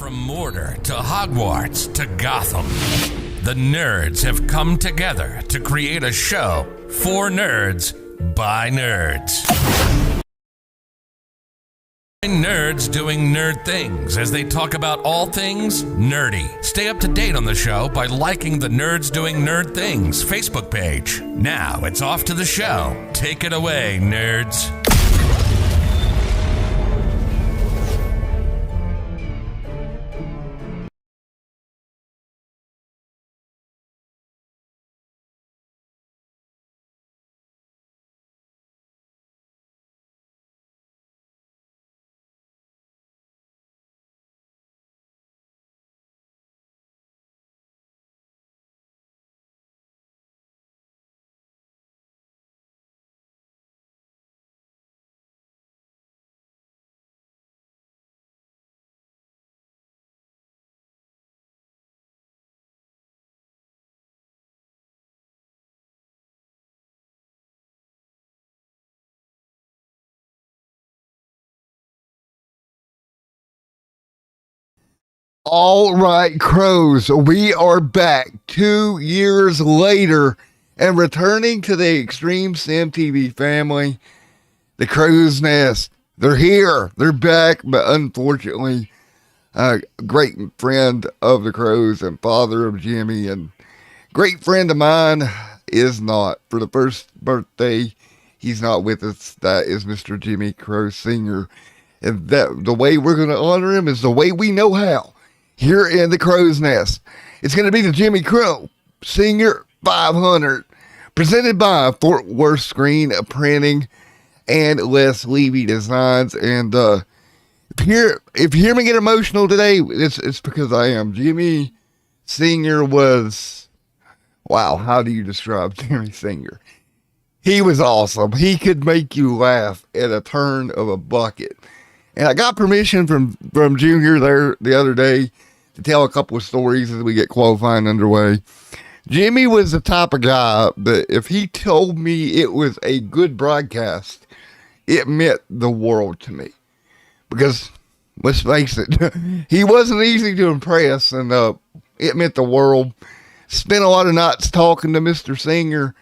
From Mordor to Hogwarts to Gotham, the nerds have come together to create a show for nerds by nerds. Nerds doing nerd things as they talk about all things nerdy. Stay up to date on the show by liking the Nerds Doing Nerd Things Facebook page. Now it's off to the show. Take it away, nerds. All right, Crows, we are back 2 years later and returning to the Extreme Sim TV family, the Crow's Nest. They're here, they're back, but unfortunately, a great friend of the Crows and father of Jimmy and great friend of mine is not. For the first birthday, he's not with us. That is Mr. Jimmy Crow Sr. And that the way we're going to honor him is the way we know how. Here in the Crow's Nest, it's going to be the Jimmy Crow Senior 500, presented by Fort Worth Screen Printing and Les Levy Designs. And if you hear me get emotional today, it's because I am. Jimmy Senior was, wow, how do you describe Jimmy Senior? He was awesome. He could make you laugh at a turn of a bucket. And I got permission from Junior there the other day to tell a couple of stories as we get qualifying underway. Jimmy was the type of guy that if he told me it was a good broadcast, it meant the world to me. Because, let's face it, he wasn't easy to impress, and it meant the world. Spent a lot of nights talking to Mr. Singer,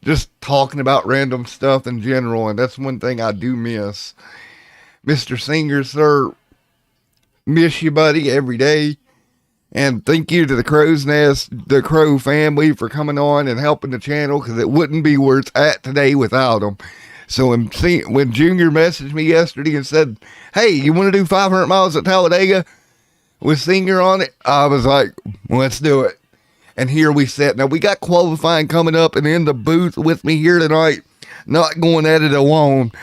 just talking about random stuff in general, and that's one thing I do miss. Mr. Singer, sir, miss you, buddy, every day. And thank you to the Crow's Nest, the Crow family, for coming on and helping the channel, because it wouldn't be where it's at today without them. So when Junior messaged me yesterday and said, hey, you want to do 500 miles at Talladega with Singer on it? I was like, let's do it. And here we sit. Now, we got qualifying coming up, and in the booth with me here tonight, not going at it alone,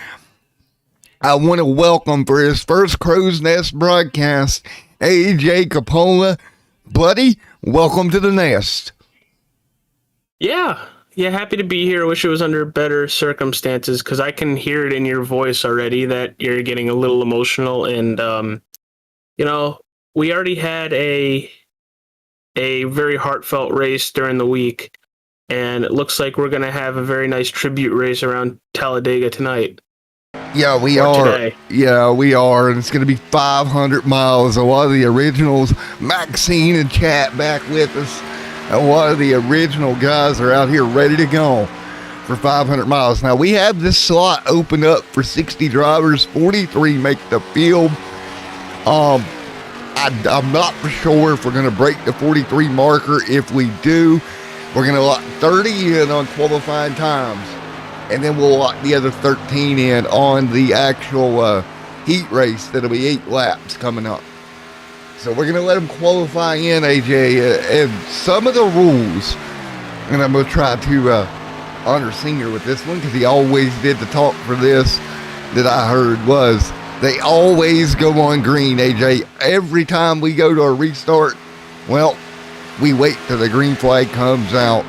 I want to welcome for his first Crow's Nest broadcast, AJ Capola. Buddy, welcome to the Nest. Yeah, happy to be here. Wish it was under better circumstances, because I can hear it in your voice already that you're getting a little emotional. And, we already had a very heartfelt race during the week, and it looks like we're going to have a very nice tribute race around Talladega tonight. Yeah, we are. Today. Yeah, we are. And it's going to be 500 miles. A lot of the originals, Maxine and Chat back with us. A lot of the original guys are out here ready to go for 500 miles. Now, we have this slot open up for 60 drivers. 43 make the field. I'm not for sure if we're going to break the 43 marker. If we do, we're going to lock 30 in on qualifying times. And then we'll lock the other 13 in on the actual heat race. That'll be 8 laps coming up. So we're going to let them qualify in, AJ. And some of the rules, and I'm going to try to honor Senior with this one, because he always did the talk for this that I heard, was they always go on green, AJ. Every time we go to a restart, well, we wait till the green flag comes out.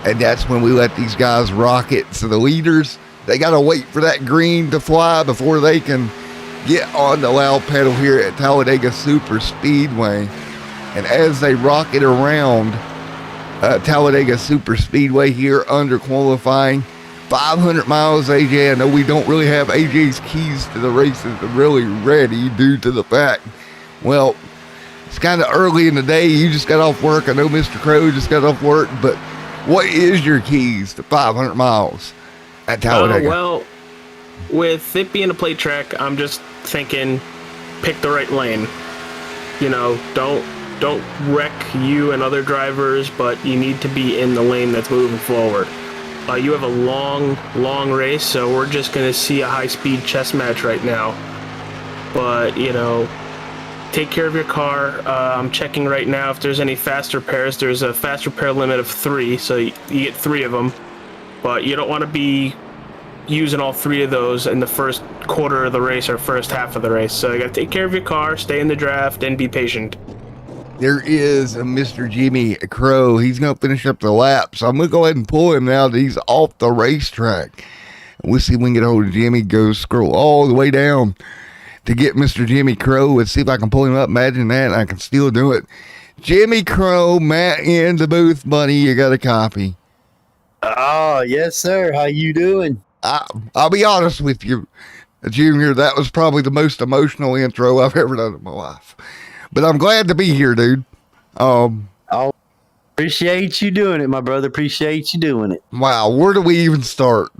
And that's when we let these guys rock it. So the leaders, they got to wait for that green to fly before they can get on the loud pedal here at Talladega Super Speedway. And as they rock it around Talladega Super Speedway here under qualifying, 500 miles, AJ. I know we don't really have AJ's keys to the races really ready due to the fact, well, It's kind of early in the day. You just got off work. I know Mr. Crow just got off work, but what is your keys to 500 miles at Talladega? Well, with it being a plate track, I'm just thinking, pick the right lane. You know, don't wreck you and other drivers, but you need to be in the lane that's moving forward. You have a long race, so we're just going to see a high-speed chess match right now. But, you know, take care of your car. I'm checking right now if there's any fast repairs. There's a fast repair limit of 3, so you get 3 of them. But you don't want to be using all 3 of those in the first quarter of the race or first half of the race. So you got to take care of your car, stay in the draft, and be patient. There is a Mr. Jimmy Crow. He's going to finish up the lap. So I'm going to go ahead and pull him now that he's off the racetrack. And we'll see if we can get a hold of Jimmy. Go scroll all the way down to get Mr. Jimmy Crow. Let's see if I can pull him up. Imagine that. I can still do it. Jimmy Crow, Matt in the booth, buddy. You got a copy. Oh, yes, sir. How you doing? I'll be honest with you, Junior. That was probably the most emotional intro I've ever done in my life. But I'm glad to be here, dude. I appreciate you doing it, my brother. Appreciate you doing it. Wow, where do we even start,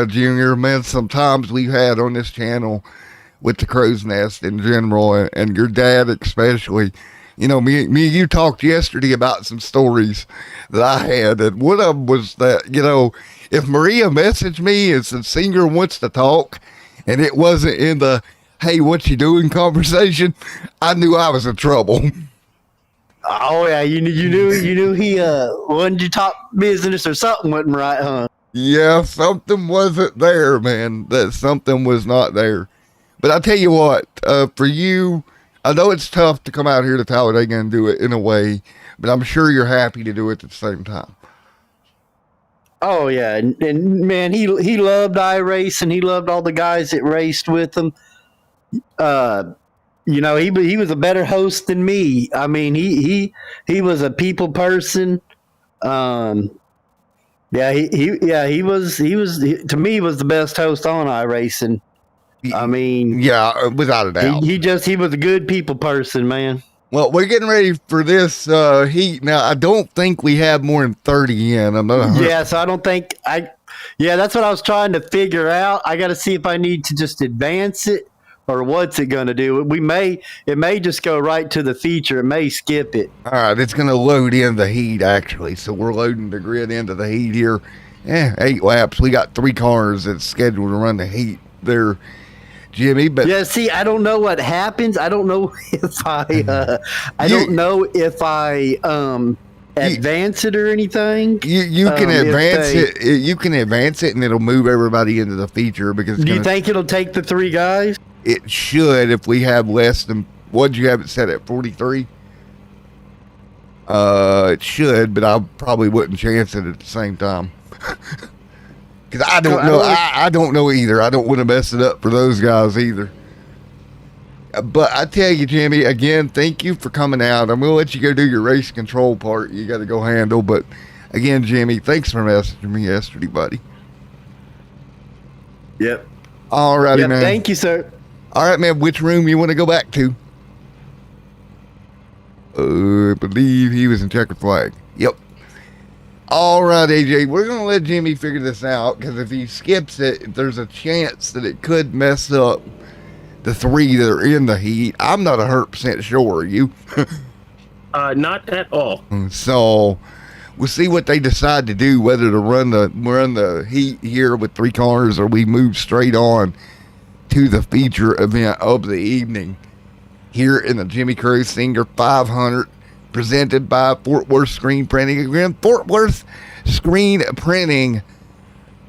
Junior? Man, sometimes we've had on this channel with the Crow's Nest in general, and your dad especially. You know, me and you talked yesterday about some stories that I had, and one of them was that, you know, if Maria messaged me and said, Singer wants to talk, and it wasn't in the, hey, what you doing conversation, I knew I was in trouble. Oh, yeah, you knew he wanted you to talk business or something wasn't right, huh? Yeah, something wasn't there, man. That something was not there. But I tell you what, for you, I know it's tough to come out here to Talladega and do it in a way, but I'm sure you're happy to do it at the same time. Oh, yeah, and man, he loved iRacing. He loved all the guys that raced with him. You know, he was a better host than me. I mean, he was a people person. Yeah, he was to me, he was the best host on iRacing. I mean, yeah, without a doubt. He was a good people person, man. Well, we're getting ready for this heat now. I don't think we have more than 30 in. Yeah, so I don't think yeah, that's what I was trying to figure out. I got to see if I need to just advance it or what's it going to do. It may just go right to the feature. It may skip it. All right, it's going to load in the heat actually. So we're loading the grid into the heat here. 8 laps. We got 3 cars that's scheduled to run the heat there, Jimmy. But yeah, see, I don't know what happens. I don't know if don't know if I advance it or anything. You can advance it. You can advance it, and it'll move everybody into the feature because. Do you think it'll take the 3 guys? It should if we have less than. What'd you have it set at 43? It should, but I probably wouldn't chance it at the same time. Because I don't know. I don't know either. I don't want to mess it up for those guys either. But I tell you, Jimmy, again, thank you for coming out. I'm going to let you go do your race control part. You got to go handle. But again, Jimmy, thanks for messaging me yesterday, buddy. Yep. All righty, man. Thank you, sir. All right, man. Which room you want to go back to? I believe he was in checkered flag. Yep. All right, AJ, we're going to let Jimmy figure this out because if he skips it, there's a chance that it could mess up the 3 that are in the heat. I'm not 100% sure. Are you? Not at all. So we'll see what they decide to do, whether to run the heat here with 3 cars or we move straight on to the feature event of the evening here in the Jimmy Crow Singer 500. Presented by Fort Worth Screen Printing. Again, Fort Worth Screen Printing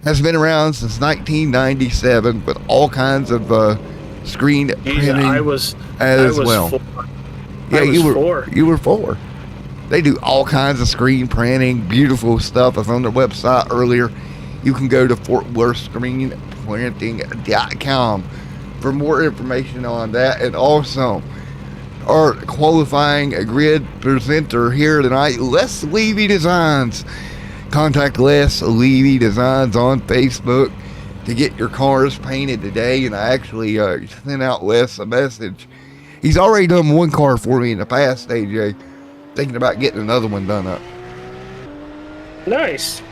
has been around since 1997 with all kinds of screen printing I was well. 4. Yeah, you were 4. You were 4. They do all kinds of screen printing, beautiful stuff. I was on their website earlier. You can go to fortworthscreenprinting.com for more information on that, and also our qualifying a grid presenter here tonight, Les Levy Designs. Contact Les Levy Designs on Facebook to get your cars painted today. And I actually sent out Les a message He's already done one car for me in the past, AJ. Thinking about getting another one done up. Nice.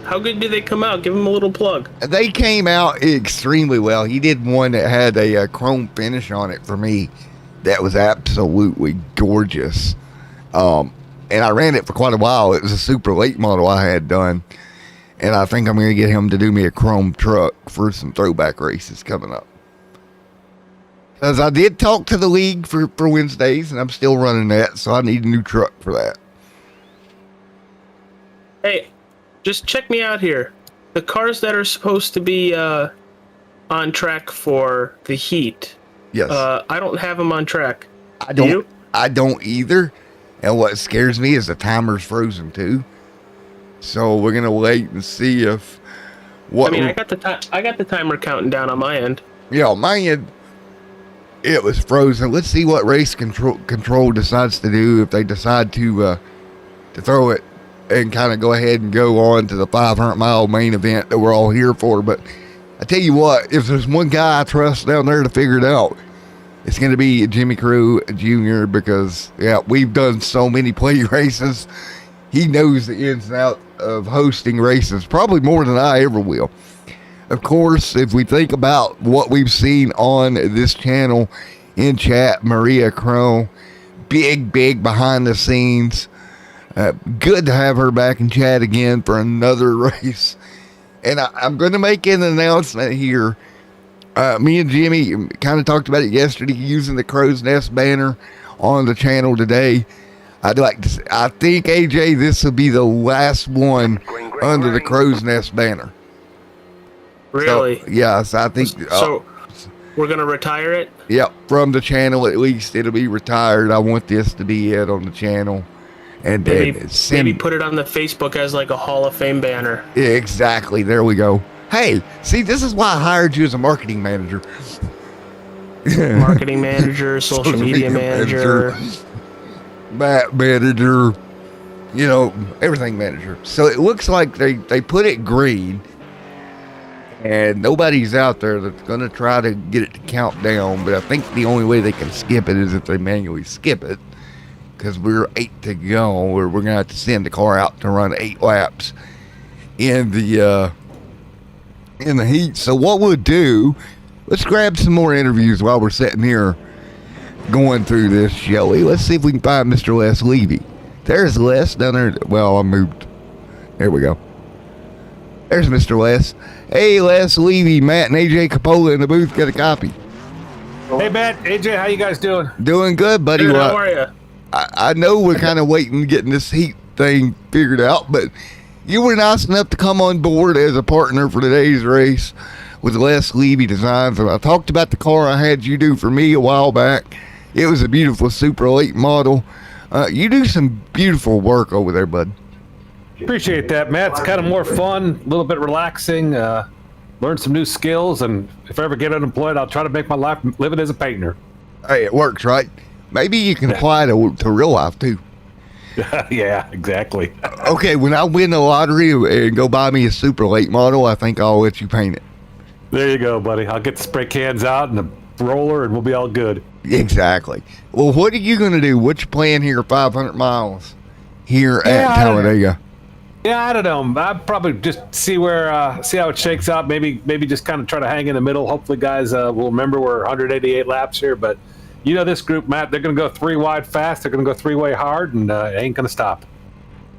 How good did they come out? Give him a little plug. They came out extremely well. He did one that had a chrome finish on it for me. That was absolutely gorgeous. And I ran it for quite a while. It was a super late model I had done. And I think I'm going to get him to do me a chrome truck for some throwback races coming up. Because I did talk to the league for Wednesdays, and I'm still running that, so I need a new truck for that. Hey, just check me out here. The cars that are supposed to be on track for the heat. Yes. I don't have them on track. I Do don't. you? I don't either. And what scares me is the timer's frozen too. So we're gonna wait and see if what. I mean, I got the timer counting down on my end. Yeah, on my end, it was frozen. Let's see what race control decides to do. If they decide to throw it and kind of go ahead and go on to the 500-mile main event that we're all here for. But I tell you what, if there's one guy I trust down there to figure it out, it's going to be Jimmy Crew Jr. because, yeah, we've done so many plate races. He knows the ins and outs of hosting races, probably more than I ever will. Of course, if we think about what we've seen on this channel in chat, Maria Crow, big behind the scenes. Good to have her back in chat again for another race. And I'm going to make an announcement here. Me and Jimmy kind of talked about it yesterday, using the Crow's Nest banner on the channel today. I think, AJ, this will be the last one under the Crow's Nest banner. Really? So, yes, I think. So we're going to retire it? Yep, from the channel at least. It'll be retired. I want this to be it on the channel. And maybe put it on the Facebook as like a Hall of Fame banner. Exactly. There we go. Hey, see, this is why I hired you as a marketing manager. Marketing manager, social media manager. Map manager. You know, everything manager. So it looks like they put it green. And nobody's out there that's going to try to get it to count down. But I think the only way they can skip it is if they manually skip it. Because we're 8 to go. We're going to have to send the car out to run 8 laps in the heat. So what we'll do, let's grab some more interviews while we're sitting here going through this, shall we? Let's see if we can find Mr. Les Levy. There's Les down there. Well, I moved. There we go. There's Mr. Les. Hey, Les Levy, Matt, and AJ Capola in the booth. Got a copy. Hey, Matt, AJ, how you guys doing? Doing good, buddy. Good, how are you? I know we're kind of waiting, getting this heat thing figured out, but you were nice enough to come on board as a partner for today's race with Les Levy Designs. And I talked about the car I had you do for me a while back. It was a beautiful super late model. You do some beautiful work over there, bud. Appreciate that, Matt. It's kind of more fun, a little bit relaxing, learn some new skills, and if I ever get unemployed, I'll try to make my life living as a painter. Hey, it works, right? Maybe you can apply to real life, too. Yeah, exactly. Okay, when I win the lottery and go buy me a super late model, I think I'll let you paint it. There you go, buddy. I'll get the spray cans out and the roller, and we'll be all good. Exactly. Well, what are you going to do? What's your plan here, 500 miles here at Talladega? Yeah, I don't know. I'll probably just see how it shakes out. Maybe just kind of try to hang in the middle. Hopefully, guys will remember we're 188 laps here, but you know this group, Matt, they're going to go 3 wide fast. They're going to go 3-way hard, and it ain't going to stop.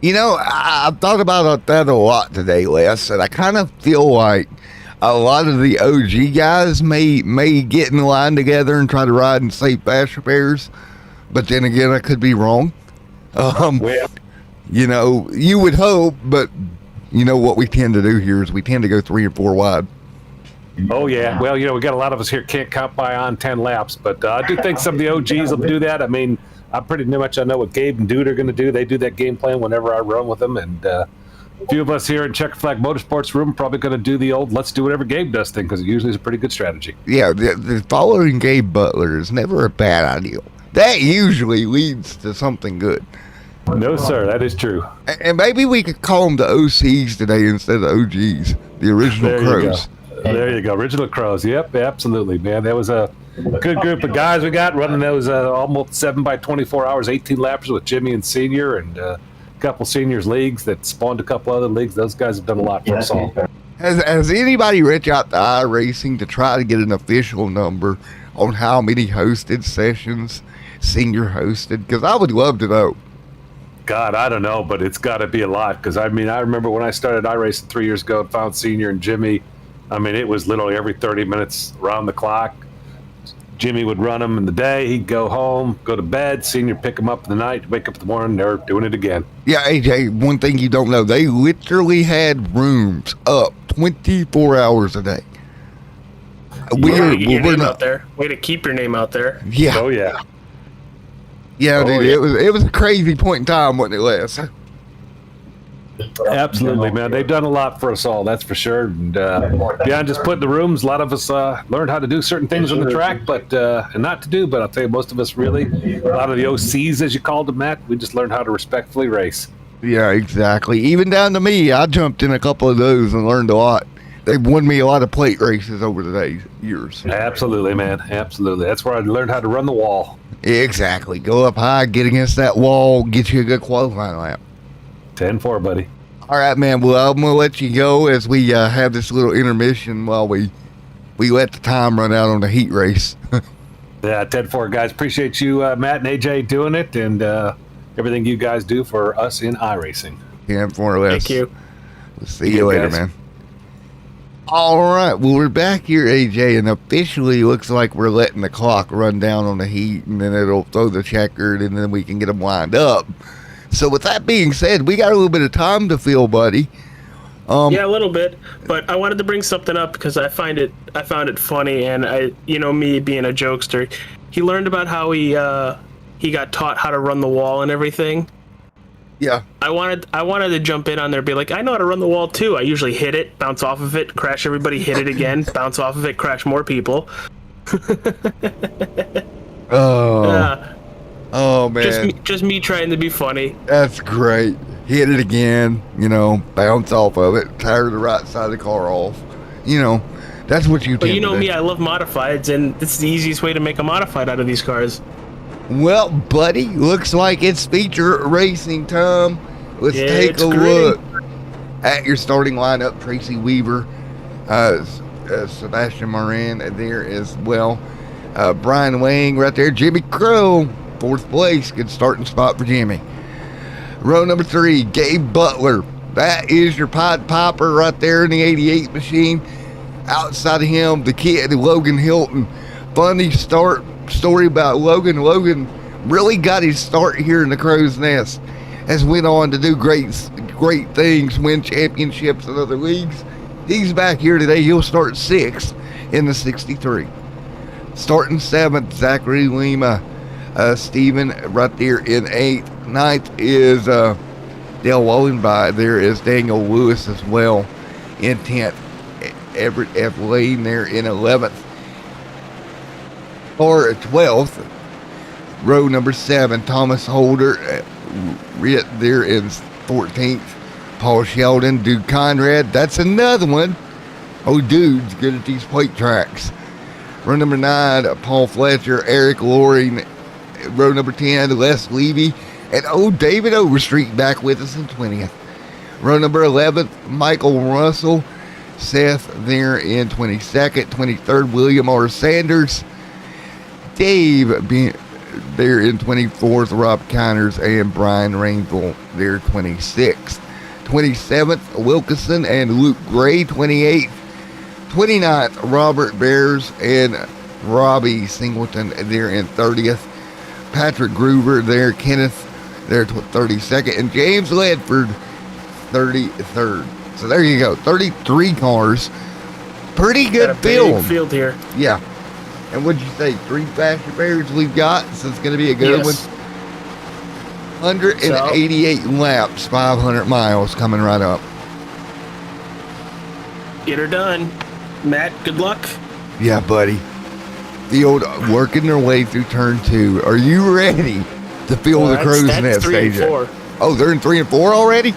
You know, I've thought about that a lot today, Les, and I kind of feel like a lot of the OG guys may get in line together and try to ride in safe fast repairs, but then again, I could be wrong. Well, you know, you would hope, but you know what we tend to do here is we tend to go 3 and 4 wide. oh, yeah. Well, you know, we got a lot of us here can't count by on 10 laps, but I do think some of the OGs will do that. I mean, I know what Gabe and Dude are going to do. They do that game plan whenever I run with them, and a few of us here in Checker Flag Motorsports room are probably going to do the old let's do whatever Gabe does thing, because it usually is a pretty good strategy. Yeah, the following Gabe Butler is never a bad idea. That usually leads to something good. No, sir, that is true. And maybe we could call them the OCs today instead of OGs, the original There you Crows. go. There you go. Original Crows. Yep, absolutely, man. That was good group of guys we got running those almost 7x24 hours, 18 laps with Jimmy and Senior, and a couple seniors leagues that spawned a couple other leagues. Those guys have done a lot for us all. Has anybody reached out to iRacing to try to get an official number on how many hosted sessions Senior hosted? Because I would love to know. God, I don't know, but it's got to be a lot. Because I remember when I started iRacing 3 years ago and found Senior and Jimmy. It was literally every 30 minutes around the clock. Jimmy would run them in the day. He'd go home, go to bed. Senior pick him up in the night. Wake up in the morning, they're doing it again. Yeah, AJ, one thing you don't know, they literally had rooms up 24 hours a day. We're not out there. Way to keep your name out there. Yeah. Oh, yeah. Yeah, dude, yeah. It was a crazy point in time, wasn't it, Les? Absolutely, man. They've done a lot for us all, that's for sure. And beyond just putting the rooms, a lot of us learned how to do certain things on the track, but and not to do. But I'll tell you, most of us really, a lot of the OCs, as you called them, Matt, we just learned how to respectfully race. Yeah, exactly. Even down to me, I jumped in a couple of those and learned a lot. They've won me a lot of plate races over the years. Absolutely, man. Absolutely. That's where I learned how to run the wall. Exactly. Go up high, get against that wall, get you a good qualifying lap. 10-4, buddy. All right, man. Well, I'm going to let you go as we have this little intermission while we let the time run out on the heat race. Yeah, 10-4, guys. Appreciate you, Matt and AJ, doing it, and everything you guys do for us in iRacing. 10-4 less. Thank you. We'll see you later, guys. man. All right. Well, we're back here, AJ, and officially looks like we're letting the clock run down on the heat, and then it'll throw the checkered, and then we can get them lined up. So with that being said, we got a little bit of time to fill, buddy. Yeah, a little bit, but I wanted to bring something up because I found it funny, and me being a jokester, he learned about how he got taught how to run the wall and everything. Yeah. I wanted to jump in on there, be like, I know how to run the wall too. I usually hit it, bounce off of it, crash everybody, hit it again, bounce off of it, crash more people. Oh man. Just me trying to be funny. That's great. Hit it again, bounce off of it, tire the right side of the car off. That's what you But tend you know to do. me, I love modifieds, and it's the easiest way to make a modified out of these cars. Well, buddy, looks like it's feature racing time. Let's Yeah, take it's a great. look at your starting lineup. Tracy Weaver, Sebastian Moran there as well. Brian Wang right there. Jimmy Crow, 4th place. Good starting spot for Jimmy. Row number 3, Gabe Butler. That is your Pied Piper right there in the 88 machine. Outside of him, the kid, Logan Hilton. Funny story about Logan. Logan really got his start here in the Crow's Nest. Has went on to do great things, win championships in other leagues. He's back here today. He'll start 6th in the 63. Starting 7th, Zachary Lima. Steven right there in 8th. 9th is Dale Wallenby. There is Daniel Lewis as well in 10th. Everett F. Lane there in 11th. Or 12th. Row number 7, Thomas Holder there in 14th. Paul Sheldon, Dude Conrad. That's another one. Oh, dude's good at these plate tracks. Row number 9, Paul Fletcher, Eric Loring. Row number 10, Les Levy. And David Overstreet back with us in 20th. Row number 11, Michael Russell. Seth there in 22nd. 23rd, William R. Sanders. Dave there in 24th. Rob Connors and Brian Rainville there 26th. 27th, Wilkinson and Luke Gray. 28th. 29th, Robert Bears and Robbie Singleton there in 30th. Patrick Groover there, Kenneth there 32nd, and James Ledford 33rd. So there you go, 33 cars. Pretty good Got a big field. field here. Yeah. And what'd you say, 3 faster bears we've got? So it's going to be a good Yes. one. 188 laps, 500 miles coming right up. Get her done. Matt, good luck. Yeah, buddy. Field working their way through turn 2. Are you ready to feel the Crow's that's Nest, 3 and AJ? 4. Oh, they're in 3 and 4 already?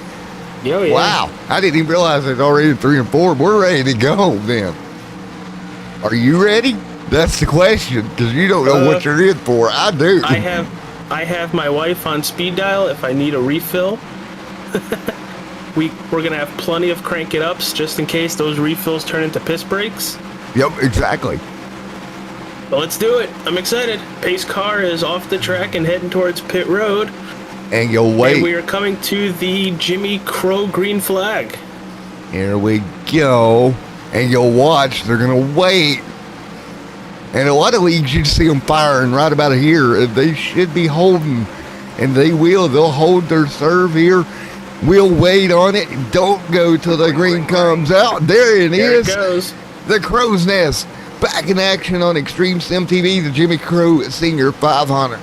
Oh, yeah. Wow. I didn't even realize it's already in 3 and 4. We're ready to go then. Are you ready That's the question, because you don't know what you're in for. I do. I have my wife on speed dial if I need a refill. We're gonna have plenty of crank it ups just in case those refills turn into piss breaks. Yep, exactly. But let's do it. I'm excited. Pace car is off the track and heading towards pit road. And you'll wait. And we are coming to the Jimmy Crow green flag. Here we go. And you'll watch. They're going to wait. And a lot of leagues, you see them firing right about here. They should be holding. And they will. They'll hold their serve here. We'll wait on it. Don't go till the green comes out. There it is. There it goes. The Crow's Nest. Back in action on Extreme Sim TV. The Jimmy Crow Senior 500.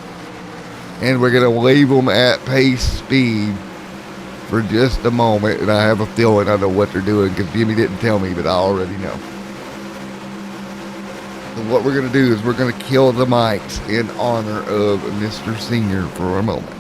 And we're going to leave them at pace speed for just a moment. And I have a feeling I know what they're doing because Jimmy didn't tell me, but I already know. So what we're going to do is we're going to kill the mics in honor of Mr. Senior for a moment.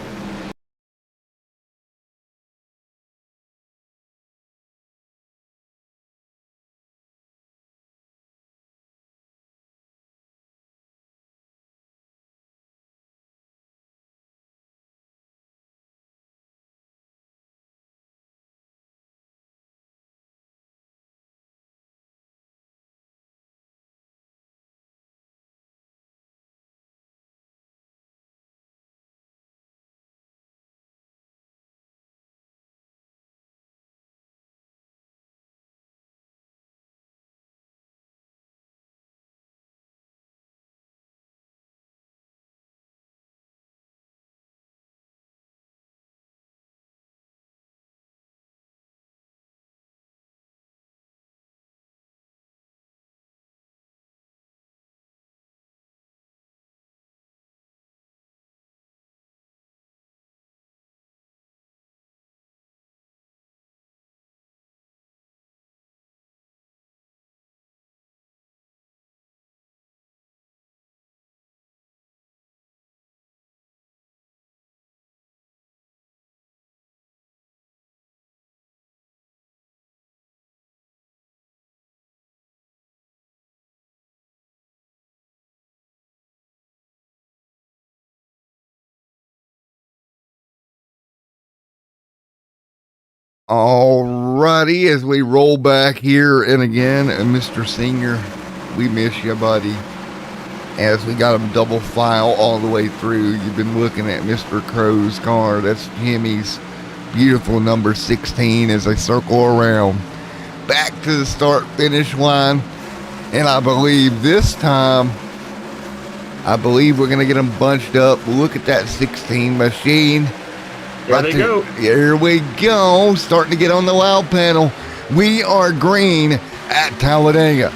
Alrighty, as we roll back here, and again, Mr. Senior, we miss you, buddy. As we got him double file all the way through, you've been looking at Mr. Crow's car. That's Jimmy's beautiful number 16 as they circle around. Back to the start-finish line, and I believe this time, we're going to get them bunched up. Look at that 16 machine. There they go. Here we go. Starting to get on the loud panel. We are green at Talladega.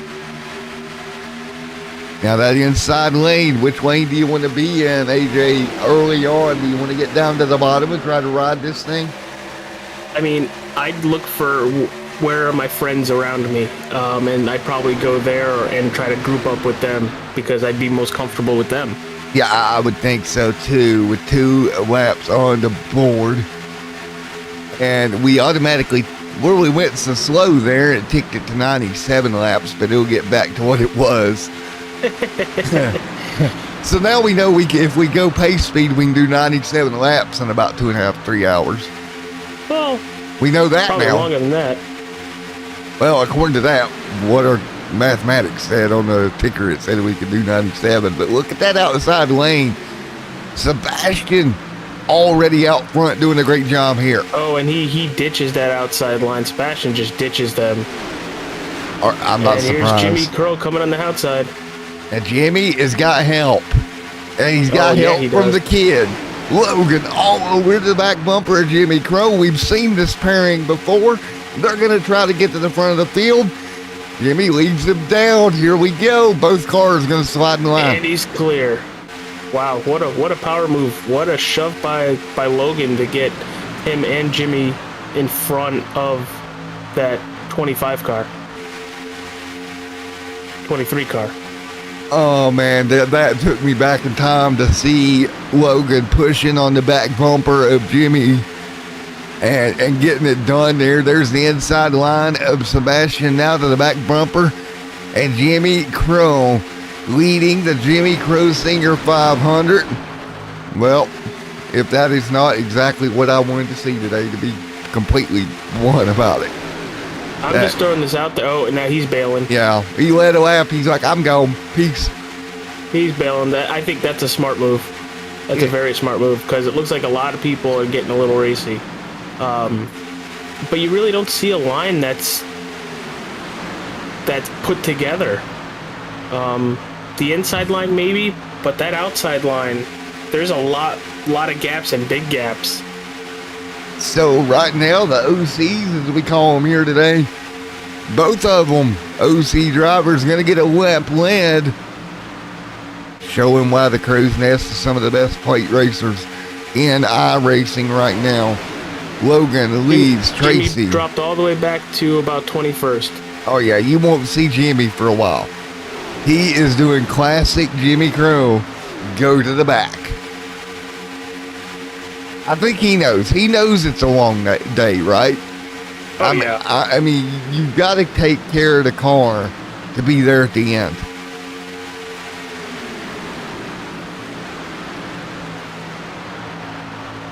Now that inside lane, which lane do you want to be in, AJ, early on? Do you want to get down to the bottom and try to ride this thing? I mean, I'd look for where are my friends around me, and I'd probably go there and try to group up with them because I'd be most comfortable with them. Yeah, I would think so too, with 2 laps on the board. And we automatically, where we went so slow there, it ticked it to 97 laps, but it'll get back to what it was. So now we know if we go pace speed, we can do 97 laps in about 2.5, 3 hours. Well, we know that probably now. Longer than that. Well, according to that, what our mathematics said on the ticker, it said we could do 97. But look at that outside lane. Sebastian already out front doing a great job here. Oh, and he ditches that outside line. Sebastian just ditches them. I'm not surprised. Here's Jimmy Crow coming on the outside. And Jimmy has got help. And he's got help from the kid. Logan all over the back bumper of Jimmy Crow. We've seen this pairing before. They're going to try to get to the front of the field. Jimmy leads them down. Here we go. Both cars going to slide in the line. And he's clear. Wow, what a power move. What a shove by Logan to get him and Jimmy in front of that 25 car. 23 car. Oh, man, that took me back in time to see Logan pushing on the back bumper of Jimmy and getting it done there. There's the inside line of Sebastian now to the back bumper. And Jimmy Crow leading the Jimmy Crow Singer 500. Well, if that is not exactly what I wanted to see today, to be completely blunt about it. I'm just throwing this out there. Oh, and now he's bailing. Yeah, he led a lap. He's like, I'm gone. Peace. He's bailing. I think that's a smart move. That's a very smart move because it looks like a lot of people are getting a little racy. But you really don't see a line that's put together. The inside line maybe, but that outside line, there's a lot of gaps and big gaps. So right now, the OCs, as we call them here today, both of them, OC drivers, going to get a lap lead, showing why the Crow's Nest is some of the best plate racers in iRacing right now. Logan leads Tracy. Jimmy dropped all the way back to about 21st. Oh yeah, you won't see Jimmy for a while. He is doing classic Jimmy Crow, go to the back. I think he knows. He knows it's a long day, right? Oh, yeah. I mean, you've got to take care of the car to be there at the end.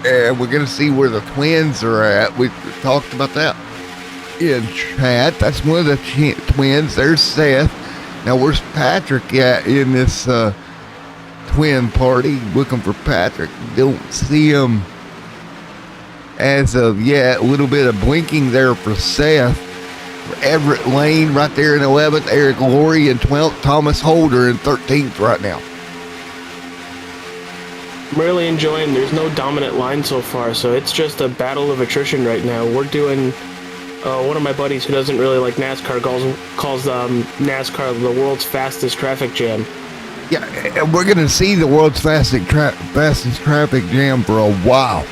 And we're going to see where the twins are at. We talked about that in chat. That's one of the twins. There's Seth. Now, where's Patrick at in this twin party? Looking for Patrick. Don't see him as of yet. A little bit of blinking there for Seth. Everett Lane right there in 11th. Eric Laurie in 12th. Thomas Holder in 13th right now. I'm really enjoying. There's no dominant line so far, so it's just a battle of attrition right now. We're doing. One of my buddies who doesn't really like NASCAR calls NASCAR the world's fastest traffic jam. Yeah, and we're gonna see the world's fastest traffic jam for a while.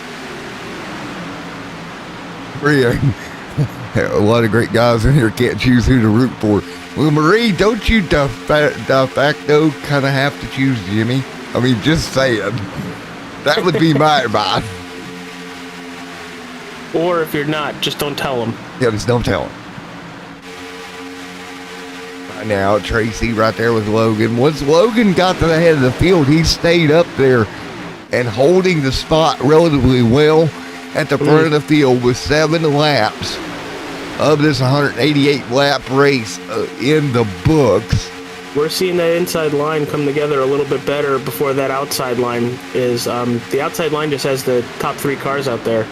A lot of great guys in here can't choose who to root for. Well, Marie, don't you de facto kind of have to choose Jimmy? I mean, just saying. That would be my advice. Or if you're not, just don't tell them. Yeah, just don't tell him. Right now, Tracy right there with Logan. Once Logan got to the head of the field, he stayed up there and holding the spot relatively well at the front of the field with 7 laps of this 188 lap race in the books. We're seeing that inside line come together a little bit better before that outside line is. The outside line just has the top 3 cars out there.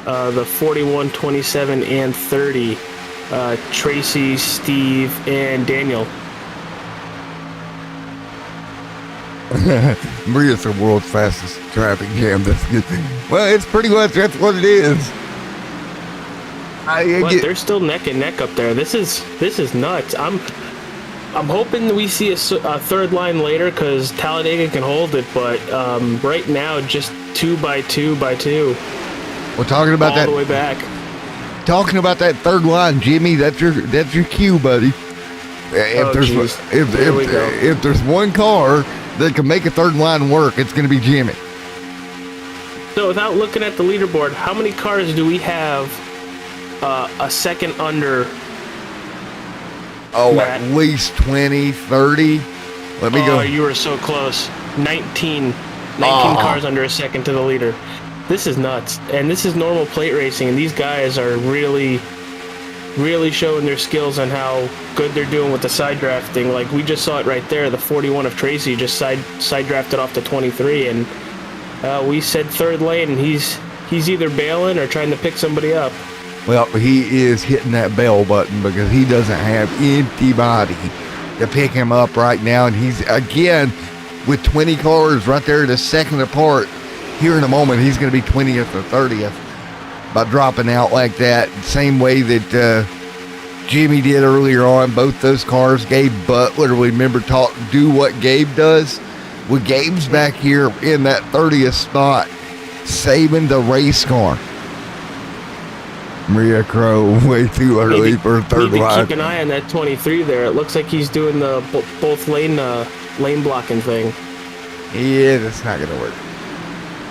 The 41, 27, and 30. Tracy, Steve, and Daniel. Maria's the world's fastest traffic jam. That's good. Well, it's pretty much that's what it is. But they're still neck and neck up there. This is nuts. I'm hoping we see a third line later because Talladega can hold it, but right now just 2 by 2 by 2. We're talking about all that the way back. Talking about that third line, Jimmy. That's your cue, buddy. If there's one car that can make a third line work, it's going to be Jimmy. So without looking at the leaderboard, how many cars do we have a second under? Oh, Matt? At least 20, 30. Let me go. Oh, you were so close. 19 cars under a second to the leader. This is nuts. And this is normal plate racing, and these guys are really, really showing their skills on how good they're doing with the side drafting. Like, we just saw it right there. The 41 of Tracy just side drafted off to 23, and we said third lane, and he's either bailing or trying to pick somebody up. Well, he is hitting that bell button because he doesn't have anybody to pick him up right now. And he's, again, with 20 cars right there the second apart. Here in a moment, he's going to be 20th or 30th by dropping out like that. Same way that Jimmy did earlier on. Both those cars, Gabe Butler, remember, do what Gabe does. Well, Gabe's back here in that 30th spot, saving the race car. Maria Crow, way too early for a third line. Keep an eye on that 23 there. It looks like he's doing the both lane blocking thing. Yeah, that's not going to work.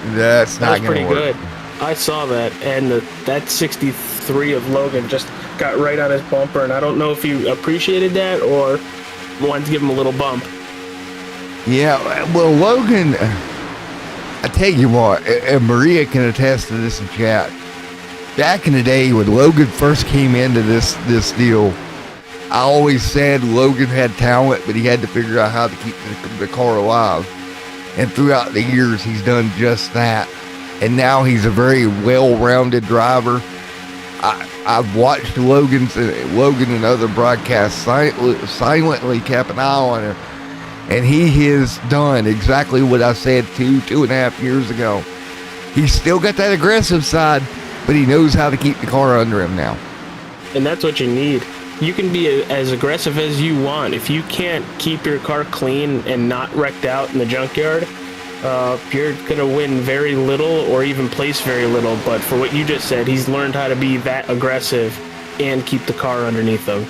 That's not going to work. Pretty good. I saw that, and that 63 of Logan just got right on his bumper, and I don't know if he appreciated that or wanted to give him a little bump. Yeah, well, Logan, I tell you what, and Maria can attest to this in chat. Back in the day when Logan first came into this deal, I always said Logan had talent, but he had to figure out how to keep the car alive. And throughout the years, he's done just that. And now he's a very well-rounded driver. I've watched Logan and other broadcasts silently kept an eye on him. And he has done exactly what I said 2.5 years ago. He's still got that aggressive side, but he knows how to keep the car under him now. And that's what you need. You can be as aggressive as you want. If you can't keep your car clean and not wrecked out in the junkyard, you're going to win very little or even place very little. But for what you just said, he's learned how to be that aggressive and keep the car underneath him.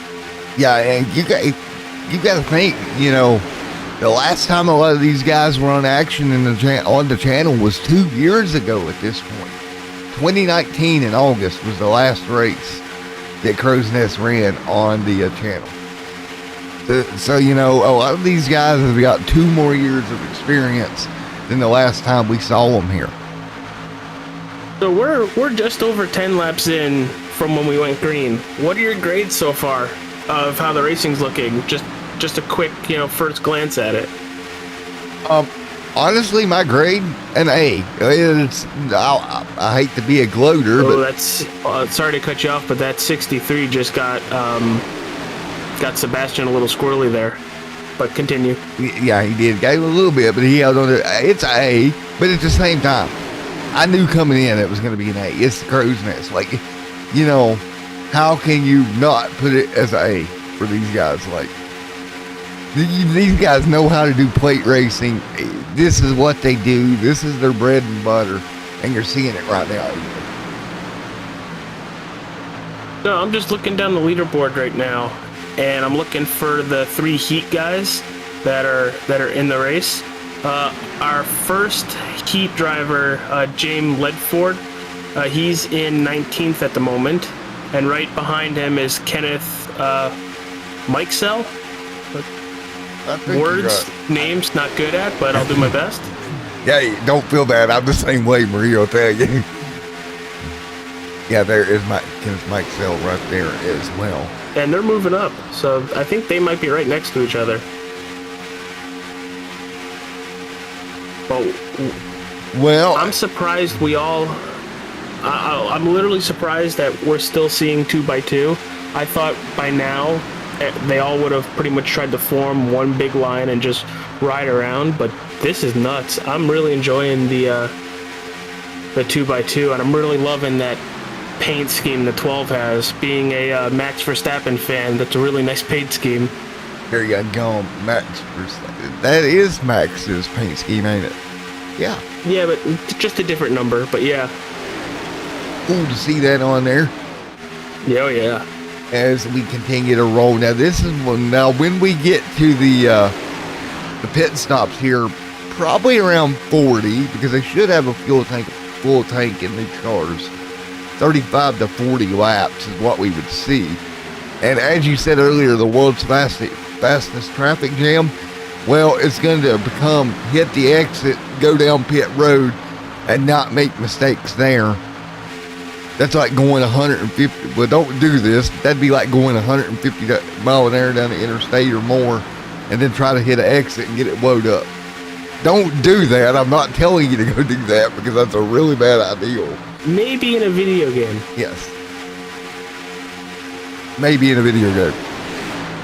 Yeah, and you got to think, the last time a lot of these guys were on action on the channel was 2 years ago at this point. 2019 in August was the last race that Crow's Nest ran on the channel. So, a lot of these guys have got 2 more years of experience than the last time we saw them here. So we're just over 10 laps in from when we went green. What are your grades so far of how the racing's looking? Just a quick, first glance at it. Honestly, my grade, an A. I hate to be a gloater, but that's sorry to cut you off, but that 63 just got Sebastian a little squirrely there. But continue. Yeah, he did. Gave a little bit, but he held on to it. It's an A, but at the same time, I knew coming in it was going to be an A. It's the Crow's Nest. How can you not put it as an A for these guys? These guys know how to do plate racing. This is what they do. This is their bread and butter, and you're seeing it right now. No, I'm just looking down the leaderboard right now, and I'm looking for the 3 heat guys that are in the race. Our first heat driver, James Ledford, he's in 19th at the moment, and right behind him is Kenneth Mikesell. Words, names, not good at, but I'll do my best. Yeah, don't feel bad. I'm the same way, Maria will tell you. Yeah, there is Kenneth Mikesell right there as well. And they're moving up, so I think they might be right next to each other. Well, I'm surprised I'm literally surprised that we're still seeing 2x2. I thought by now they all would have pretty much tried to form one big line and just ride around, but this is nuts. I'm really enjoying the 2x2, and I'm really loving that paint scheme the 12 has. Being a Max Verstappen fan, that's a really nice paint scheme. There you go, Max Verstappen. That is Max's paint scheme, ain't it? Yeah. Yeah, but just a different number, but yeah. Cool to see that on there. Yeah, oh yeah. As we continue to roll. Now when we get to the pit stops here, probably around 40, because they should have a full tank in these cars. 35 to 40 laps is what we would see. And as you said earlier, the world's fastest traffic jam, well, it's going to hit the exit, go down pit road, and not make mistakes there. That's like going 150. Well, don't do this. That'd be like going 150 mile an hour down the interstate or more, and then try to hit an exit and get it blowed up. Don't do that. I'm not telling you to go do that, because that's a really bad idea. Maybe in a video game. Yes. Maybe in a video game.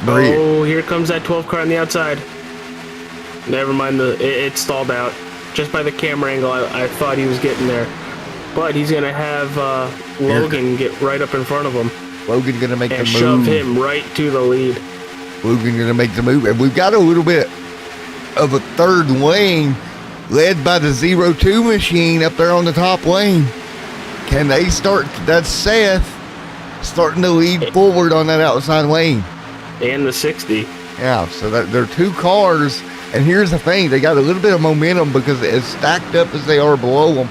Oh, here comes that 12 car on the outside. Never mind, it stalled out. Just by the camera angle, I thought he was getting there. But he's going to have Logan get right up in front of him. Logan going to make the move. And shove him right to the lead. Logan going to make the move. And we've got a little bit of a third lane led by the 02 machine up there on the top lane. Can they start? That's Seth starting to lead forward on that outside lane. And the 60. Yeah, so they're 2 cars. And here's the thing. They got a little bit of momentum because as stacked up as they are below them,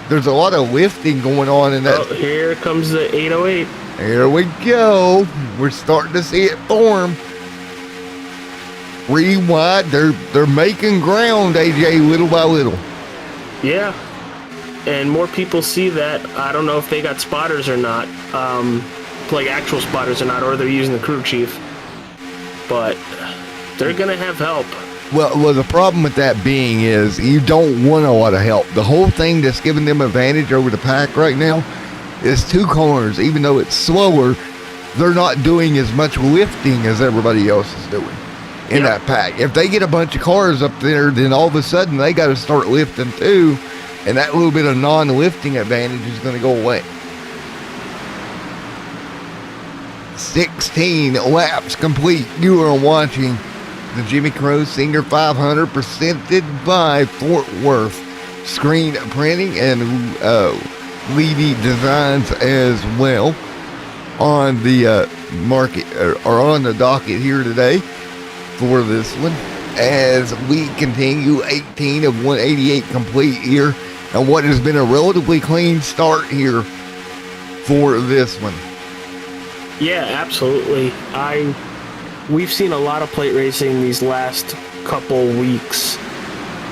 there's a lot of lifting going on in that. Oh, here comes the 808. Here we go. We're starting to see it form. 3 wide. They're making ground, AJ, little by little. Yeah. And more people see that. I don't know if they got spotters or not, like actual spotters or not, or they're using the crew chief. But they're going to have help. Well, the problem with that being is you don't want a lot of help. The whole thing that's giving them advantage over the pack right now is 2 corners. Even though it's slower, they're not doing as much lifting as everybody else is doing in that pack. If they get a bunch of cars up there, then all of a sudden they got to start lifting too, and that little bit of non-lifting advantage is going to go away. 16 laps complete. You are watching the Jimmy Crow Singer 500 presented by Fort Worth Screen Printing and Levy Designs as well on the market or on the docket here today for this one as we continue 18 of 188 complete here and what has been a relatively clean start here for this one. Yeah, absolutely. We've seen a lot of plate racing these last couple weeks,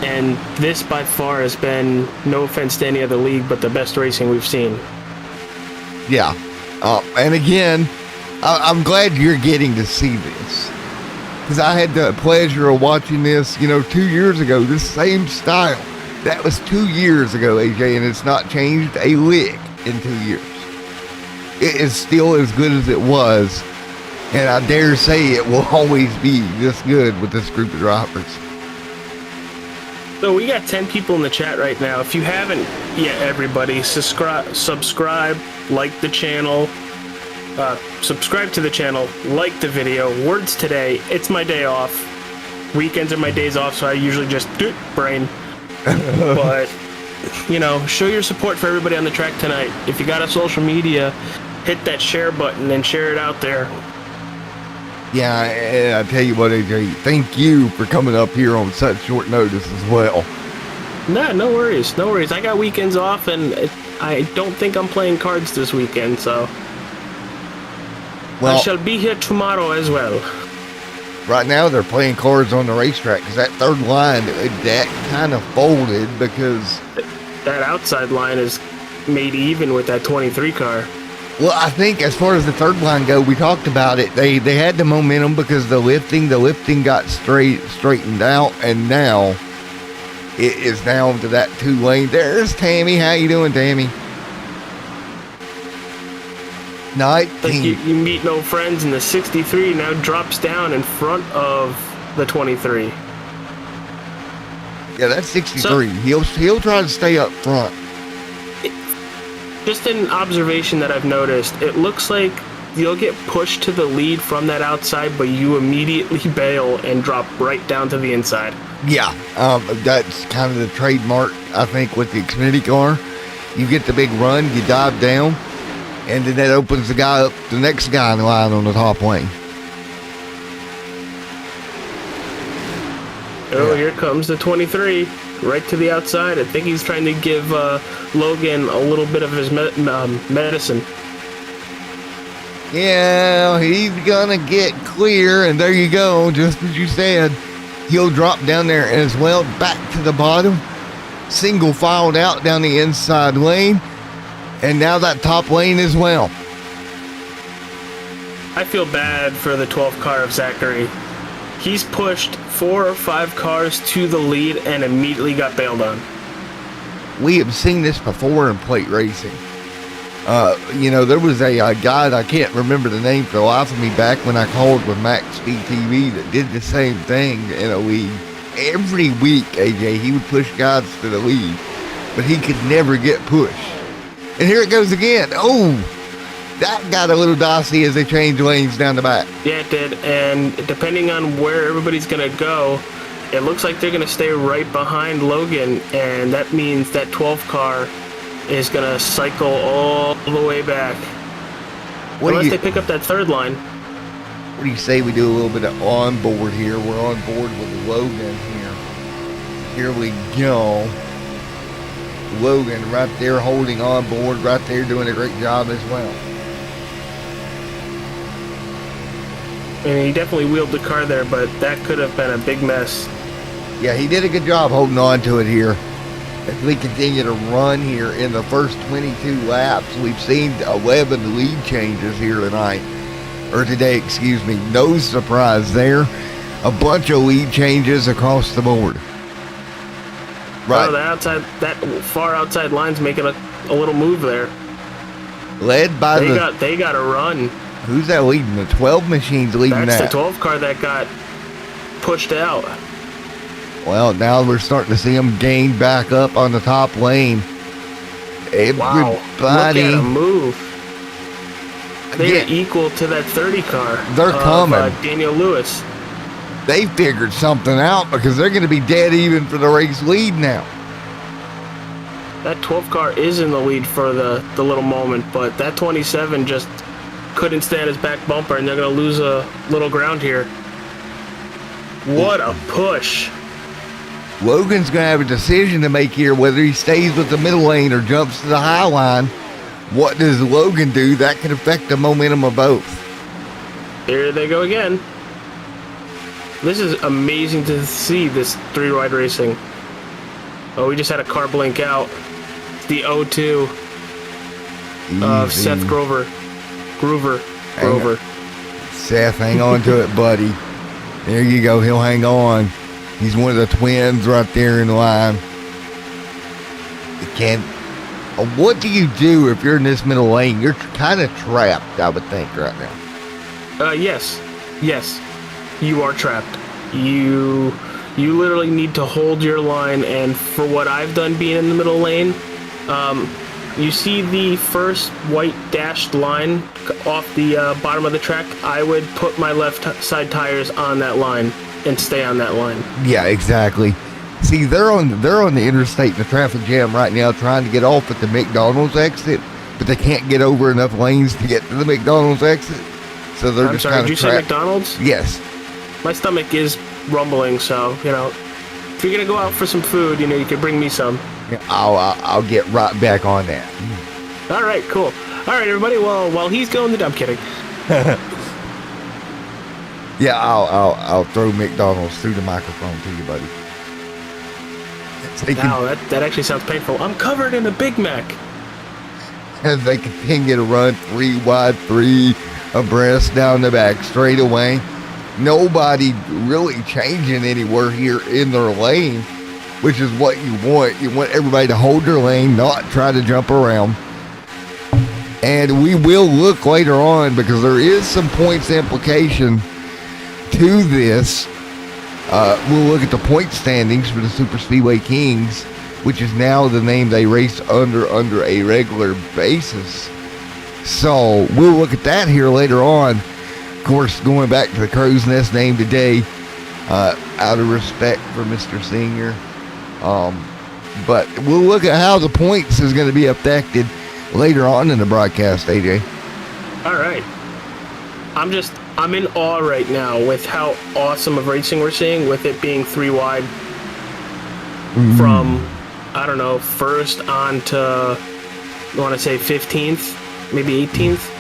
and this by far has been, no offense to any other league, but the best racing we've seen. Yeah. And again, I'm glad you're getting to see this, because I had the pleasure of watching this, 2 years ago, this same style. That was 2 years ago, AJ, and it's not changed a lick in 2 years. It is still as good as it was, and I dare say it will always be this good with this group of drivers. So we got 10 people in the chat right now. If you haven't yet, everybody, subscribe, like the channel, subscribe to the channel, like the video. Words today, it's my day off. Weekends are my days off, so I usually just do brain. But, show your support for everybody on the track tonight. If you got a social media, hit that share button and share it out there. Yeah, and I tell you what, AJ, thank you for coming up here on such short notice as well. No worries. I got weekends off, and I don't think I'm playing cards this weekend, so I shall be here tomorrow as well. Right now, they're playing cards on the racetrack because that third line, that kind of folded because that outside line is made even with that 23 car. Well, I think as far as the third line go, we talked about it. They had the momentum because the lifting got straightened out, and now it is down to that 2 lane. There's Tammy. How you doing, Tammy? 19. Like you meet no friends, and the 63 now drops down in front of the 23. Yeah, that's 63. So, he'll try to stay up front. Just an observation that I've noticed, it looks like you'll get pushed to the lead from that outside, but you immediately bail and drop right down to the inside. Yeah, that's kind of the trademark, I think, with the Xfinity car. You get the big run, you dive down, and then that opens the guy up, the next guy in the line on the top lane. Oh, here comes the 23, right to the outside. I think he's trying to give Logan a little bit of his medicine. Yeah, he's gonna get clear, and there you go, just as you said. He'll drop down there as well, back to the bottom, single filed out down the inside lane, and now that top lane as well. I feel bad for the 12th car of Zachary. He's pushed 4 or 5 cars to the lead and immediately got bailed on. We have seen this before in plate racing. There was a guy, I can't remember the name for the life of me, back when I called with Max Speed TV, that did the same thing in a league. Every week, AJ, he would push guys to the lead, but he could never get pushed. And here it goes again. Oh, that got a little dicey as they changed lanes down the back. Yeah, it did. And depending on where everybody's going to go, it looks like they're going to stay right behind Logan, and that means that 12 car is going to cycle all the way back. Unless they pick up that third line. What do you say we do a little bit of onboard here? We're on board with Logan here. Here we go. Logan right there holding on board, right there doing a great job as well. And he definitely wheeled the car there, but that could have been a big mess. Yeah, he did a good job holding on to it here. As we continue to run here in the first 22 laps, we've seen 11 lead changes here tonight. Or today, excuse me. No surprise there. A bunch of lead changes across the board. Right. Oh, that far outside line's making a little move there. Led by They got a run. Who's that leading? The 12 machine's leading That's that. the 12 car that got pushed out. Well, now we're starting to see them gain back up on the top lane. Wow. Everybody. Look at them move. They're Yeah. equal to that 30 car. They're coming. Daniel Lewis. They figured something out because they're going to be dead even for the race lead now. That 12 car is in the lead for the little moment, but that 27 just couldn't stand his back bumper, and they're going to lose a little ground here. What a push. Logan's going to have a decision to make here whether he stays with the middle lane or jumps to the high line. What does Logan do? That could affect the momentum of both. Here they go again. This is amazing to see, this three-wide racing. Oh, we just had a car blink out. It's the 02 of Easy. Seth Grover. Seth, hang on to it, buddy. There you go. He'll hang on. He's one of the twins right there in the line. What do you do if you're in this middle lane? You're kind of trapped, I would think, right now. Yes, you are trapped. You literally need to hold your line, and for what I've done being in the middle lane, you see the first white dashed line off the bottom of the track. I would put my left side tires on that line and stay on that line. Yeah, exactly. See, they're on the interstate in the traffic jam right now trying to get off at the McDonald's exit, but they can't get over enough lanes to get to the McDonald's exit. So they're just kind of trapped. Did you say McDonald's? Yes. My stomach is rumbling, so, if you're going to go out for some food, you could bring me some. Yeah, I'll get right back on that. All right, cool. All right, everybody. Well, while he's going to... I'm kidding. Yeah, I'll throw McDonald's through the microphone to you, buddy. Wow, that actually sounds painful. I'm covered in a Big Mac. As they continue to run 3 wide, 3 abreast down the back straightaway. Nobody really changing anywhere here in their lane, which is what you want. You want everybody to hold their lane, not try to jump around. And we will look later on because there is some points implication to this. We'll look at the point standings for the Super Speedway Kings, which is now the name they race under a regular basis. So we'll look at that here later on. Of course, going back to the Crow's Nest name today, out of respect for Mr. Senior. But we'll look at how the points is going to be affected later on in the broadcast, AJ. All right. I'm in awe right now with how awesome of racing we're seeing, with it being 3 wide from, I don't know, first on to, I want to say 15th, maybe 18th.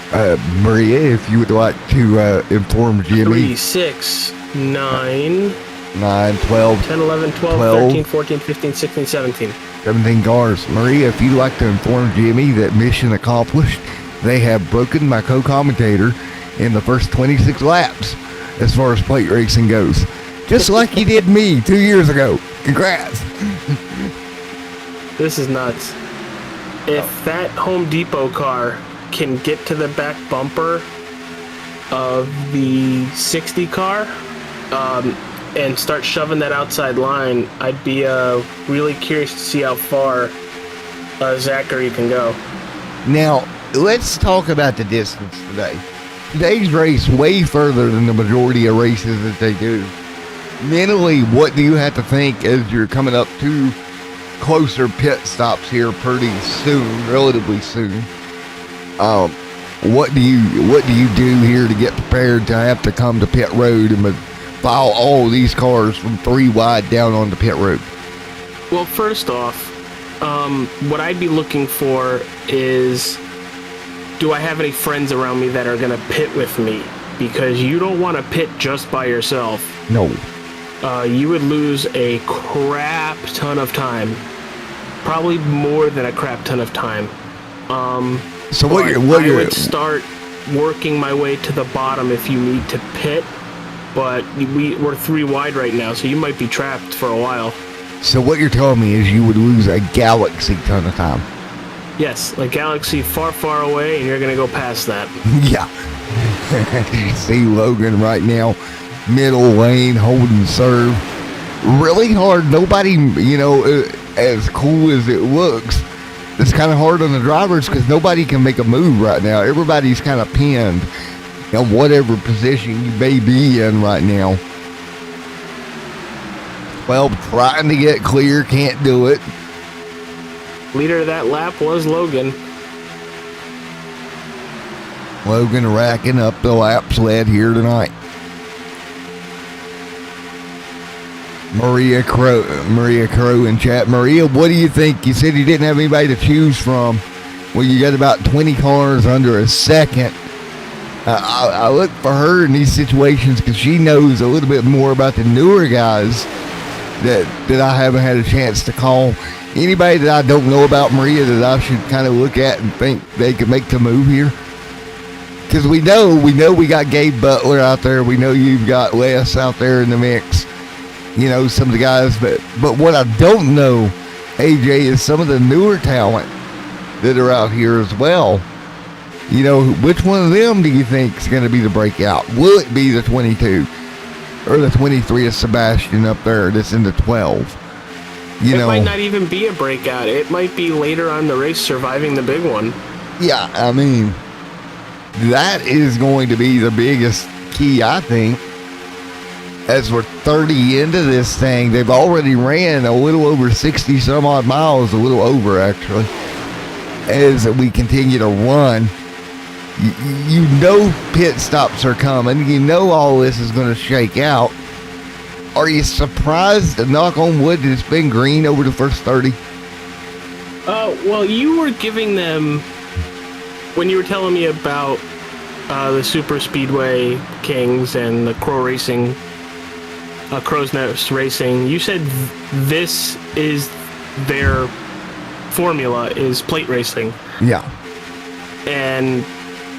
Maria, if you would like to inform Jimmy. 3, 6, 9, 9, 12, 10, 11, 12, 13, 14, 15, 16, 17. 17 cars. Maria, if you'd like to inform Jimmy that mission accomplished, they have broken my co-commentator in the first 26 laps as far as plate racing goes. Just like you did me 2 years ago. Congrats. This is nuts. If that Home Depot car can get to the back bumper of the 60 car and start shoving that outside line, I'd be really curious to see how far Zachary can go. Now, let's talk about the distance today. Today's race way further than the majority of races that they do. Mentally, what do you have to think as you're coming up to closer pit stops here pretty soon, relatively soon? What do you do here to get prepared to have to come to pit road and file all these cars from 3 wide down on the pit road? Well, first off, what I'd be looking for is, do I have any friends around me that are going to pit with me? because you don't want to pit just by yourself. No. You would lose a crap ton of time. Probably more than a crap ton of time. So I would start working my way to the bottom if you need to pit, but we're 3 wide right now, so you might be trapped for a while. So what you're telling me is you would lose a galaxy ton of time. Yes, a galaxy far, far away, and you're going to go past that. Yeah. You see Logan right now, middle lane, holding serve. Really hard. Nobody, as cool as it looks, it's kind of hard on the drivers because nobody can make a move right now. Everybody's kind of pinned in whatever position you may be in right now. Well, trying to get clear, can't do it. Leader of that lap was Logan. Logan racking up the laps led here tonight. Maria Crow in chat. Maria, what do you think? You said you didn't have anybody to choose from. Well, you got about 20 cars under a second. I look for her in these situations because she knows a little bit more about the newer guys that I haven't had a chance to call. Anybody that I don't know about, Maria, that I should kind of look at and think they could make the move here? Because we know we got Gabe Butler out there. We know you've got Les out there in the mix. Some of the guys. But what I don't know, AJ, is some of the newer talent that are out here as well. Which one of them do you think is going to be the breakout? Will it be the 22 or the 23 of Sebastian up there that's in the 12? It might not even be a breakout. It might be later on the race surviving the big one. Yeah, I mean, that is going to be the biggest key, I think. As we're 30 into this thing, they've already ran a little over 60 some odd miles, a little over actually. As we continue to run, pit stops are coming. All this is going to shake out. Are you surprised, knock on wood, that it's been green over the first 30? Well, you were giving them, when you were telling me about the Super Speedway Kings and the Crow's Nest Racing, you said this is their formula, is plate racing. Yeah. And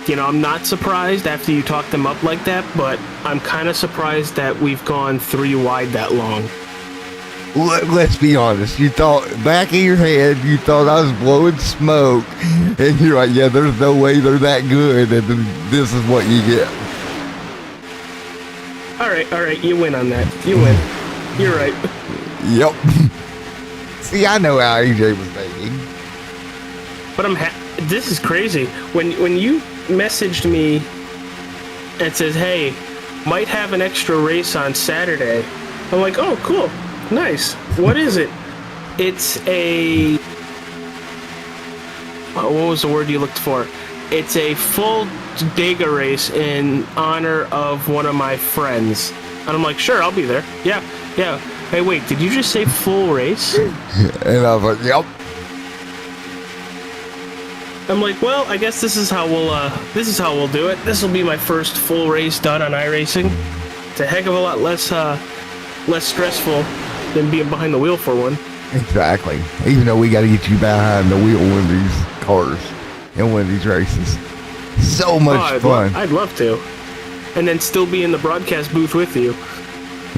I'm not surprised after you talk them up like that, but I'm kind of surprised that we've gone 3 wide that long. Let's be honest. You thought, back in your head, you thought I was blowing smoke. And you're like, yeah, there's no way they're that good. And then this is what you get. All right. You win on that. You win. You're right. Yep. See, I know how AJ was thinking. But this is crazy. When you messaged me and says, hey, might have an extra race on Saturday, I'm like, oh, cool, nice. What is it? It's a, what was the word you looked for? It's a full Dega race in honor of one of my friends. And I'm like, sure, I'll be there. Yeah. Hey, wait, did you just say full race? And I was like, yep. I'm like, well, I guess this is how we'll do it. This will be my first full race done on iRacing. It's a heck of a lot less stressful than being behind the wheel for one. Exactly. Even though we got to get you behind the wheel in these cars and win these races. So much fun. I'd love to. And then still be in the broadcast booth with you.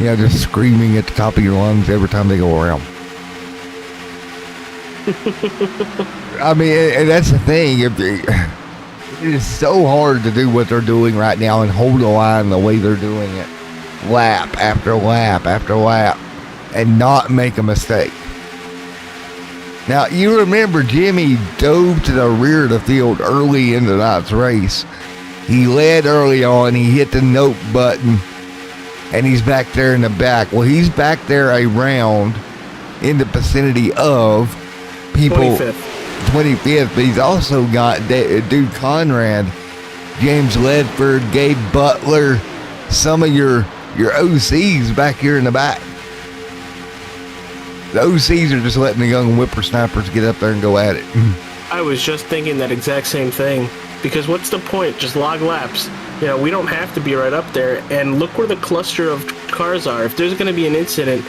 Yeah, just screaming at the top of your lungs every time they go around. I mean, and that's the thing. It is so hard to do what they're doing right now and hold the line the way they're doing it, lap after lap after lap, and not make a mistake. Now, you remember Jimmy dove to the rear of the field early in tonight's race. He led early on. He hit the note button, and he's back there in the back. Well, he's back there around in the vicinity of people. 25th, but he's also got Dude Conrad, James Ledford, Gabe Butler, some of your OCs back here in the back. The OCs are just letting the young whippersnappers get up there and go at it. I was just thinking that exact same thing. Because what's the point? Just log laps. You know, we don't have to be right up there. And look where the cluster of cars are. If there's going to be an incident,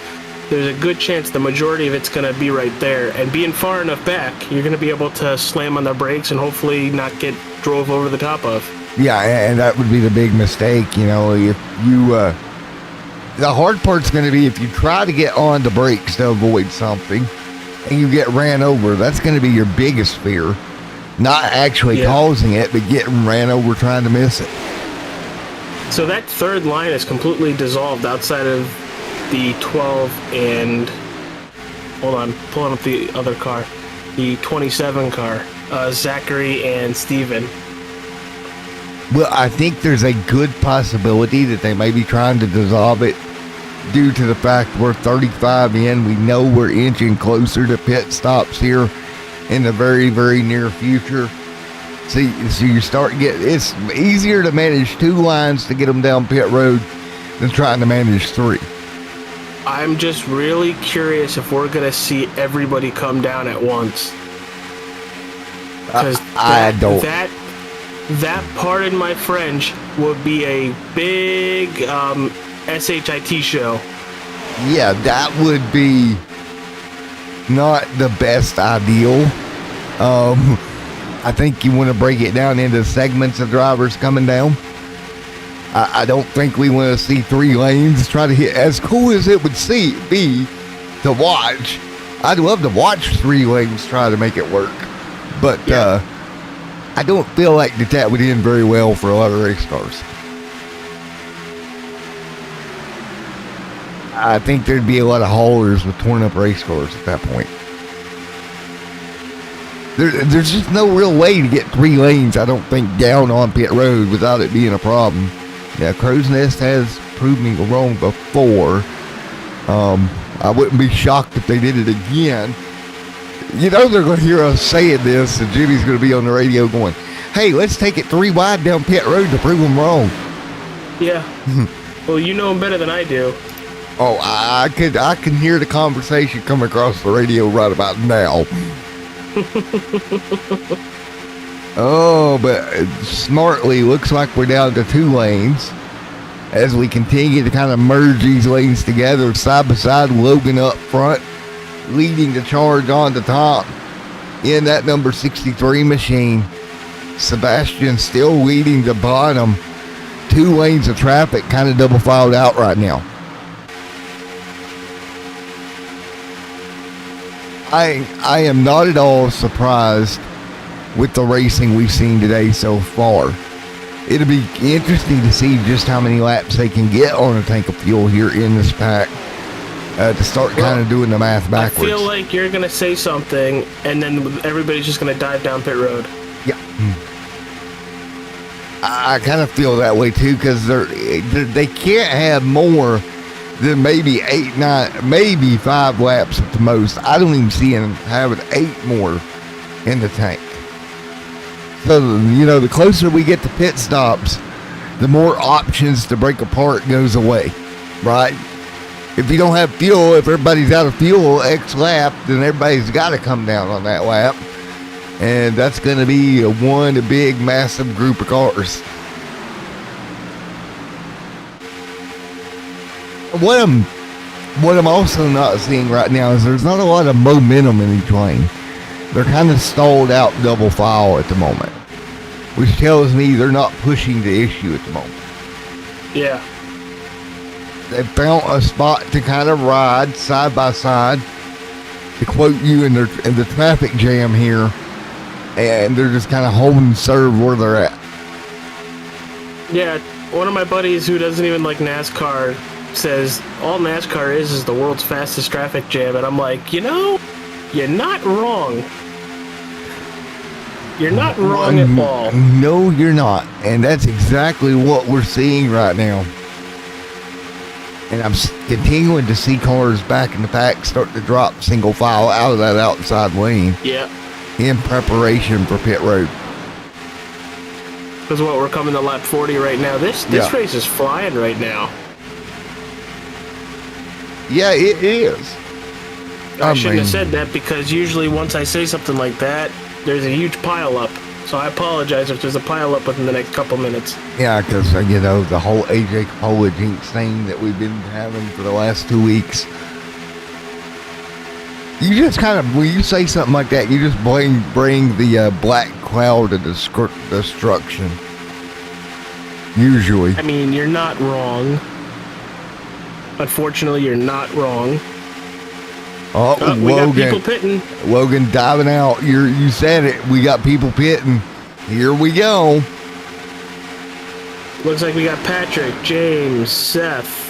there's a good chance the majority of it's going to be right there. And being far enough back, you're going to be able to slam on the brakes and hopefully not get drove over the top of. Yeah, and that would be the big mistake, you know, if you, the hard part's going to be if you try to get on the brakes to avoid something and you get ran over. That's going to be your biggest fear. Not actually causing it, but getting ran over trying to miss it. So that third line is completely dissolved outside of the 12 and... Hold on, pulling up the other car. The 27 car. Zachary and Steven. Well, I think there's a good possibility that they may be trying to dissolve it due to the fact we're 35 in. We know we're inching closer to pit stops here in the very, very near future. So you start getting, it's easier to manage 2 lines to get them down pit road than trying to manage 3. I'm just really curious if we're going to see everybody come down at once. I don't. That, pardon my French, would be a big SHIT show. Yeah, that would be not the best ideal. I think you want to break it down into segments of drivers coming down. I don't think we want to see 3 lanes try to hit. As cool as it would be to watch, I'd love to watch 3 lanes try to make it work. But I don't feel like that would end very well for a lot of race cars. I think there'd be a lot of haulers with torn up race cars at that point. There's just no real way to get 3 lanes, I don't think, down on pit road without it being a problem. Yeah, Crow's Nest has proved me wrong before. I wouldn't be shocked if they did it again. You know they're going to hear us saying this, and Jimmy's going to be on the radio going, hey, let's take it 3 wide down pit road to prove them wrong. Yeah. Well, you know them better than I do. Oh, I can hear the conversation come across the radio right about now. Oh, but smartly, looks like we're down to 2 lanes as we continue to kind of merge these lanes together side by side. Logan up front, leading the charge on the top in that number 63 machine. Sebastian still leading the bottom. 2 lanes of traffic kind of double filed out right now. I am not at all surprised with the racing we've seen today so far. It'll be interesting to see just how many laps they can get on a tank of fuel here in this pack to start kind of doing the math backwards. I feel like you're going to say something, and then everybody's just going to dive down pit road. Yeah. I kind of feel that way too, because they can't have more than maybe 8, 9, maybe 5 laps at the most. I don't even see them having 8 more in the tank. So, you know, the closer we get to pit stops, the more options to break apart goes away, right? If you don't have fuel, if everybody's out of fuel X lap, then everybody's got to come down on that lap. And that's going to be one big, massive group of cars. What I'm also not seeing right now is there's not a lot of momentum in each lane. They're kind of stalled out double file at the moment, which tells me they're not pushing the issue at the moment. Yeah. They found a spot to kind of ride side by side, to quote you in the traffic jam here, and they're just kind of holding serve where they're at. Yeah, one of my buddies who doesn't even like NASCAR says all NASCAR is the world's fastest traffic jam, and I'm like, you know, you're not wrong. You're not wrong at all. No, you're not. And that's exactly what we're seeing right now. And I'm continuing to see cars back in the pack start to drop single file out of that outside lane. Yeah. In preparation for pit road. Because we're coming to lap 40 right now. This race is flying right now. Yeah, it is. I shouldn't have said that, because usually once I say something like that, there's a huge pile up. So I apologize if there's a pileup within the next couple minutes. Yeah, because, the whole AJ Capola jinx thing that we've been having for the last 2 weeks. You just kind of, when you say something like that, you just bring the black cloud of destruction. Usually. I mean, you're not wrong. Unfortunately, you're not wrong. Oh, We got Logan. people pitting. Logan diving out. You said it. We got people pitting. Here we go. Looks like we got Patrick, James, Seth.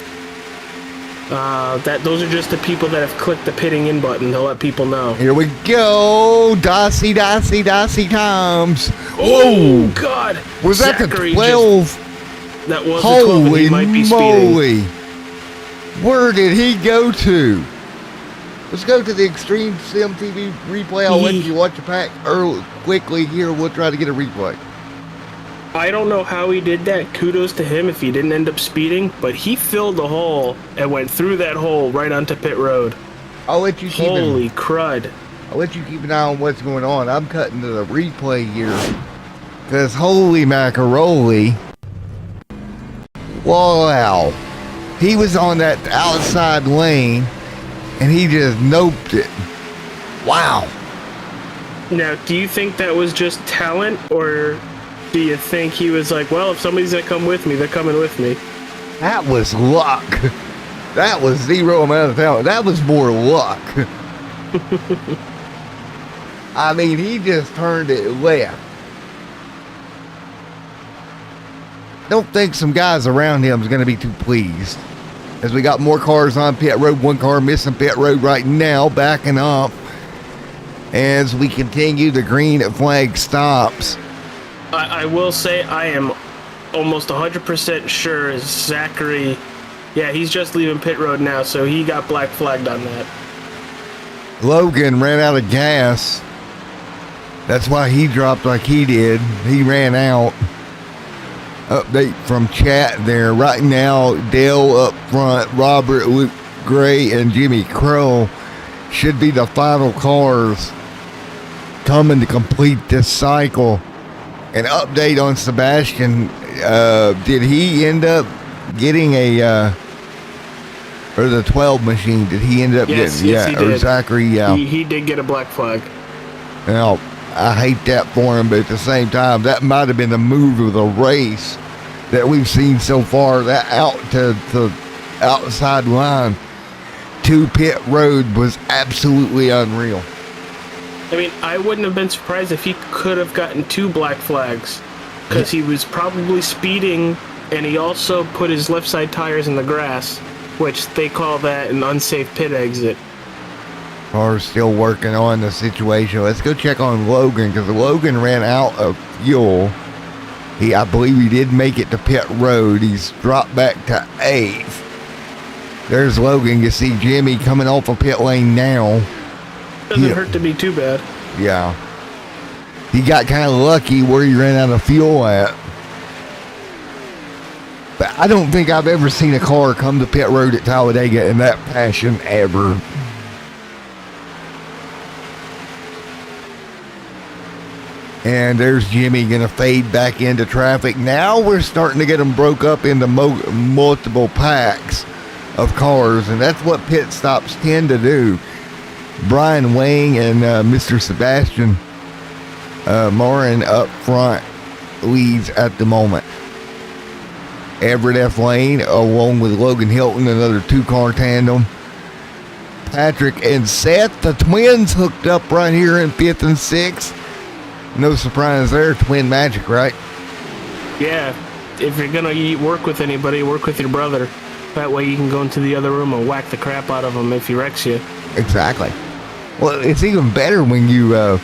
Those are just the people that have clicked the pitting in button to let people know. Here we go. Dicey times. Oh, Whoa. God. Was that Zachary the 12? That was the 12, and Holy he might be speeding. moly. Where did he go to? Let's go to the Extreme Sim TV replay. I'll let you watch the pack quickly here. We'll try to get a replay. I don't know how he did that. Kudos to him if he didn't end up speeding, but he filled the hole and went through that hole right onto pit road. I'll let you keep Holy crud. I'll let you keep an eye on what's going on. I'm cutting to the replay here. Because holy macaroni. Wow. He was on that outside lane and he just noped it. Wow. Now, do you think that was just talent, or do you think he was like, well, if somebody's going to come with me, they're coming with me? That was luck. That was zero amount of talent. That was more luck. I mean, he just turned it left. Don't think some guys around him is going to be too pleased. As we got more cars on pit road, one car missing pit road right now, backing up. As we continue, the green flag stops. I will say I am almost 100% sure Zachary, yeah, he's just leaving pit road now, so he got black flagged on that. Logan ran out of gas. That's why he dropped like he did. He ran out. Update from chat there. Right now, Dale up front, Robert, Luke Gray, and Jimmy Crow should be the final cars coming to complete this cycle. An update on Sebastian. Did he end up getting or the 12 machine? Did he end up getting? Yes, he Or did. Zachary, yeah. He did get a black flag. Now, I hate that for him, but at the same time, that might have been the move of the race that we've seen so far. That out to the outside line to pit road was absolutely unreal. I mean, I wouldn't have been surprised if he could have gotten 2 black flags, because he was probably speeding, and he also put his left side tires in the grass, which they call that an unsafe pit exit. Car's still working on the situation. Let's go check on Logan, because Logan ran out of fuel. I believe he did make it to pit road. He's dropped back to 8th. There's Logan. You see Jimmy coming off of pit lane now. Doesn't hurt to be too bad. Yeah. He got kind of lucky where he ran out of fuel at. But I don't think I've ever seen a car come to pit road at Talladega in that passion ever. And there's Jimmy going to fade back into traffic. Now we're starting to get them broke up into multiple packs of cars, and that's what pit stops tend to do. Brian Wang and Mr. Sebastian Morin up front leads at the moment. Everett F. Lane, along with Logan Hilton, another 2-car tandem. Patrick and Seth, the twins, hooked up right here in 5th and 6th. No surprise there, twin magic, right? Yeah, if you're going to work with anybody, work with your brother. That way you can go into the other room and whack the crap out of him if he wrecks you. Exactly. Well, it's even better when you are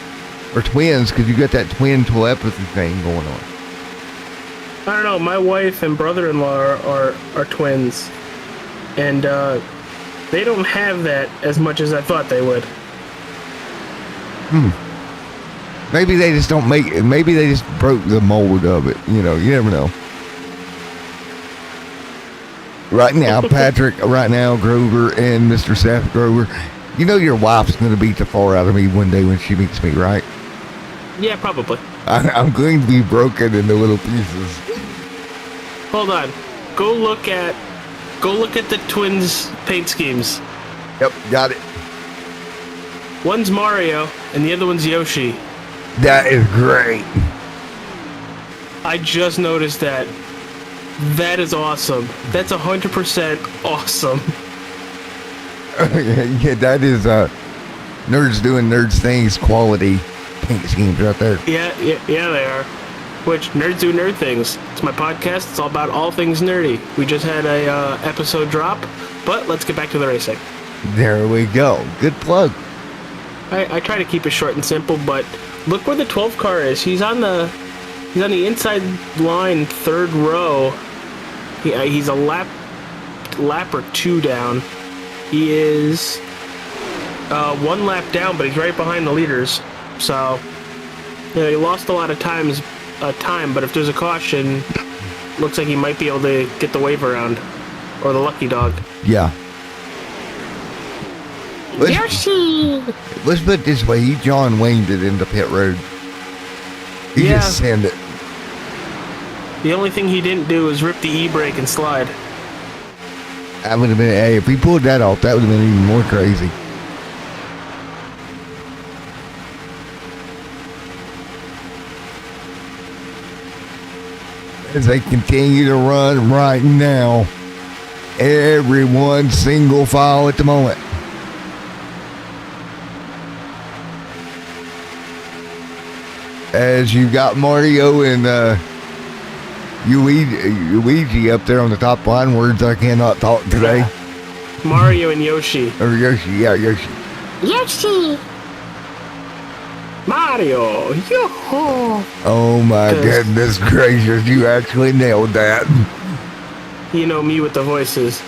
twins, because you got that twin telepathy thing going on. I don't know, my wife and brother-in-law are twins. And they don't have that as much as I thought they would. Maybe they just don't make it. Maybe they just broke the mold of it. You never know. Right now, Patrick, Grover, and Mr. Seth Grover. Your wife's going to beat the far out of me one day when she meets me, right? Yeah, probably. I'm going to be broken into little pieces. Hold on. Go look at the twins' paint schemes. Yep, got it. One's Mario and the other one's Yoshi. That is great. I just noticed that. That is awesome. That's 100% awesome. Yeah, that is nerds doing nerds things quality paint schemes right there. Yeah, they are. Which, Nerds Do Nerd Things. It's my podcast. It's all about all things nerdy. We just had a episode drop, but let's get back to the racing. There we go. Good plug. I try to keep it short and simple, but look where the 12 car is. He's on the inside line, third row. He's a lap or two down. He is one lap down, but he's right behind the leaders. So, he lost a lot of time, but if there's a caution, looks like he might be able to get the wave around. Or the lucky dog. Yeah. Yoshi! Let's put it this way. He John Wayne'd it into pit road. He just sent it. The only thing he didn't do was rip the e-brake and slide. That would have been, hey, if we pulled that off, that would have been even more crazy. As they continue to run right now, everyone single file at the moment. As you got Mario and Luigi up there on the top line, words I cannot talk today. Mario and Yoshi. Or Yoshi, yeah, Yoshi. Yoshi! Mario! Yo-ho! Oh my goodness gracious, you actually nailed that. You know me with the voices.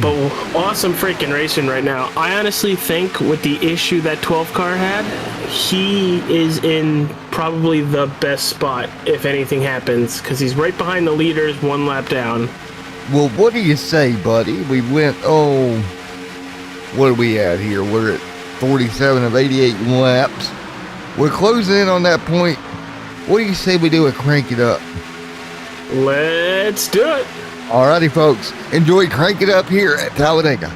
But awesome freaking racing right now. I honestly think with the issue that 12 car had, he is in probably the best spot if anything happens, because he's right behind the leaders, one lap down. Well, what do you say, buddy? We went, what are we at here? We're at 47 of 88 laps. We're closing in on that point. What do you say we do a crank it up? Let's do it. Alrighty, folks. Enjoy Crank It Up here at Talladega.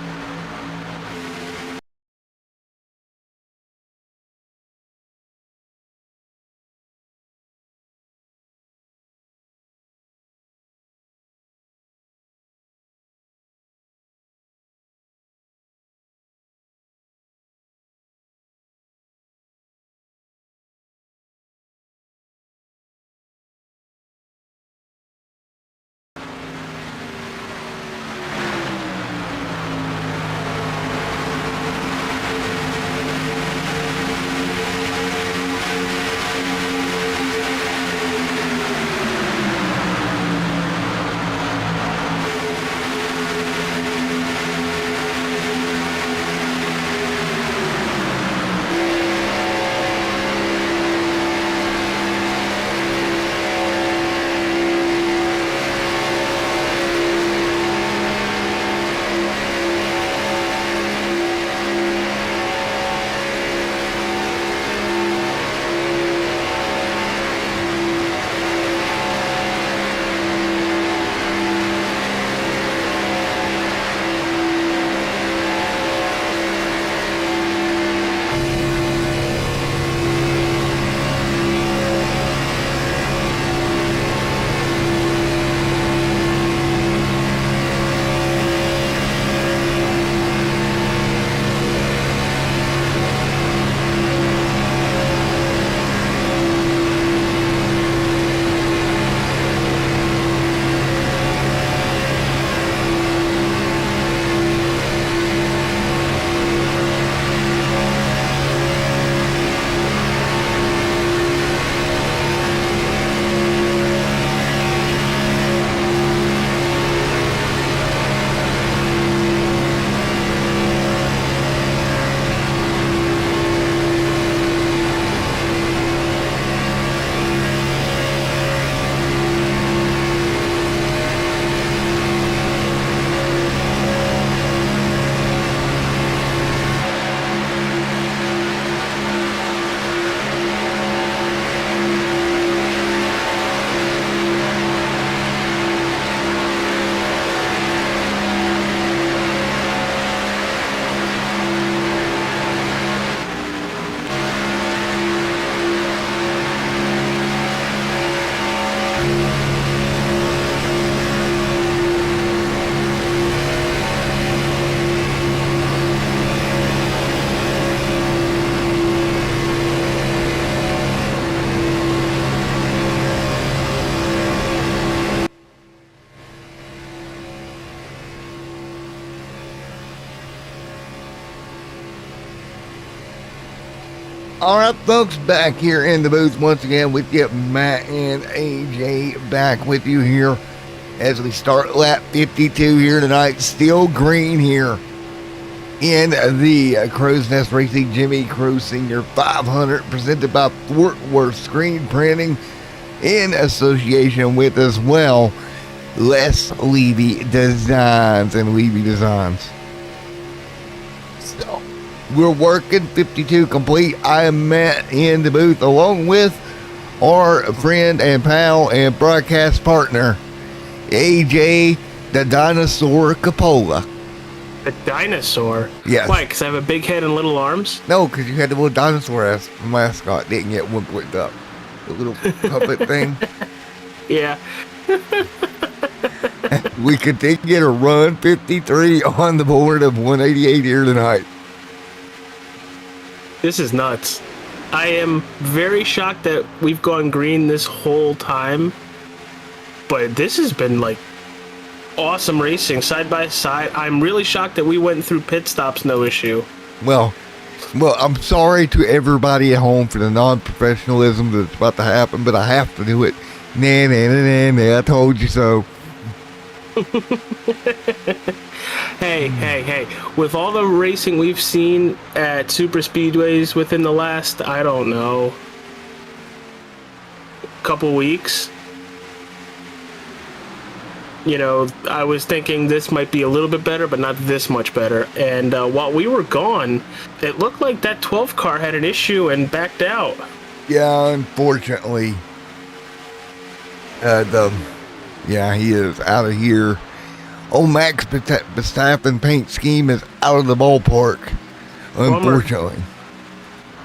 All right, folks, back here in the booth once again with you, Matt and AJ, back with you here as we start lap 52 here tonight. Still green here in the Crow's Nest Racing Jimmy Crow Senior 500, presented by Fort Worth Screen Printing in association with, as well, Les Levy Designs and Levy Designs. So, we're working 52 complete. I am Matt in the booth along with our friend and pal and broadcast partner, AJ the Dinosaur Capola. A dinosaur? Yes. Why? Because I have a big head and little arms? No, because you had the little dinosaur ass mascot, didn't you, at one point up? The little puppet thing. Yeah. We continue to run 53 on the board of 188 here tonight. This is nuts. I am very shocked that we've gone green this whole time. But this has been like awesome racing side by side. I'm really shocked that we went through pit stops no issue. Well, I'm sorry to everybody at home for the non-professionalism that's about to happen, but I have to do it. Nah, I told you so. Hey. With all the racing we've seen at super speedways within the last, I don't know, couple weeks, you know, I was thinking this might be a little bit better, but not this much better. And while we were gone, it looked like that 12 car had an issue and backed out. Yeah, unfortunately. He is out of here. Old Max Verstappen paint scheme is out of the ballpark, unfortunately.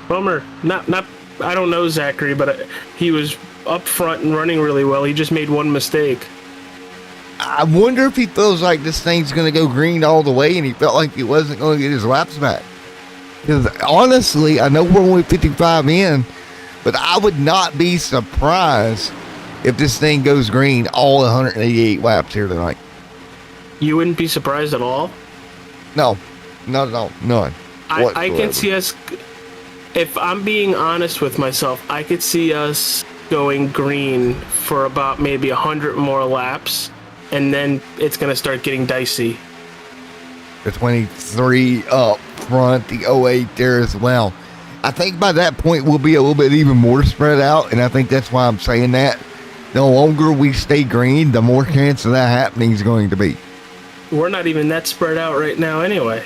Bummer. Not. I don't know Zachary, but he was up front and running really well. He just made one mistake. I wonder if he feels like this thing's going to go green all the way and he felt like he wasn't going to get his laps back. Because honestly, I know we're only 55 in, but I would not be surprised if this thing goes green all 188 laps here tonight. You wouldn't be surprised at all? No, none. I can see us, if I'm being honest with myself, I could see us going green for about maybe 100 more laps, and then it's going to start getting dicey. The 23 up front, the 08 there as well. I think by that point we'll be a little bit even more spread out, and I think that's why I'm saying that. The longer we stay green, the more chance of that happening is going to be. We're not even that spread out right now anyway.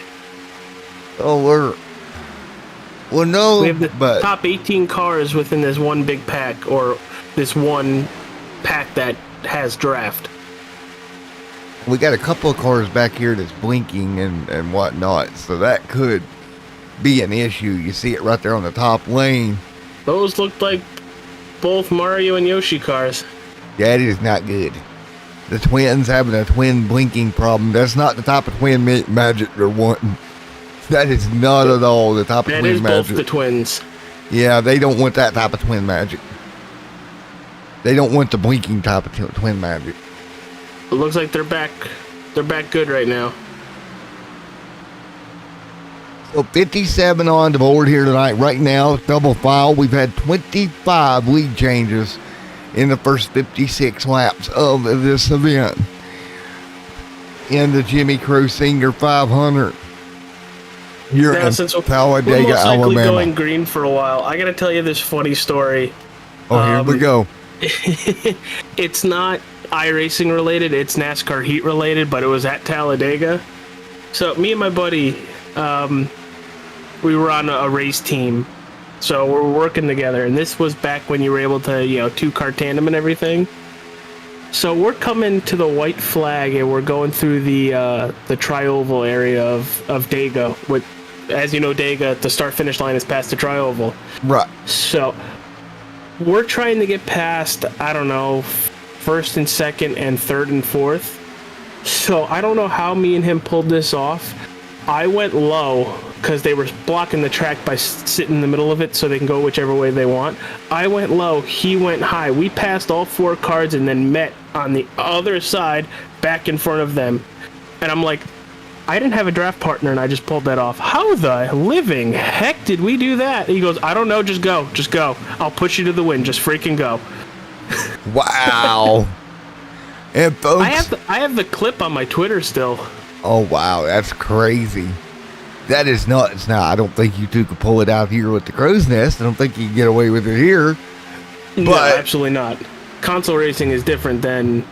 Oh, well, no, we have the but top 18 cars within this one big pack, or this one pack that has draft. We got a couple of cars back here that's blinking and whatnot, so that could be an issue. You see it right there on the top lane. Those looked like both Mario and Yoshi cars. That is not good. The twins having a twin blinking problem. That's not the type of twin magic they're wanting. That is not at all the type of that twin magic. That is both the twins. Yeah, they don't want that type of twin magic. They don't want the blinking type of twin magic. It looks like they're back. They're back good right now. So 57 on the board here tonight. Right now, double file. We've had 25 lead changes in the first 56 laps of this event in the Jimmy Crow Senior 500 here in Talladega, we're most likely Alabama. Going green for a while. I gotta tell you this funny story. Oh, here we go. It's not iRacing related. It's NASCAR heat related, but it was at Talladega. So me and my buddy, we were on a race team. So we're working together, and this was back when you were able to, 2-car tandem and everything. So we're coming to the white flag, and we're going through the tri-oval area of Dega. With, as you know, Dega, the start-finish line is past the tri-oval. Right. So we're trying to get past, I don't know, first and second and third and fourth. So I don't know how me and him pulled this off. I went low because they were blocking the track by sitting in the middle of it so they can go whichever way they want. I went low, he went high. We passed all 4 cars and then met on the other side back in front of them. And I'm like, I didn't have a draft partner, and I just pulled that off. How the living heck did we do that? He goes, I don't know, just go. I'll push you to the win, just freaking go. Wow. And folks, I have the clip on my Twitter still. oh wow, that's crazy. That is nuts. Now, I don't think you two could pull it out here with the Crow's Nest. I don't think you can get away with it here. No, absolutely not. Console racing is different than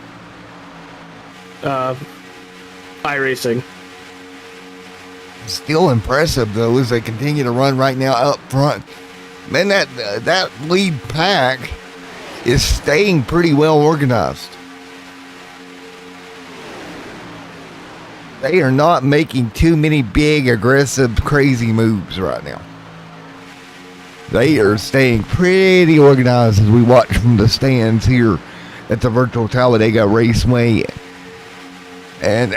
iRacing. Still impressive, though, as they continue to run right now up front. Man, that lead pack is staying pretty well organized. They are not making too many big, aggressive, crazy moves right now. They are staying pretty organized as we watch from the stands here at the virtual Talladega Raceway. And,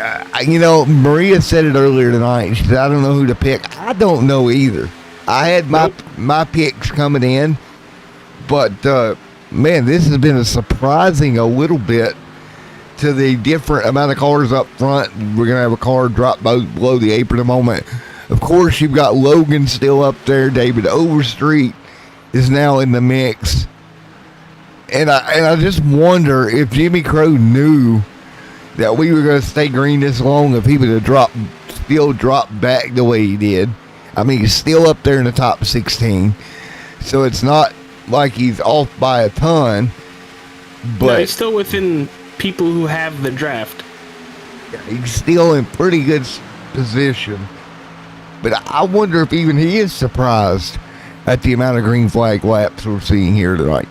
Maria said it earlier tonight. She said, I don't know who to pick. I don't know either. I had my picks coming in. But, man, this has been surprising a little bit to the different amount of cars up front. We're going to have a car drop below the apron in a moment. Of course, you've got Logan still up there. David Overstreet is now in the mix. And I just wonder if Jimmy Crow knew that we were going to stay green this long, if he would have still dropped back the way he did. I mean, he's still up there in the top 16. So it's not like he's off by a ton. But no, he's still within people who have the draft. He's still in pretty good position. But I wonder if even he is surprised at the amount of green flag laps we're seeing here tonight.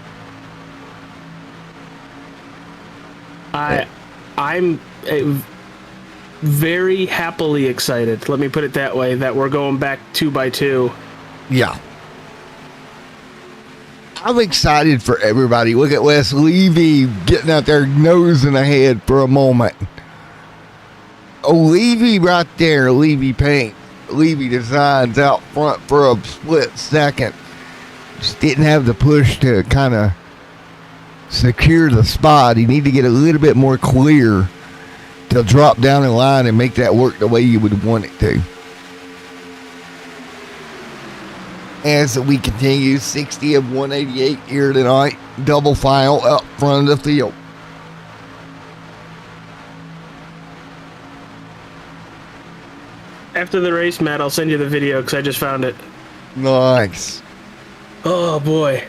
I'm very happily excited, let me put it that way, that we're going back 2x2. Yeah. I'm excited for everybody. Look at Wes Levy getting out there nosing ahead for a moment. Oh, Levy right there. Levy Paint. Levy Designs out front for a split second. Just didn't have the push to kind of secure the spot. He need to get a little bit more clear to drop down in line and make that work the way you would want it to. As we continue, 60 of 188 here tonight. Double file up front of the field. After the race, Matt, I'll send you the video because I just found it. Nice. Oh, boy.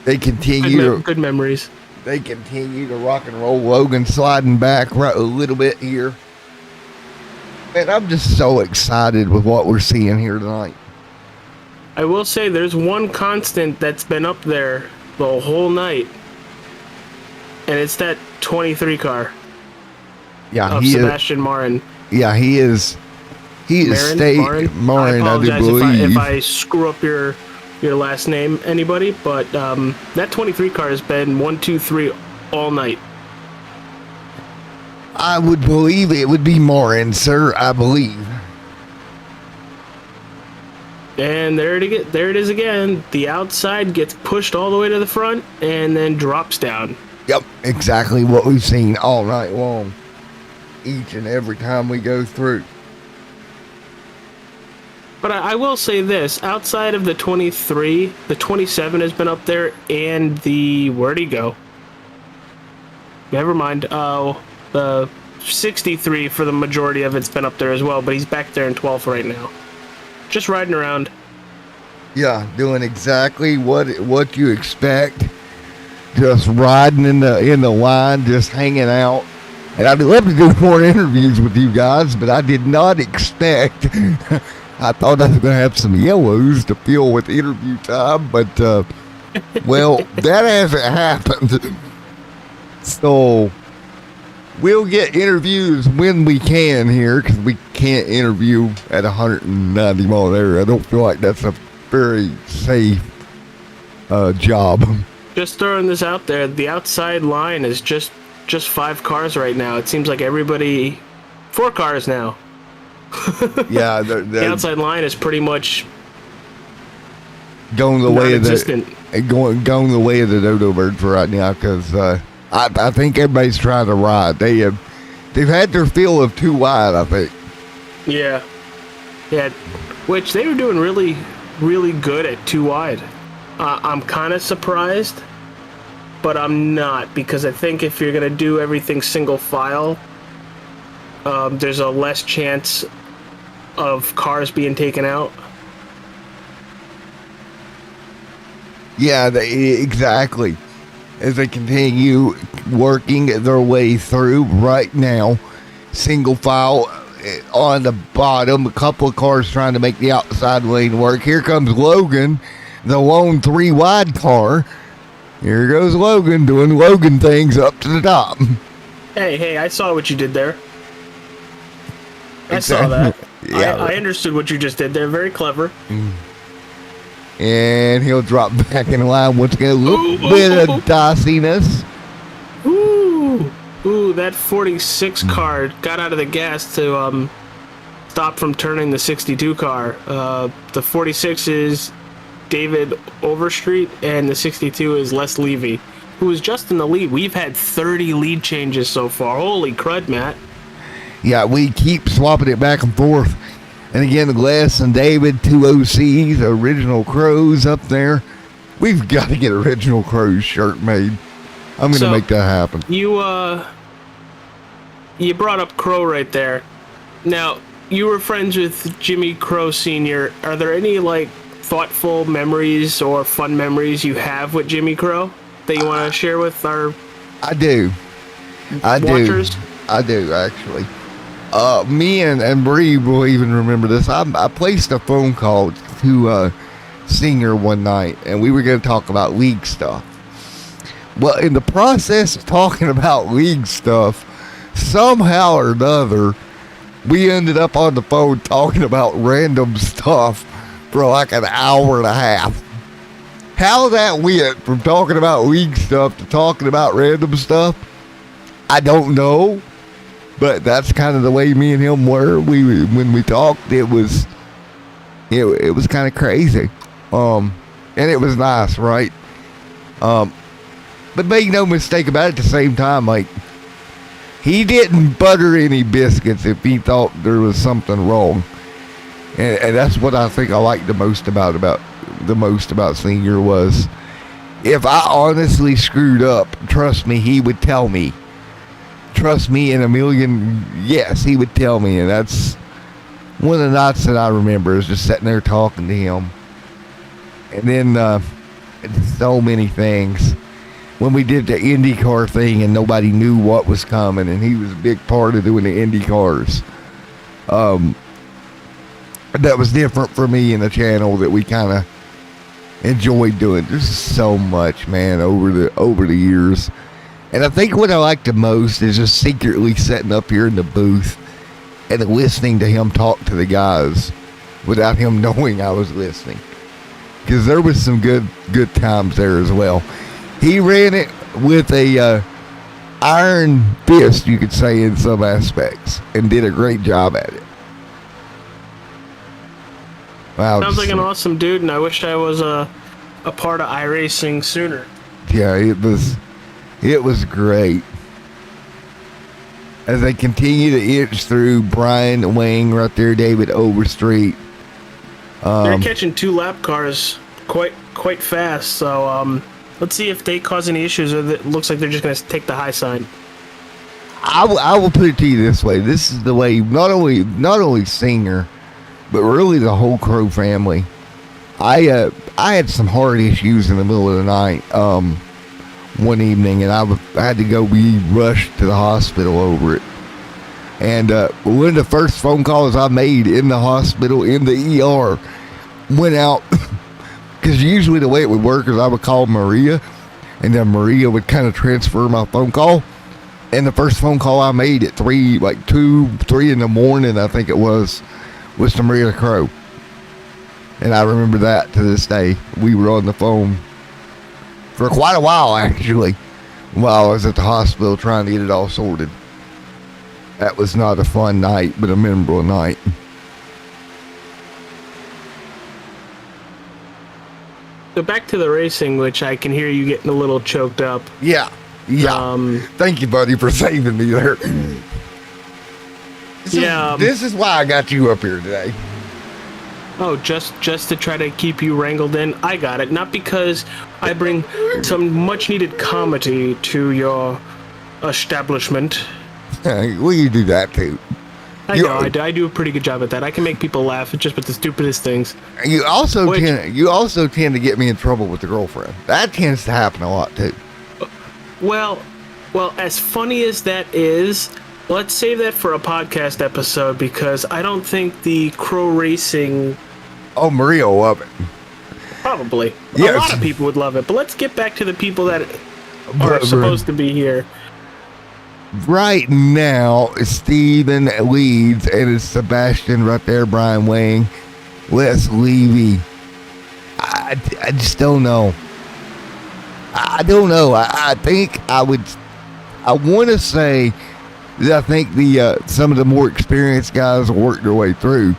They continue good memories. They continue to rock and roll. Logan sliding back right a little bit here. Man, I'm just so excited with what we're seeing here tonight. I will say there's one constant that's been up there the whole night, and it's that 23 car. Yeah, of Sebastian Marin. Yeah, he is. He is Marin, I do believe. If I screw up your last name, anybody, but that 23 car has been 1, 2, 3 all night. I would believe it would be Marin, sir. I believe. And there it is again. The outside gets pushed all the way to the front and then drops down. Yep, exactly what we've seen all night long. Each and every time we go through. But I will say this, outside of the 23, the 27 has been up there, and where'd he go? Never mind. Oh, the 63 for the majority of it's been up there as well, but he's back there in 12th right now. Just riding around. Yeah, doing exactly what you expect. Just riding in the line, just hanging out. And I'd love to do more interviews with you guys, but I did not expect. I thought I was going to have some yellows to fill with interview time, but, well, that hasn't happened. So, we'll get interviews when we can here, because we can't interview at 190 mile an hour. I don't feel like that's a very safe job. Just throwing this out there, the outside line is just 5 cars right now. It seems like everybody... 4 cars now. Yeah, the outside line is pretty much going the way of the way of the dodo bird for right now, because I think everybody's trying to ride. They have they've had their fill of too wide, I think. Yeah. Yeah. Which they were doing really, really good at too wide. I'm kind of surprised, but I'm not, because I think if you're going to do everything single file, there's a less chance of cars being taken out. Yeah, exactly. As they continue working their way through right now, single file on the bottom, a couple of cars trying to make the outside lane work. Here comes Logan, the lone 3 wide car. Here goes Logan doing Logan things up to the top. Hey, I saw what you did there. I Exactly. saw that. Yeah. I understood what you just did there. Very clever. And he'll drop back in line once again. A little bit of diciness. Ooh, that 46 car got out of the gas to stop from turning the 62 car. The 46 is David Overstreet, and the 62 is Les Levy, who was just in the lead. We've had 30 lead changes so far. Holy crud, Matt. Yeah, we keep swapping it back and forth. And again, Les and David, 2 OCs, original Crows up there. We've got to get original Crows shirt made. I'm going to make that happen. You brought up Crow right there. Now, you were friends with Jimmy Crow Sr. Are there any, like, thoughtful memories or fun memories you have with Jimmy Crow that you want to share with our I do, watchers? I do, actually. Me and Bree will even remember this. I placed a phone call to Senior one night, and we were going to talk about league stuff. Well, in the process of talking about league stuff, somehow or another, we ended up on the phone talking about random stuff for like an hour and a half. How that went from talking about league stuff to talking about random stuff, I don't know. But that's kind of the way me and him were. When we talked, it was kind of crazy, and it was nice, right? But make no mistake about it. At the same time, like, he didn't butter any biscuits if he thought there was something wrong, and that's what I think I liked the most about Senior was, if I honestly screwed up, trust me, he would tell me. Trust me, in a million, yes, he would tell me. And that's one of the nights that I remember, is just sitting there talking to him. And then so many things. When we did the IndyCar thing and nobody knew what was coming, and he was a big part of doing the IndyCars. That was different for me in the channel that we kind of enjoyed doing. There's so much, man, over the years. And I think what I like the most is just secretly sitting up here in the booth and listening to him talk to the guys without him knowing I was listening. Because there was some good times there as well. He ran it with a iron fist, you could say, in some aspects, and did a great job at it. Wow, Sounds like an awesome dude, and I wish I was a part of iRacing sooner. Yeah, it was great. As they continue to inch through, Brian Wang right there, David Overstreet. They're catching 2 lap cars quite fast, so let's see if they cause any issues, or it looks like they're just going to take the high side. I will put it to you this way. This is the way not only Singer, but really the whole Crow family. I had some heart issues in the middle of the night one evening, and I had to go be rushed to the hospital over it. And one of the first phone calls I made in the hospital, in the ER, went out, because usually the way it would work is I would call Maria, and then Maria would kind of transfer my phone call. And the first phone call I made at 3 in the morning, I think it was to Maria Crow. And I remember that to this day. We were on the phone for quite a while, actually, while I was at the hospital trying to get it all sorted. That was not a fun night, but a memorable night. So back to the racing, which I can hear you getting a little choked up. Yeah. Thank you, buddy, for saving me there. This is why I got you up here today. Oh, just to try to keep you wrangled in? I got it. Not because I bring some much-needed comedy to your establishment. Well, you do that too. I know, I do a pretty good job at that. I can make people laugh just with the stupidest things. You also tend to get me in trouble with the girlfriend. That tends to happen a lot too. Well, as funny as that is, let's save that for a podcast episode because I don't think the crow racing... Oh, Maria will love it. Probably. Yes. A lot of people would love it, but let's get back to the people that are supposed to be here. Right now, Steven leads, and it's Sebastian right there, Brian Wang, Les Levy. I just don't know. I don't know. I think I want to say that I think some of the more experienced guys will work their way through,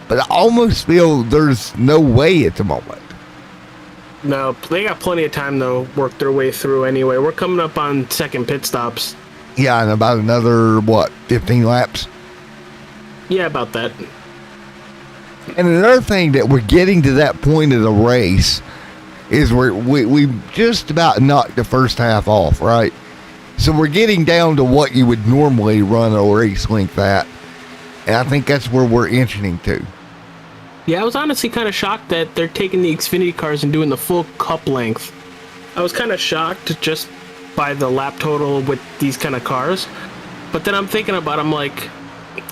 but I almost feel there's no way at the moment. No, they got plenty of time to work their way through anyway. We're coming up on second pit stops. Yeah, in about another, 15 laps? Yeah, about that. And another thing that we're getting to that point of the race is we just about knocked the first half off, right? So we're getting down to what you would normally run a race length at. And I think that's where we're inching to. Yeah, I was honestly kind of shocked that they're taking the Xfinity cars and doing the full cup length. I was kind of shocked just by the lap total with these kind of cars. But then I'm thinking about it, I'm like,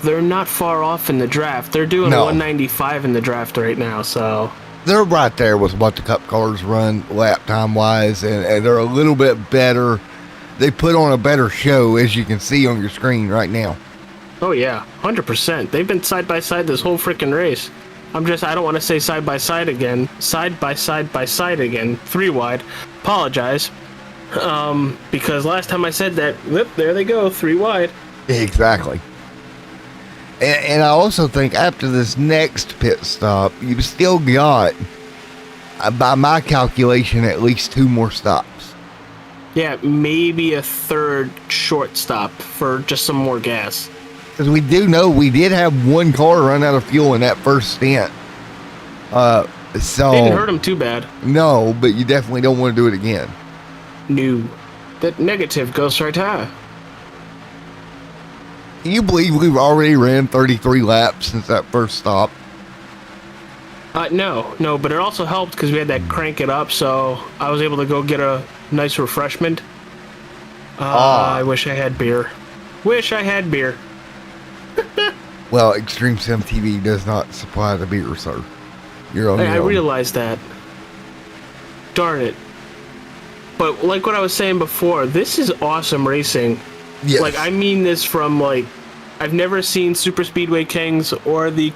they're not far off in the draft. They're doing 195 in the draft right now, so... They're right there with what the cup cars run lap time wise, and they're a little bit better. They put on a better show, as you can see on your screen right now. Oh yeah, 100%. They've been side by side this whole freaking race. I don't want to say side by side again. Side by side again. 3 wide. Apologize. Because last time I said that, there they go, 3 wide. Exactly. And I also think after this next pit stop, you've still got, by my calculation, at least 2 more stops. Yeah, maybe a third short stop for just some more gas. Because we do know we did have 1 car run out of fuel in that first stint. So Didn't hurt them too bad. No, but you definitely don't want to do it again. No. That negative goes right high. Can you believe we've already ran 33 laps since that first stop? No, but it also helped because we had that crank it up, so I was able to go get a nice refreshment. I wish I had beer. Well, Extreme Sim TV does not supply the beer, sir. You're on your own. I realized that. Darn it. But like what I was saying before, this is awesome racing. Yes. Like, I mean this from, I've never seen Super Speedway Kings or the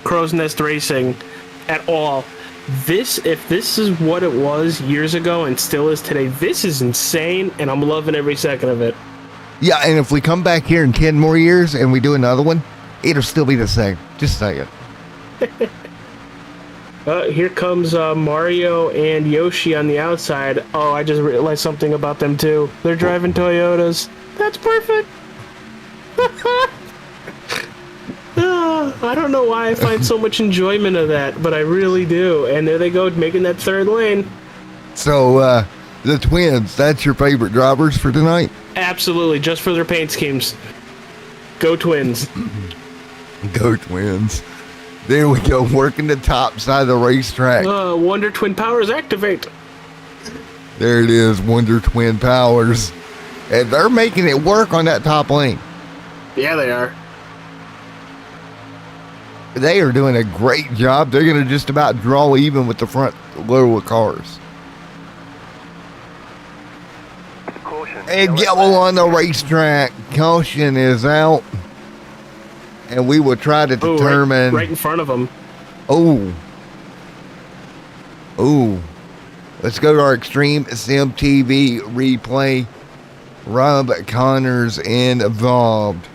Crow's Nest Racing at all. If this is what it was years ago and still is today, this is insane, and I'm loving every second of it. Yeah, and if we come back here in 10 more years and we do another one, it'll still be the same. Just saying. Here comes Mario and Yoshi on the outside. Oh, I just realized something about them too. They're driving Toyotas. That's perfect. I don't know why I find so much enjoyment of that, but I really do. And there they go, making that third lane. So, the twins, that's your favorite drivers for tonight? Absolutely, just for their paint schemes. Go Twins. Go Twins. There we go, working the top side of the racetrack. Wonder Twin Powers activate. There it is, Wonder Twin Powers. And they're making it work on that top lane. Yeah, they are. They are doing a great job. They're going to just about draw even with the front row of cars. And yellow on the racetrack. Caution is out. And we will try to determine... right in front of them. Oh. Let's go to our Extreme Sim TV replay. Rob Connors involved.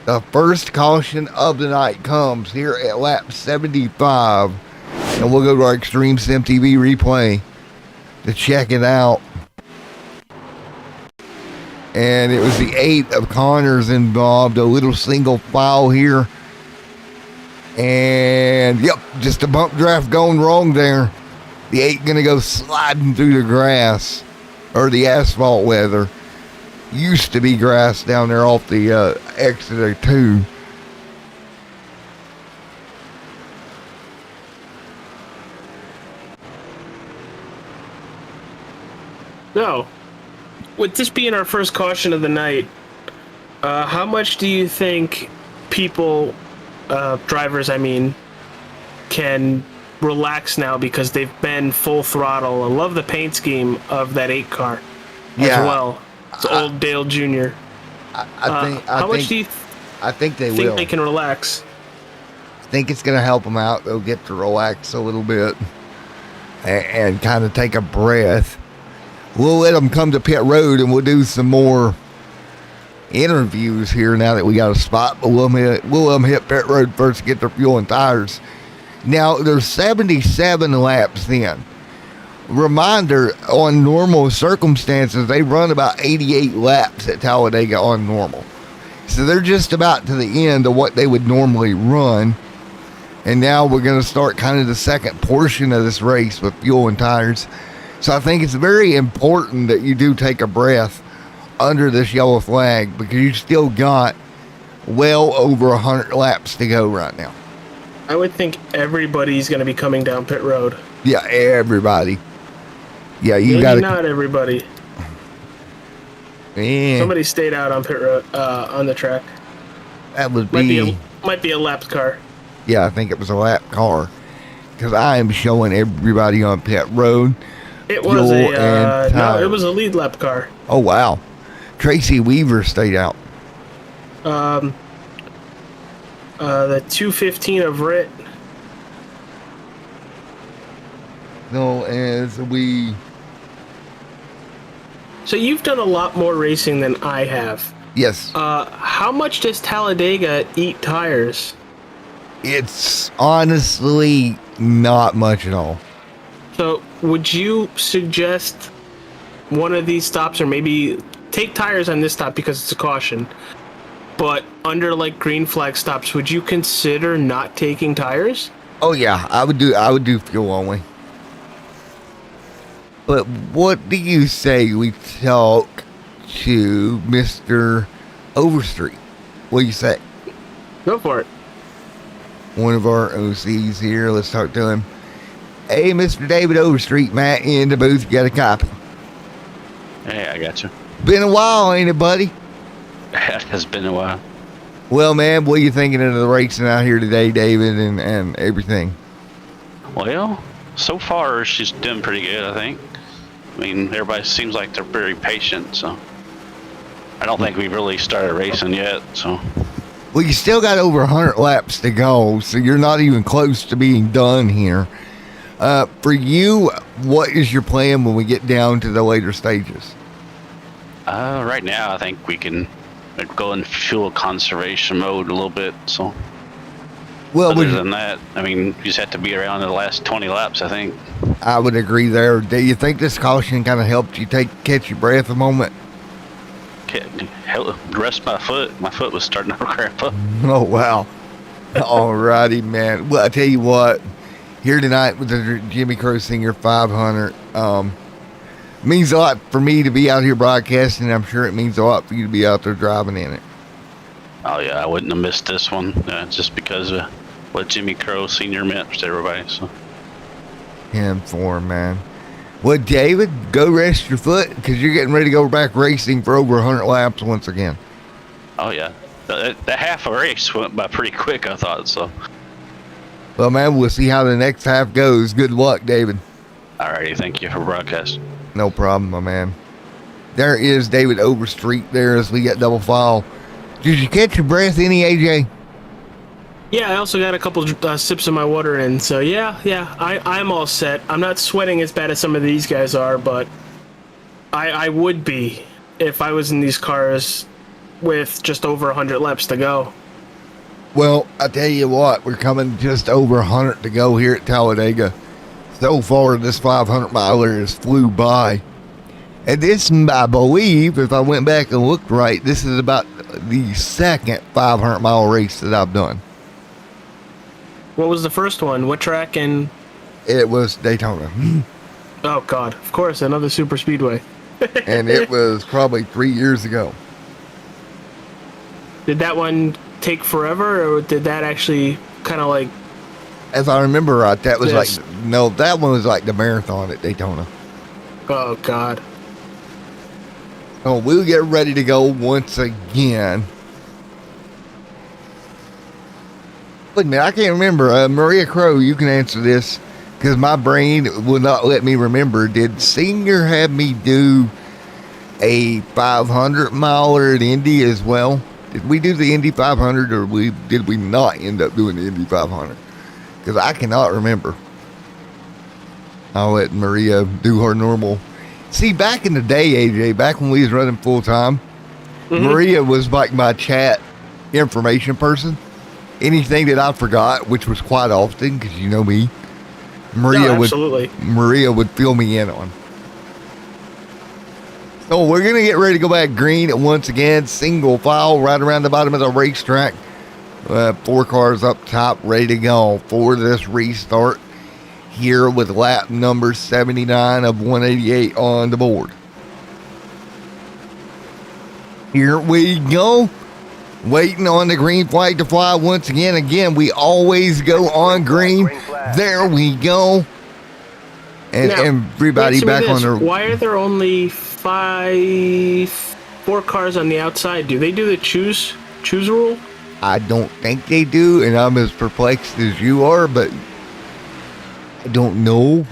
The first caution of the night comes here at lap 75. And we'll go to our Extreme Sim TV replay to check it out. And it was the 8 of Connors involved, a little single file here. And, yep, just a bump draft going wrong there. The 8 going to go sliding through the grass, or the asphalt, weather. Used to be grass down there off the exit of 2. No. With this being our first caution of the night, how much do you think people, drivers, I mean, can relax now because they've been full throttle? I love the paint scheme of that 8 car as well. It's old Dale Jr. I think they will. They can relax? I think it's going to help them out. They'll get to relax a little bit and kind of take a breath. We'll let them come to pit road and we'll do some more interviews here now that we got a spot. But we'll let them hit pit road first to get their fuel and tires. Now, there's 77 laps then. Reminder, on normal circumstances, they run about 88 laps at Talladega on normal. So they're just about to the end of what they would normally run. And now we're going to start kind of the second portion of this race with fuel and tires. So I think it's very important that you do take a breath under this yellow flag because you still got well over 100 laps to go right now. I would think everybody's going to be coming down pit road. Yeah, everybody. Yeah, you got to. Not everybody. Yeah. Somebody stayed out on pit road on the track. That would might be a lapped car. Yeah, I think it was a lap car because I am showing everybody on pit road. It was it was a lead lap car. Oh wow, Tracy Weaver stayed out. The 215 of Rit. No, as we. So you've done a lot more racing than I have. Yes. How much does Talladega eat tires? It's honestly not much at all. So would you suggest one of these stops, or maybe take tires on this stop because it's a caution, but under like green flag stops, would you consider not taking tires? Oh yeah, I would do fuel only. But what do you say we talk to Mr. Overstreet? What do you say? Go for it. One of our OCs here. Let's talk to him. Hey, Mr. David Overstreet, Matt in the booth. You got a copy? Hey, I got you. Been a while, ain't it, buddy? It has been a while. Well, man, what are you thinking of the racing out here today, David, and everything? Well, so far she's doing pretty good, I think. I mean, everybody seems like they're very patient, so I don't think we've really started racing yet, so. Well, you still got over 100 laps to go, so you're not even close to being done here. For you, what is your plan when we get down to the later stages? Right now, I think we can go in fuel conservation mode a little bit, so. Well, other than that, I mean, you just have to be around the last 20 laps, I think. I would agree there. Do you think this caution kind of helped you catch your breath a moment? Rest my foot. My foot was starting to cramp up. Oh, wow. All righty, man. Well, I tell you what, here tonight with the Jimmy Crow Senior 500, means a lot for me to be out here broadcasting. I'm sure it means a lot for you to be out there driving in it. Oh, yeah, I wouldn't have missed this one just because of what Jimmy Crow Senior meant to everybody. So. Him for man. Well, David, go rest your foot because you're getting ready to go back racing for over 100 laps once again. Oh, yeah. The half a race went by pretty quick, I thought, so. Well, man, we'll see how the next half goes. Good luck, David. All righty. Thank you for broadcast. No problem, my man. There is David Overstreet there as we get double file. Did you catch your breath any, AJ? Yeah, I also got a couple sips of my water in, so yeah, I'm all set. I'm not sweating as bad as some of these guys are, but I would be if I was in these cars with just over 100 laps to go. Well, I tell you what, we're coming just over 100 to go here at Talladega. So far, this 500 miler has flew by. And this, I believe, if I went back and looked right, this is about the second 500-mile race that I've done. What was the first one? What track? And It was Daytona. oh God, of course, another super speedway. And it was probably 3 years ago. Did that one take forever, or did that actually kind of like? As I remember right, that was Yes. that one was like the marathon at Daytona. Oh God. So we'll get ready to go once again. Wait a minute, I can't remember. Maria Crow, you can answer this because my brain will not let me remember. Did Senior have me do a 500-miler at Indy as well? Did we do the Indy 500 or did we not end up doing the Indy 500? Because I cannot remember. I'll let Maria do her normal. See, back in the day, AJ, back when we was running full time, Maria was like my chat information person. Anything that I forgot, which was quite often, because you know me, Maria would fill me in on. So we're gonna get ready to go back green once again, single file right around the bottom of the racetrack. 4 cars up top, ready to go for this restart here with lap number 79 of 188 on the board. Here we go. Waiting on the green flag to fly once again. Again, we always go on green. There we go. And Now, everybody answer me back on this. their... Why are there only 4 cars on the outside? Do they do the choose rule? I don't think they do, and I'm as perplexed as you are, but I don't know.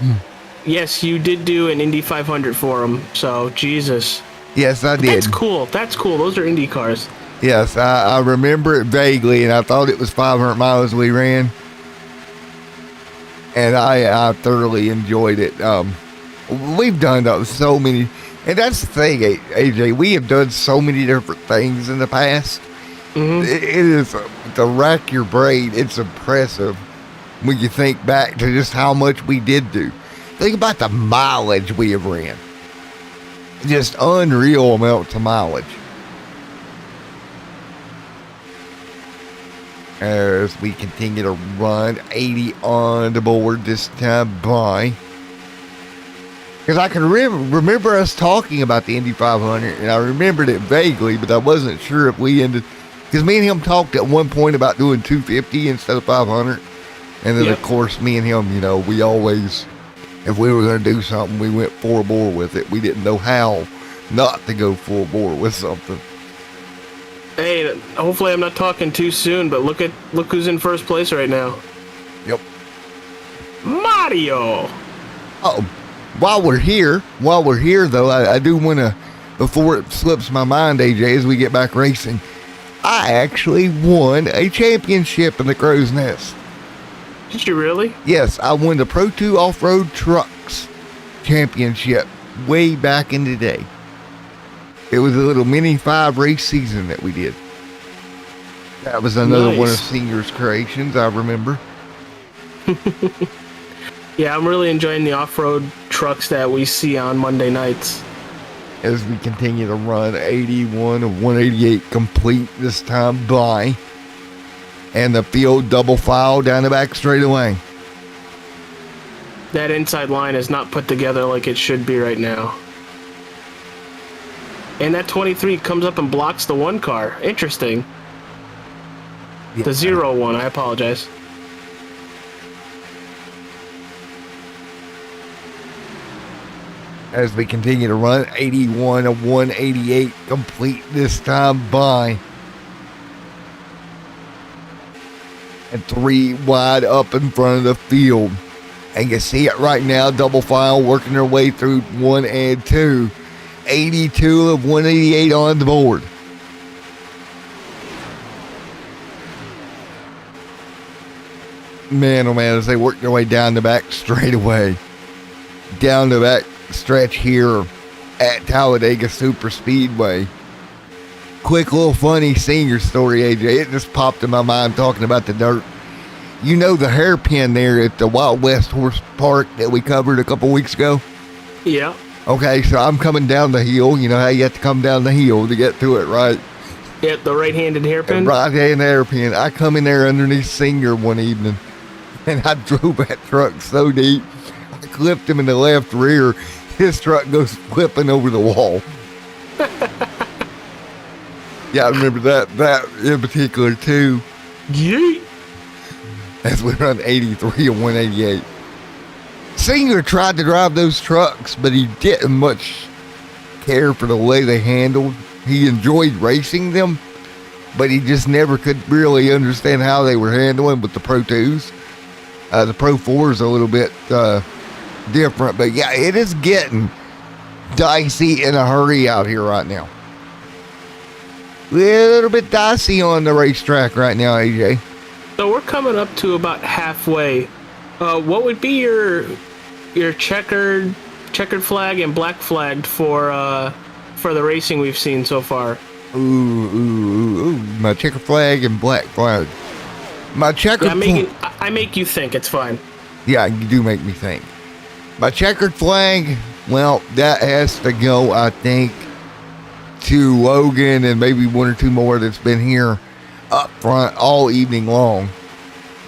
Yes, you did do an Indy 500 for them. So Jesus. Yes, I did. That's cool. That's cool. Those are Indy cars. Yes, I remember it vaguely, and I thought it was 500 miles we ran. And I thoroughly enjoyed it. We've done so many, and that's the thing, AJ, we have done so many different things in the past. It is, to rack your brain, it's impressive when you think back to just how much we did do. Think about the mileage we have ran. Just unreal amounts of mileage. As we continue to run 80 on the board this time by. Because I can remember us talking about the Indy 500, and I remembered it vaguely, but I wasn't sure if we ended. Because me and him talked at one point about doing 250 instead of 500. And then, of course, me and him, we always, if we were going to do something, we went full bore with it. We didn't know how not to go full bore with something. Hey, hopefully I'm not talking too soon, but look who's in first place right now. Yep. Mario! Oh, while we're here, though, I do want to, before it slips my mind, AJ, as we get back racing, I actually won a championship in the Crow's Nest. Did you really? Yes, I won the Pro 2 Off-Road Trucks Championship way back in the day. It was a little mini 5 race season that we did. That was another one of Senior's creations, I remember. Yeah, I'm really enjoying the off-road trucks that we see on Monday nights. As we continue to run 81 of 188 complete this time by. And the field double file down the back straightaway. That inside line is not put together like it should be right now. And that 23 comes up and blocks the 1 car. Interesting. Yeah. The 01, I apologize. As we continue to run 81 of 188 complete this time by. And 3 wide up in front of the field. And you see it right now, double file working their way through 1 and 2. 82 of 188 on the board. Man, oh man, as they work their way down the back straightaway. Down the back stretch here at Talladega Super Speedway. Quick little funny Senior story, AJ. It just popped in my mind talking about the dirt. You know the hairpin there at the Wild West Horse Park that we covered a couple weeks ago? Yeah. Okay, so I'm coming down the hill. You know how you have to come down the hill to get to it, right? Yeah, the right-handed hairpin. Right-hand hairpin. I come in there underneath Singer one evening, and I drove that truck so deep, I clipped him in the left rear. His truck goes flipping over the wall. Yeah, I remember that in particular, too. Yeet. As we run 83 and 188. Singer tried to drive those trucks, but he didn't much care for the way they handled. He enjoyed racing them, but he just never could really understand how they were handling with the Pro 2s. The Pro 4 is a little bit different, but yeah, it is getting dicey in a hurry out here right now. A little bit dicey on the racetrack right now, AJ. So we're coming up to about halfway. What would be your checkered flag and black flagged for the racing we've seen so far? Ooh, my checker flag and black flag. My checkered I make you think. It's fine. Yeah, you do make me think. My checkered flag, well, that has to go, I think, to Logan and maybe one or two more that's been here up front all evening long.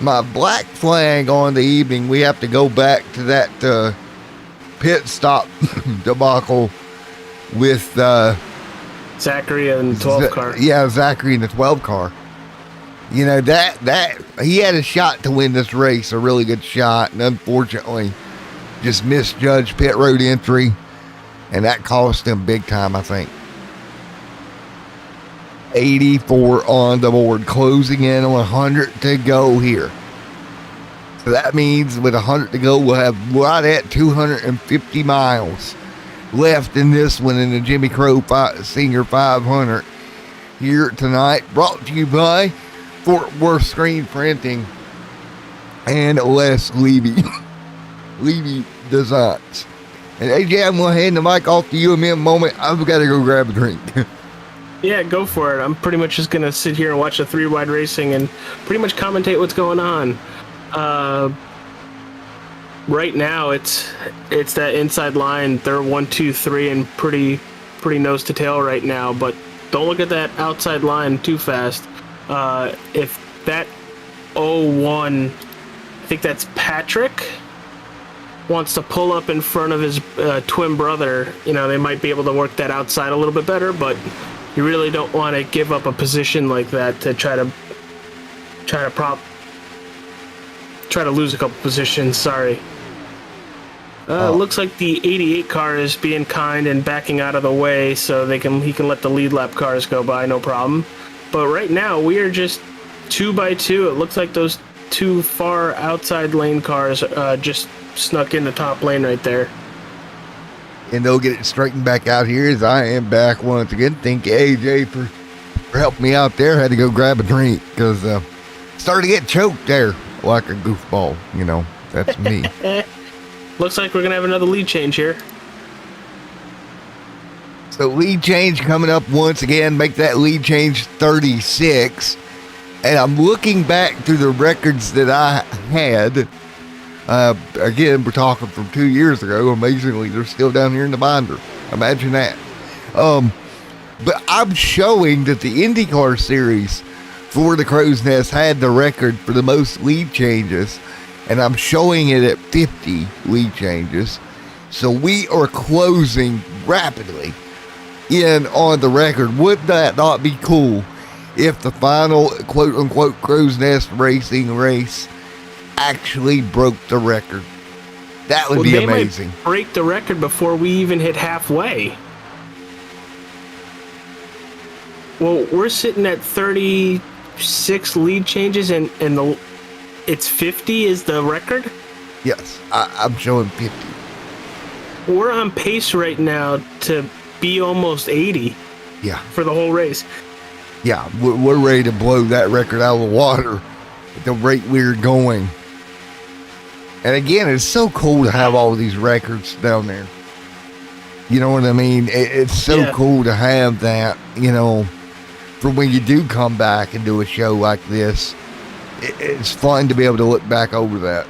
My black flag on the evening, we have to go back to that pit stop debacle with Zachary and the 12 car. Yeah, Zachary in the 12 car. You know, that he had a shot to win this race, a really good shot, and unfortunately just misjudged pit road entry, and that cost him big time, I think. 84 on the board, closing in on 100 to go here. So that means with 100 to go, we'll have right at 250 miles left in this one in the Jimmy Crow Senior 500 here tonight. Brought to you by Fort Worth Screen Printing and Les Levy. Levy Designs. And AJ, I'm going to hand the mic off to you in a moment. I've got to go grab a drink. Yeah, go for it. I'm pretty much just going to sit here and watch the 3-wide racing and pretty much commentate what's going on. Right now, it's that inside line. They're 1, 2, 3 and pretty nose to tail right now. But don't look at that outside line too fast. If that 01, I think that's Patrick, wants to pull up in front of his twin brother, you know, they might be able to work that outside a little bit better. But you really don't want to give up a position like that to try to lose a couple positions. Sorry. Looks like the 88 car is being kind and backing out of the way so he can let the lead lap cars go by, no problem. But right now we are just 2 by 2. It looks like those two far outside lane cars just snuck in the top lane right there. And they'll get it straightened back out here as I am back once again. Thank you, AJ, for helping me out there. Had to go grab a drink because started to get choked there like a goofball. You know, that's me. Looks like we're going to have another lead change here. So lead change coming up once again. Make that lead change 36. And I'm looking back through the records that I had. Again, we're talking from 2 years ago. Amazingly, they're still down here in the binder. Imagine that. But I'm showing that the IndyCar series for the Crow's Nest had the record for the most lead changes. And I'm showing it at 50 lead changes. So we are closing rapidly in on the record. Would that not be cool if the final quote-unquote Crow's Nest racing race actually broke the record? That would be amazing. Might break the record before we even hit halfway. Well, we're sitting at 36 lead changes and it's 50 is the record? Yes, I'm showing 50. We're on pace right now to be almost 80. Yeah. For the whole race. Yeah, we're ready to blow that record out of the water at the rate we're going. And again, it's so cool to have all of these records down there. You know what I mean? It's so cool to have that, you know, for when you do come back and do a show like this. It's fun to be able to look back over that.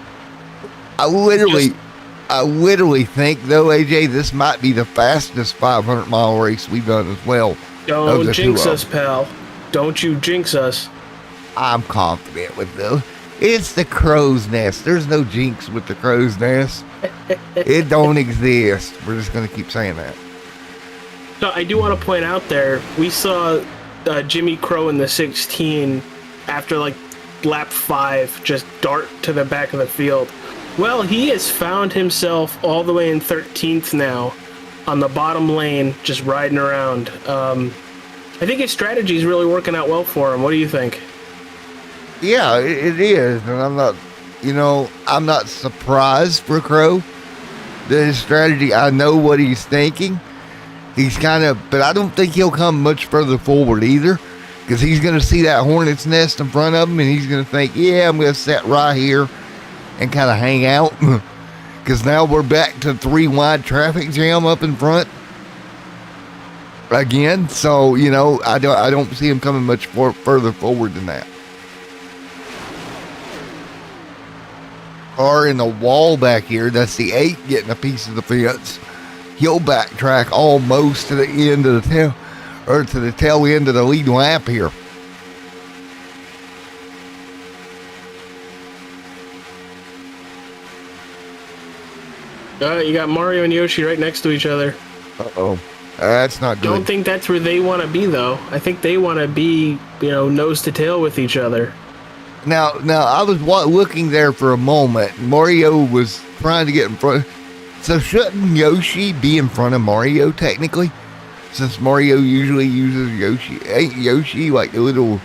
I I literally think, though, AJ, this might be the fastest 500-mile race we've done as well. Don't jinx us, pal. Don't you jinx us. I'm confident with them. It's the crow's nest. There's no jinx with the crow's nest. It don't exist. We're just going to keep saying that. So I do want to point out there, we saw Jimmy Crow in the 16 after like lap 5 just dart to the back of the field. Well, he has found himself all the way in 13th now on the bottom lane, just riding around. I think his strategy is really working out well for him. What do you think? Yeah, it is. And I'm not surprised for Crow. His strategy, I know what he's thinking. He's but I don't think he'll come much further forward either, because he's going to see that hornet's nest in front of him, and he's going to think, yeah, I'm going to sit right here and kind of hang out, because now we're back to 3 wide traffic jam up in front again. So, I don't see him coming much further forward than that. Or in the wall back here, that's the 8 getting a piece of the fence. He'll backtrack almost to the end of the tail end of the lead lap here. You got Mario and Yoshi right next to each other. Uh-oh. That's not good. Don't think that's where they want to be, though. I think they want to be, nose to tail with each other. Now, I was looking there for a moment. Mario was trying to get in front. So shouldn't Yoshi be in front of Mario, technically? Since Mario usually uses Yoshi. Ain't Yoshi like the little,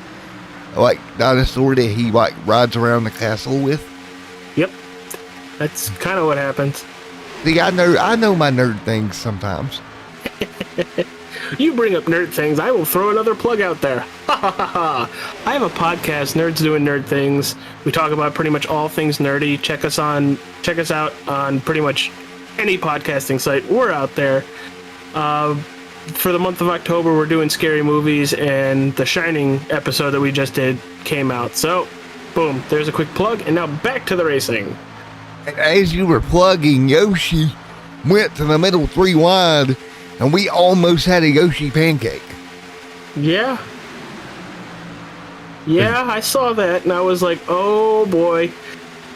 dinosaur that he, rides around the castle with? Yep. That's kind of what happens. See, I know my nerd things sometimes. You bring up nerd things, I will throw another plug out there. I have a podcast, Nerds Doing Nerd Things. We talk about pretty much all things nerdy. Check us out on pretty much any podcasting site. We're out there. For the month of October, we're doing scary movies, and the Shining episode that we just did came out. So, boom, there's a quick plug, and now back to the racing. As you were plugging, Yoshi went to the middle 3 wide, and we almost had a Yoshi pancake. Yeah, I saw that, and I was like, oh boy.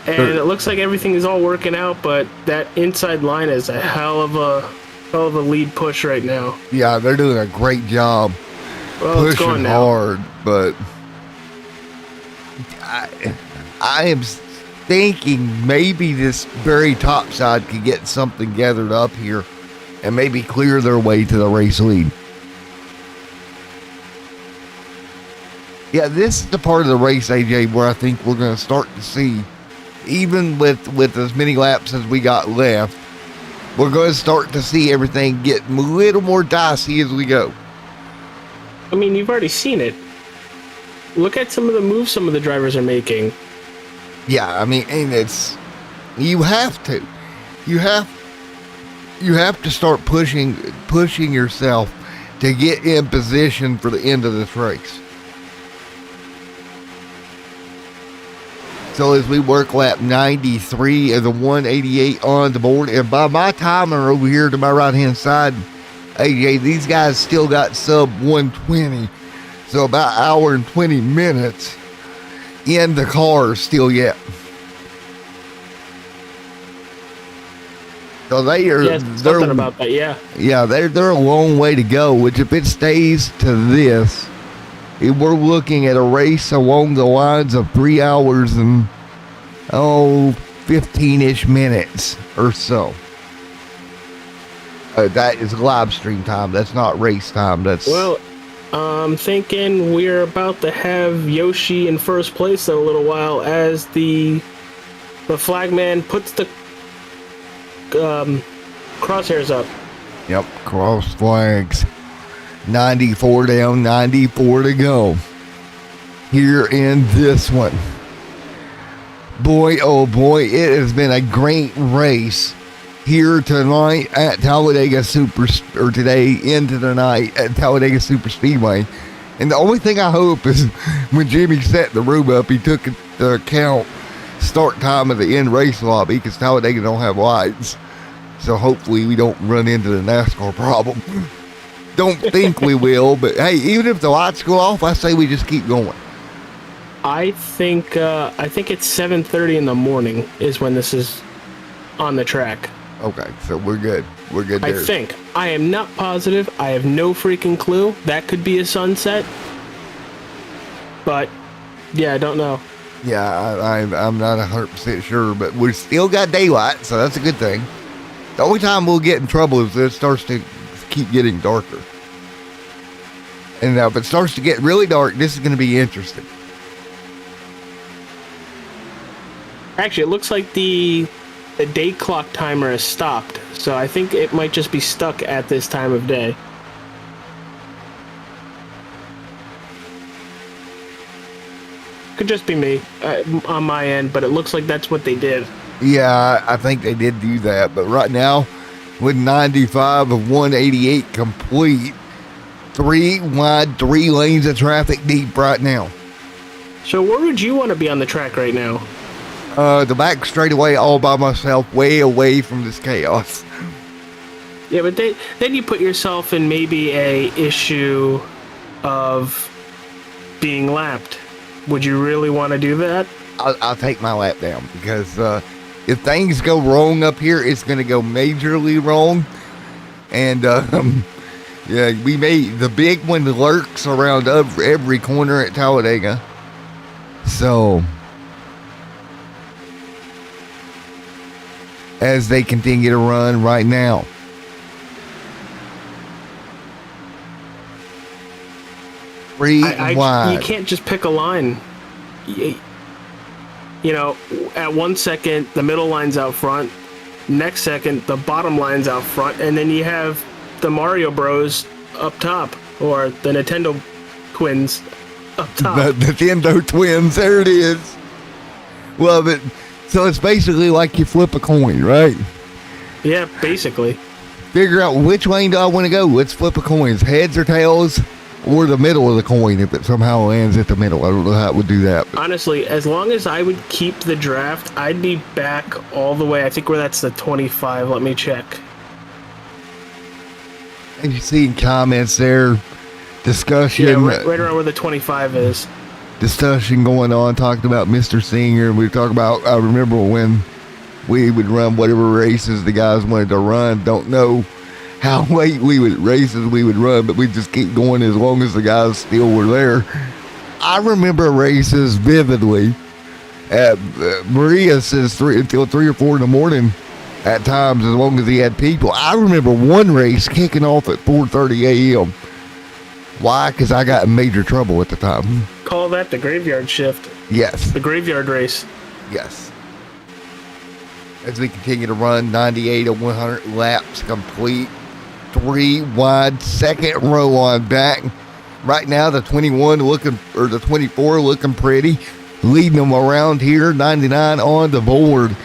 And it looks like everything is all working out, but that inside line is a hell of a lead push right now. Yeah, they're doing a great job pushing hard, but I am thinking maybe this very top side could get something gathered up here and maybe clear their way to the race lead. Yeah, this is the part of the race, AJ, where I think we're going to start to see, even with as many laps as we got left, we're going to start to see everything get a little more dicey as we go. I mean, you've already seen it. Look at some of the moves some of the drivers are making. Yeah, I mean, and you have to start pushing yourself to get in position for the end of this race. So as we work lap 93 and the 188 on the board, and by my timer over here to my right hand side, AJ, these guys still got sub 120, so about an hour and 20 minutes in the car still yet. So they're about that, yeah. Yeah, they're a long way to go, which if it stays to this, we're looking at a race along the lines of 3 hours and 15-ish minutes or so. That is live stream time. That's not race time. I'm thinking we're about to have Yoshi in first place in a little while as the flagman puts the crosshairs up. Yep, cross flags. 94 down, 94 to go here in this one. Boy, oh boy, it has been a great race here tonight at Talladega today into the night at Talladega Super Speedway. And the only thing I hope is when Jimmy set the room up, he took into account start time of the end race lobby, because Talladega don't have lights. So hopefully we don't run into the NASCAR problem. Don't think we will, but hey, even if the lights go off, I say we just keep going. I think it's 7:30 in the morning is when this is on the track. Okay, so we're good. We're good there. I think. I am not positive. I have no freaking clue. That could be a sunset. But, yeah, I don't know. Yeah, I'm not 100% sure, but we still got daylight, so that's a good thing. The only time we'll get in trouble is if it starts to keep getting darker. And if it starts to get really dark, this is going to be interesting. Actually, it looks like the day clock timer has stopped, so I think it might just be stuck at this time of day. Could just be me on my end, but it looks like that's what they did. Yeah, I think they did do that, but right now, with 95 of 188 complete, 3 wide, 3 lanes of traffic deep right now. So where would you want to be on the track right now? The back straightaway all by myself, way away from this chaos. Yeah, but then you put yourself in maybe a issue of being lapped. Would you really want to do that? I'll take my lap down because if things go wrong up here, it's going to go majorly wrong. And yeah, the big one lurks around every corner at Talladega. So as they continue to run right now. Wide. You can't just pick a line. You know, at 1 second, the middle line's out front. Next second, the bottom line's out front. And then you have the Mario Bros up top. Or the Nintendo twins up top. The Nintendo twins, there it is. Love it. So it's basically like you flip a coin, right? Yeah, basically. Figure out which lane do I want to go. Let's flip a coin. Heads or tails, or the middle of the coin if it somehow lands at the middle. I don't know how it would do that. But. Honestly, as long as I would keep the draft, I'd be back all the way. I think that's the 25. Let me check. And you see comments there, discussion. Yeah, right around where the 25 is. Discussion going on, talking about Mr. Singer. We talk about, I remember when we would run whatever races the guys wanted to run. Don't know how late we would run, but we just keep going as long as the guys still were there. I remember races vividly. Maria says until 3 or 4 in the morning at times, as long as he had people. I remember one race kicking off at 4:30 a.m. Why? Because I got in major trouble at the time. Call that the graveyard shift. Yes. The graveyard race. Yes. As we continue to run 98 of 100 laps complete. 3 wide, second row on back. Right now, the 21 the 24 looking pretty. Leading them around here, 99 on the board.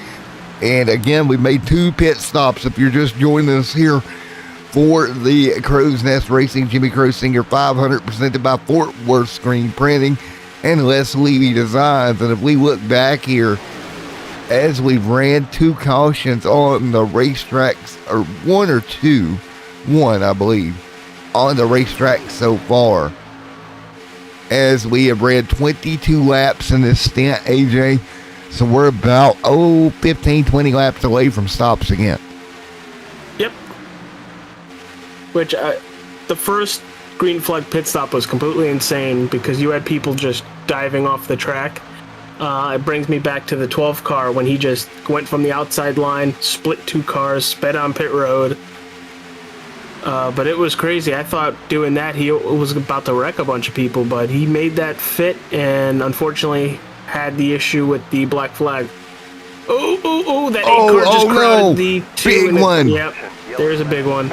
And again, we made 2 pit stops. If you're just joining us here for the Crow's Nest Racing Jimmy Crow Singer 500 presented by Fort Worth Screen Printing and Les Levy Designs. And if we look back here, as we've ran 2 cautions on the racetracks, or 1 or 2, 1 I believe, on the racetrack so far, as we have ran 22 laps in this stint, AJ. So we're about 15, 20 laps away from stops again. Yep. Which the first green flag pit stop was completely insane because you had people just diving off the track. It brings me back to the 12 car when he just went from the outside line, split 2 cars, sped on pit road. But it was crazy. I thought doing that he was about to wreck a bunch of people, but he made that fit and unfortunately had the issue with the black flag. That 8 car just crowded the 2. Big one. Yep, there's a big one.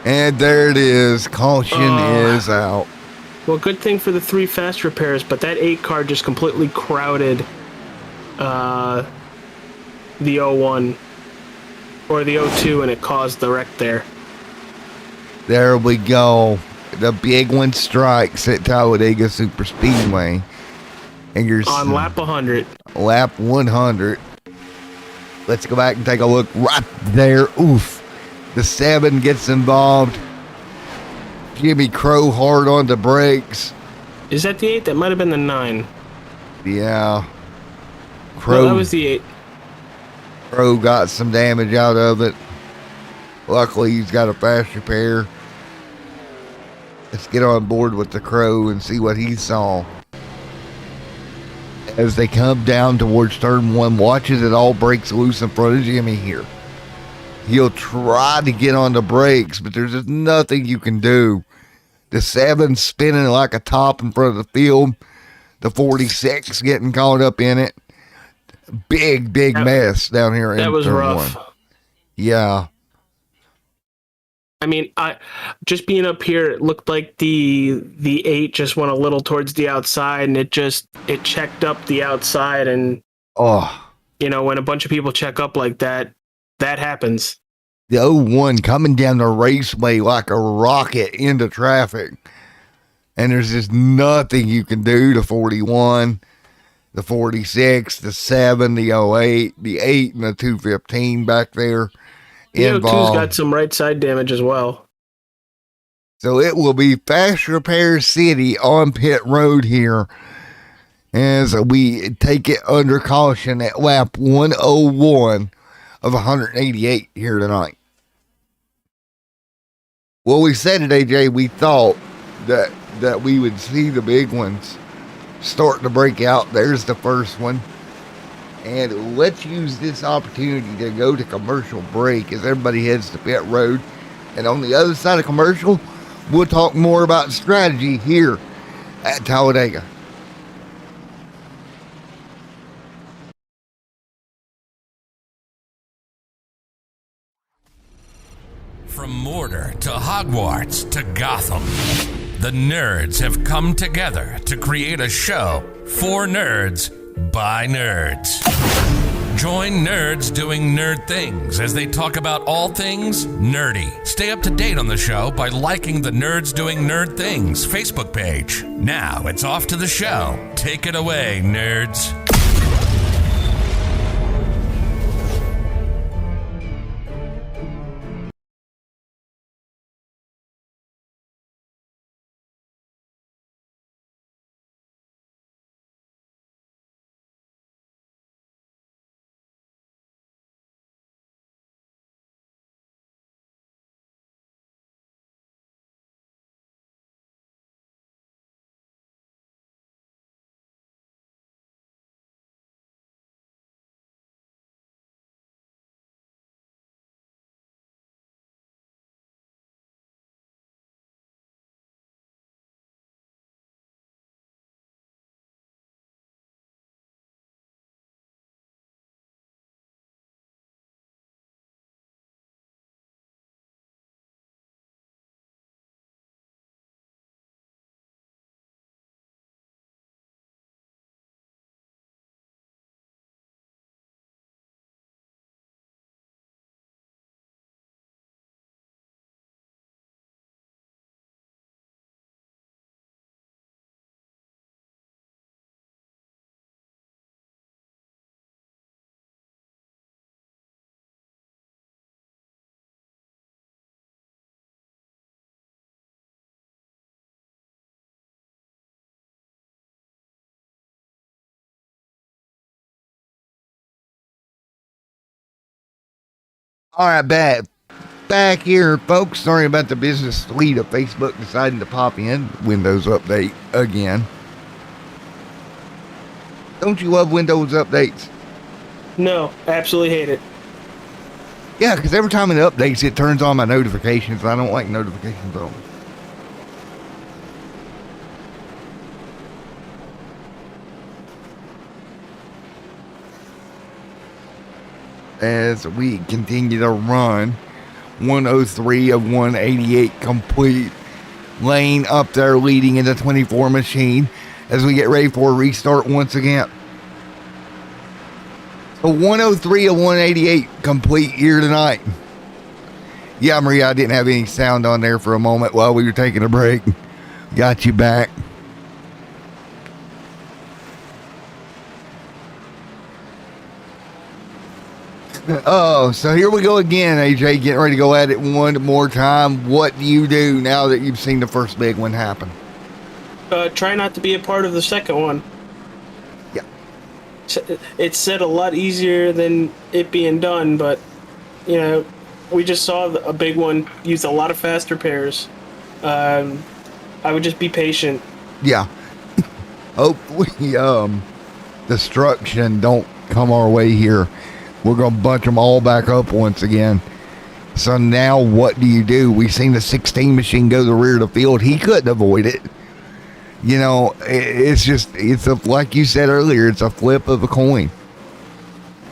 And there it is. Caution is out. Well, good thing for the 3 fast repairs, but that 8 car just completely crowded the 01 or the 02, and it caused the wreck there. There we go. The big one strikes at Talladega Super Speedway. And you're on lap 100. Lap 100. Let's go back and take a look right there. Oof. The 7 gets involved. Jimmy Crow hard on the brakes. Is that the 8? That might have been the 9. Yeah. No, Crow, that was the 8. Crow got some damage out of it. Luckily, he's got a fast repair. Let's get on board with the Crow and see what he saw. As they come down towards turn 1, watch as it all breaks loose in front of Jimmy here. He'll try to get on the brakes, but there's just nothing you can do. The 7 spinning like a top in front of the field. The 46 getting caught up in it. Big mess down here. That was turn rough. 1. Yeah. I mean, just being up here, it looked like the 8 just went a little towards the outside, and it checked up the outside, and when a bunch of people check up like that, that happens. The 01 coming down the raceway like a rocket into traffic, and there's just nothing you can do. The 41, the 46, the 7, the 08, the 8, and the 215 back there. The involved. 02's got some right side damage as well. So it will be Fast Repair City on pit road here as we take it under caution at lap 101 of 188 here tonight. Well, we said today, Jay, we thought that we would see the big ones start to break out. There's the first one. And let's use this opportunity to go to commercial break as everybody heads to pit road. And on the other side of commercial, we'll talk more about strategy here at Talladega. From Mordor to Hogwarts to Gotham, the nerds have come together to create a show for nerds by nerds. Join nerds doing nerd things as they talk about all things nerdy. Stay up to date on the show by liking the Nerds Doing Nerd Things Facebook page. Now it's off to the show. Take it away, nerds. All right, back here, folks. Sorry about the business lead of Facebook deciding to pop in. Windows update again. Don't you love Windows updates? No, absolutely hate it. Yeah, because every time it updates, it turns on my notifications. I don't like notifications on. As we continue to run 103 of 188 complete, Lane up there leading in the 24 machine as we get ready for a restart once again. So 103 of 188 complete here tonight. Yeah, Maria, I didn't have any sound on there for a moment while we were taking a break. Got you back. Oh, so here we go again, AJ, getting ready to go at it one more time. What do you do now that you've seen the first big one happen? Try not to be a part of the second one. Yeah. It's said a lot easier than it being done, but, you know, we just saw a big one use a lot of faster pairs. I would just be patient. Yeah. Hopefully, destruction don't come our way here. We're going to bunch them all back up once again. So now what do? We've seen the 16 machine go to the rear of the field. He couldn't avoid it. You know, like you said earlier, it's a flip of a coin.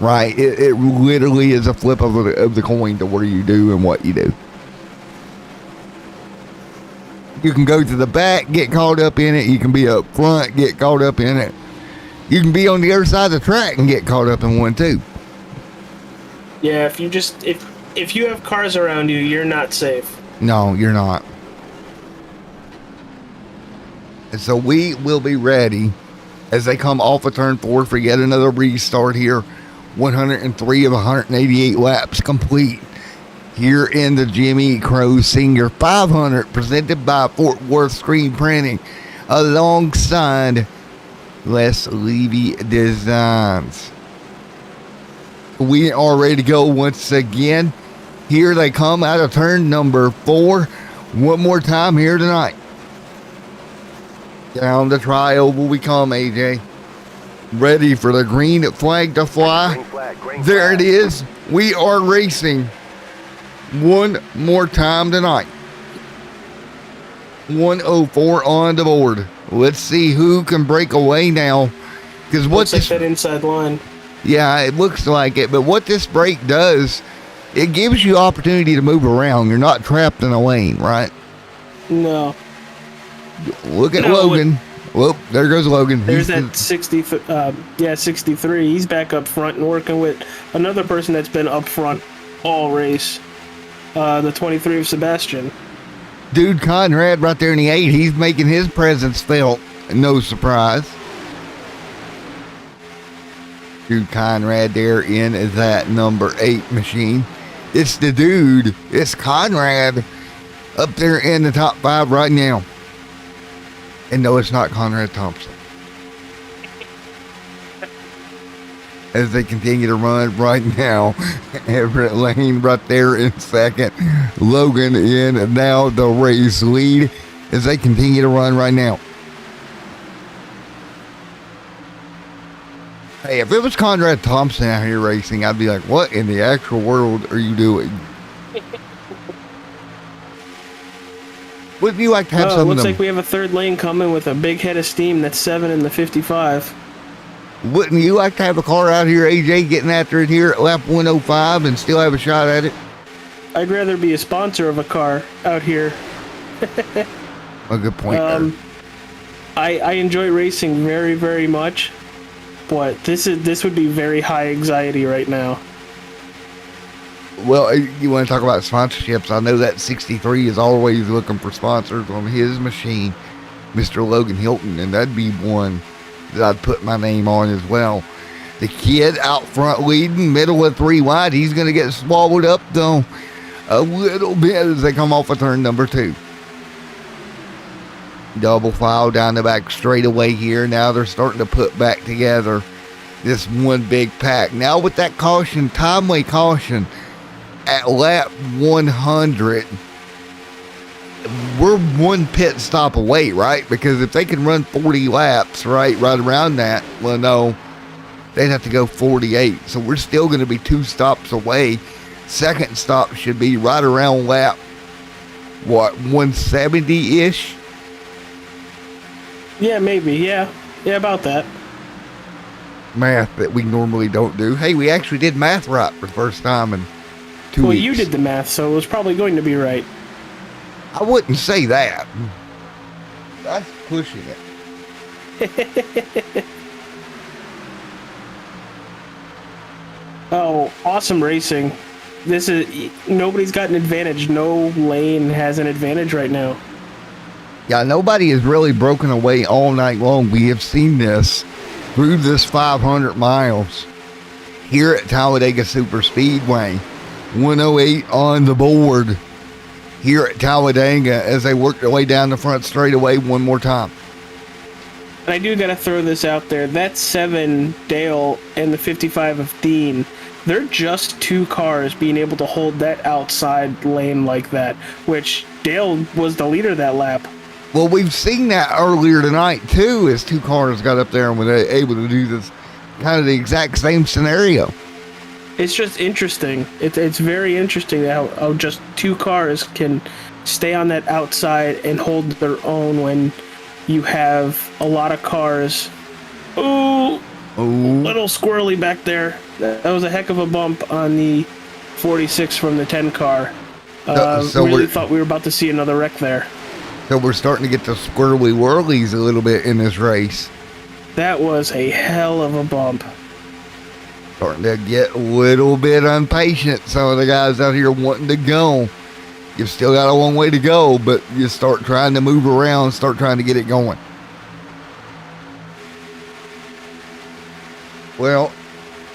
Right? It literally is a flip of the coin to where you do and what you do. You can go to the back, get caught up in it. You can be up front, get caught up in it. You can be on the other side of the track and get caught up in one too. Yeah, if you have cars around you, you're not safe. No, you're not. And so we will be ready as they come off of turn 4 for yet another restart here. 103 of 188 laps complete here in the Jimmy Crow Senior 500, presented by Fort Worth Screen Printing, alongside Les Levy Designs. We are ready to go once again. Here they come out of turn number 4. One more time here tonight. Down the tri-oval we come, AJ. Ready for the green flag to fly. There it is. We are racing one more time tonight. 104 on the board. Let's see who can break away now. Because what's like that inside line? Yeah, it looks like it. But what this break does, it gives you opportunity to move around. You're not trapped in a lane, right? No. Look at Logan. Whoop, there goes Logan. There's that 63. He's back up front and working with another person that's been up front all race. The 23 of Sebastian. Dude, Conrad right there in the 8. He's making his presence felt. No surprise. Dude, Conrad there in that number 8 machine. It's the dude. It's Conrad up there in the top 5 right now. And no, it's not Conrad Thompson. As they continue to run right now, Everett Lane right there in second. Logan in now the race lead as they continue to run right now. Hey, if it was Conrad Thompson out here racing, I'd be like, what in the actual world are you doing? Wouldn't you like to have some of them? Looks like we have a third lane coming with a big head of steam that's 7 in the 55. Wouldn't you like to have a car out here, AJ, getting after it here at lap 105 and still have a shot at it? I'd rather be a sponsor of a car out here. A good point there. I enjoy racing very, very much, but this would be very high anxiety right now. Well, you want to talk about sponsorships? I know that 63 is always looking for sponsors on his machine, Mr. Logan Hilton, and that'd be one that I'd put my name on as well. The kid out front leading, middle of 3 wide. He's going to get swallowed up, though, a little bit as they come off of turn number 2. Double file down the back straightaway here. Now they're starting to put back together this one big pack. Now with that caution, timely caution, at lap 100, we're one pit stop away, right? Because if they can run 40 laps, right around that, well, no, they'd have to go 48. So we're still going to be 2 stops away. Second stop should be right around lap, 170-ish? Yeah, maybe. Yeah, about that. Math that we normally don't do. Hey, we actually did math right for the first time in 2 weeks. Well, you did the math, so it was probably going to be right. I wouldn't say that. That's pushing it. Oh, awesome racing. Nobody's got an advantage. No lane has an advantage right now. Yeah, nobody has really broken away all night long. We have seen this through this 500 miles. here at Talladega Super Speedway. 108 on the board here at Talladega as they work their way down the front straightaway one more time. And I do got to throw this out there. That 7, Dale, and the 55 of Dean, they're just 2 cars being able to hold that outside lane like that, which Dale was the leader that lap. Well, we've seen that earlier tonight, too, as 2 cars got up there and were able to do this kind of the exact same scenario. It's just interesting. It's very interesting how just 2 cars can stay on that outside and hold their own when you have a lot of cars. Ooh, little squirrely back there. That was a heck of a bump on the 46 from the 10 car. So really thought we were about to see another wreck there. So we're starting to get the squirrely whirlies a little bit in this race. That was a hell of a bump. Starting to get a little bit impatient. Some of the guys out here wanting to go. You've still got a long way to go, but you start trying to move around, start trying to get it going. Well,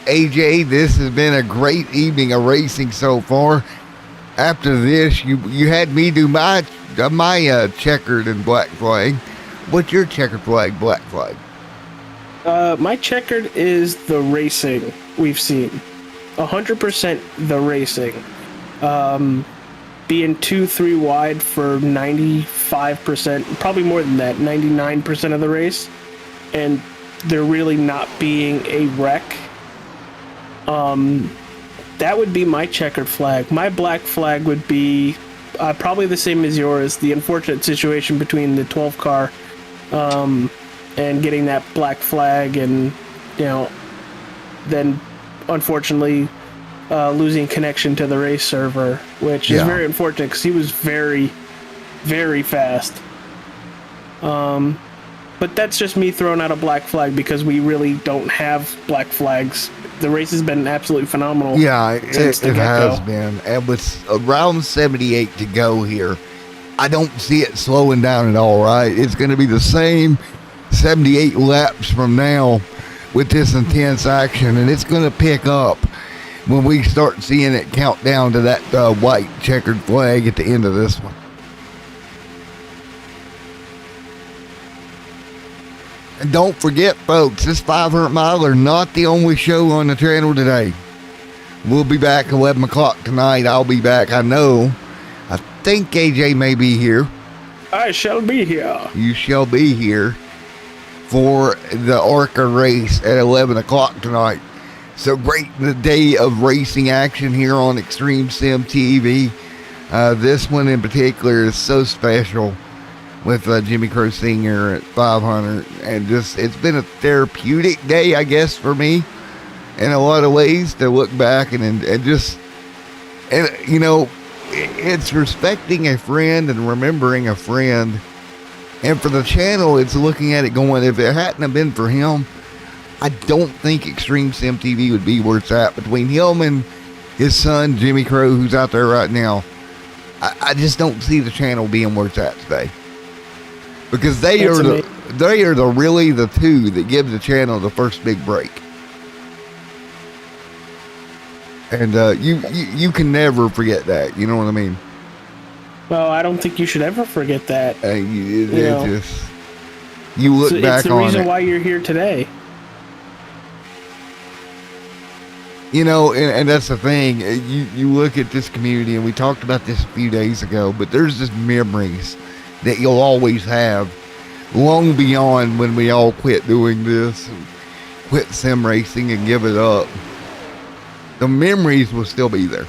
AJ, this has been a great evening of racing so far. After this, you had me do my checkered and black flag. What's your checkered flag, black flag? My checkered is the racing we've seen. 100% the racing. Being 2-3 wide for 95%, probably more than that, 99% of the race. And there really not being a wreck. That would be my checkered flag. My black flag would be probably the same as yours. The unfortunate situation between the 12 car and getting that black flag, and then unfortunately losing connection to the race server, which is very unfortunate because he was very, very fast. But that's just me throwing out a black flag because we really don't have black flags. The race has been absolutely phenomenal. Yeah, it has been. And with around 78 to go here, I don't see it slowing down at all, right? It's going to be the same 78 laps from now with this intense action, and it's going to pick up when we start seeing it count down to that white checkered flag at the end of this one. And don't forget, folks, this 500 miler not the only show on the channel today. We'll be back 11 o'clock tonight. I'll be back, I know. I think AJ may be here. I shall be here. You shall be here for the ARCA race at 11 o'clock tonight. So great the day of racing action here on Extreme Sim TV. This one in particular is so special with Jimmy Crow Sr. at 500, and just it's been a therapeutic day, I guess, for me in a lot of ways to look back and it's respecting a friend and remembering a friend. And for the channel, it's looking at it going, if it hadn't have been for him, I don't think Extreme Sim TV would be where it's at. Between him and his son, Jimmy Crow, who's out there right now, I just don't see the channel being where it's at today. Because they are really the two that give the channel the first big break. And you can never forget that. You know what I mean? Well, I don't think you should ever forget that. You look back on it. It's the reason why you're here today. And that's the thing. You look at this community, and we talked about this a few days ago, but there's just memories that you'll always have long beyond when we all quit doing this and quit sim racing and give it up. The memories will still be there.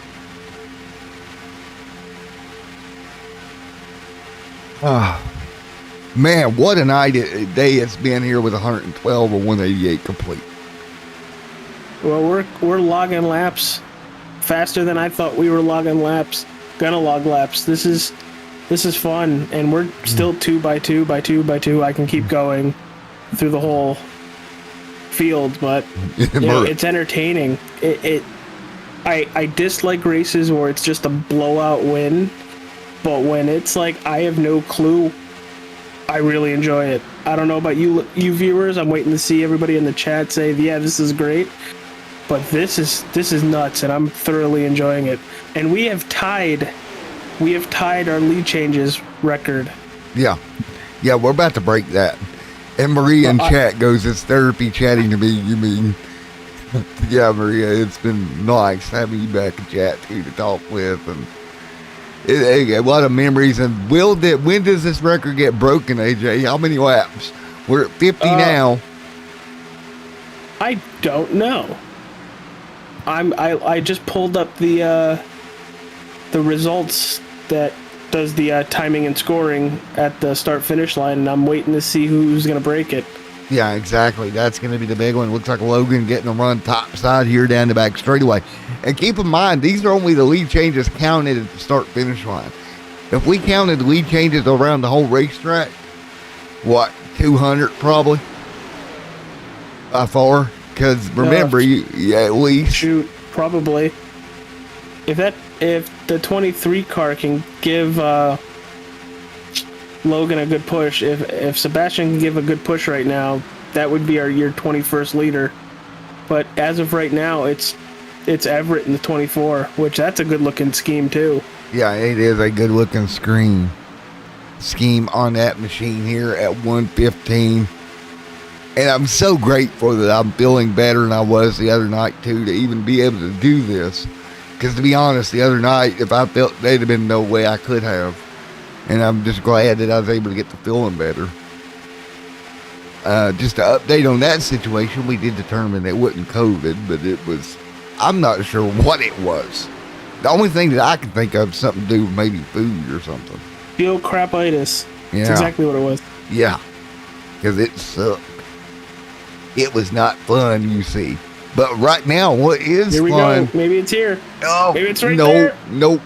Man, what a day it's been here with 112 or 188 complete. Well, we're logging laps faster than I thought we were logging laps. Gonna log laps. This is fun, and we're still 2 by 2 by 2 by 2. I can keep going through the whole field, but it's entertaining. I dislike races where it's just a blowout win, but when it's like I have no clue, I really enjoy it. I don't know about you viewers. I'm waiting to see everybody in the chat say, "Yeah, this is great." but this is nuts, and I'm thoroughly enjoying it. And we have tied our lead changes record. Yeah, we're about to break that. And Maria in chat goes, "It's therapy chatting to me, you mean?" Yeah, Maria, it's been nice having you back in chat too to talk with, and a lot of memories. And when does this record get broken, AJ? How many laps? We're at 50 now. I don't know. I just pulled up the results that does the timing and scoring at the start-finish line, and I'm waiting to see who's going to break it. Yeah, exactly. That's going to be the big one. Looks like Logan getting a run top side here down the back straightaway. And keep in mind, these are only the lead changes counted at the start-finish line. If we counted the lead changes around the whole racetrack, 200 probably? By far? Because remember, at least. Shoot, probably. If the 23 car can give Logan a good push, if Sebastian can give a good push right now, that would be your 21st leader. But as of right now, it's Everett in the 24, which that's a good looking scheme too. Yeah, it is a good looking scheme on that machine here at 115. And I'm so grateful that I'm feeling better than I was the other night too, to even be able to do this. Because to be honest, the other night, if I felt, there'd have been no way I could have. And I'm just glad that I was able to get to feeling better. Just to update on that situation, we did determine it wasn't COVID, but it was, I'm not sure what it was. The only thing that I can think of is something to do with maybe food or something. Crapitis. Yeah. That's exactly what it was. Yeah. Because it sucked. It was not fun, you see. But right now, what is here we fun? Go. Maybe it's here. Oh, maybe it's right there. Nope.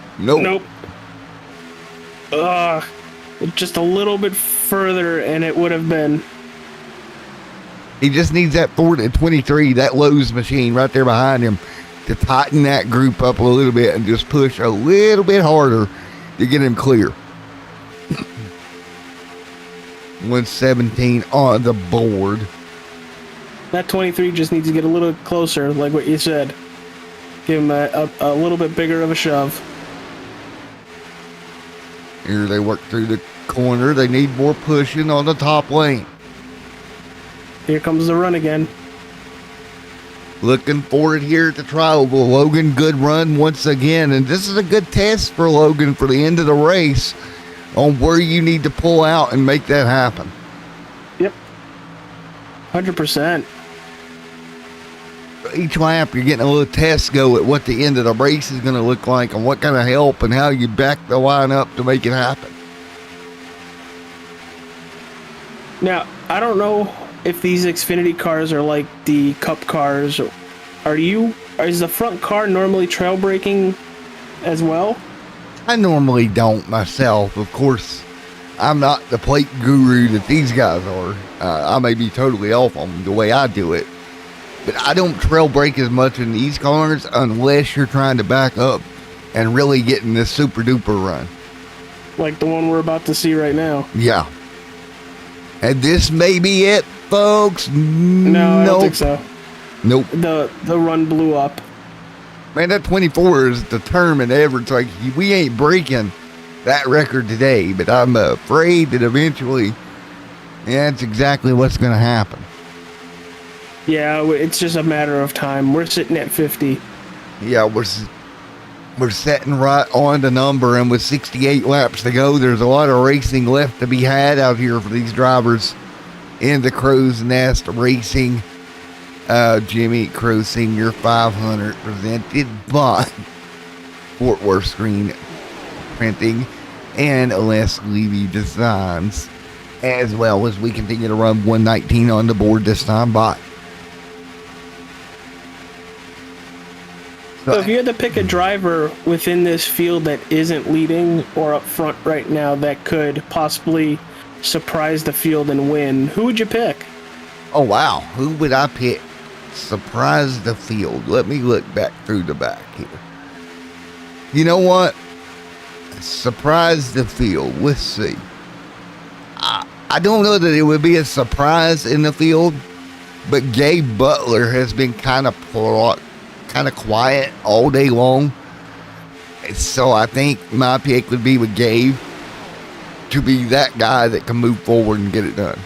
Just a little bit further, and it would have been. He just needs that Ford at 23, that Lowe's machine right there behind him, to tighten that group up a little bit and just push a little bit harder to get him clear. 117 on the board. That 23 just needs to get a little closer, like what you said. Give him a little bit bigger of a shove. Here they work through the corner. They need more pushing on the top lane. Here comes the run again. Looking for it here at the trioval. Logan, good run once again. And this is a good test for Logan for the end of the race on where you need to pull out and make that happen. Yep. 100%. Each lap, you're getting a little test go at what the end of the race is going to look like and what kind of help and how you back the line up to make it happen. Now, I don't know if these Xfinity cars are like the Cup cars. Is the front car normally trail braking as well? I normally don't myself. Of course, I'm not the plate guru that these guys are. I may be totally off on the way I do it. But I don't trail brake as much in these cars unless you're trying to back up and really getting this super duper run. Like the one we're about to see right now. Yeah. And this may be it, folks. No, I don't think so. Nope. The run blew up. Man, that 24 is determined ever. It's like, we ain't breaking that record today, but I'm afraid that eventually that's exactly what's going to happen. Yeah, it's just a matter of time. We're sitting at 50. Yeah, we're setting right on the number, and with 68 laps to go, there's a lot of racing left to be had out here for these drivers in the Crow's Nest Racing. Jimmy Crow Sr. 500 presented by Fort Worth Screen Printing and Les Levy Designs, as well as we continue to run 119 on the board this time by. So if you had to pick a driver within this field that isn't leading or up front right now that could possibly surprise the field and win, who would you pick? Oh, wow. Who would I pick? Surprise the field. Let me look back through the back here. You know what? Surprise the field. Let's see. I don't know that it would be a surprise in the field, but Gabe Butler has been kind of kind of quiet all day long. So I think my pick would be with Gabe to be that guy that can move forward and get it done.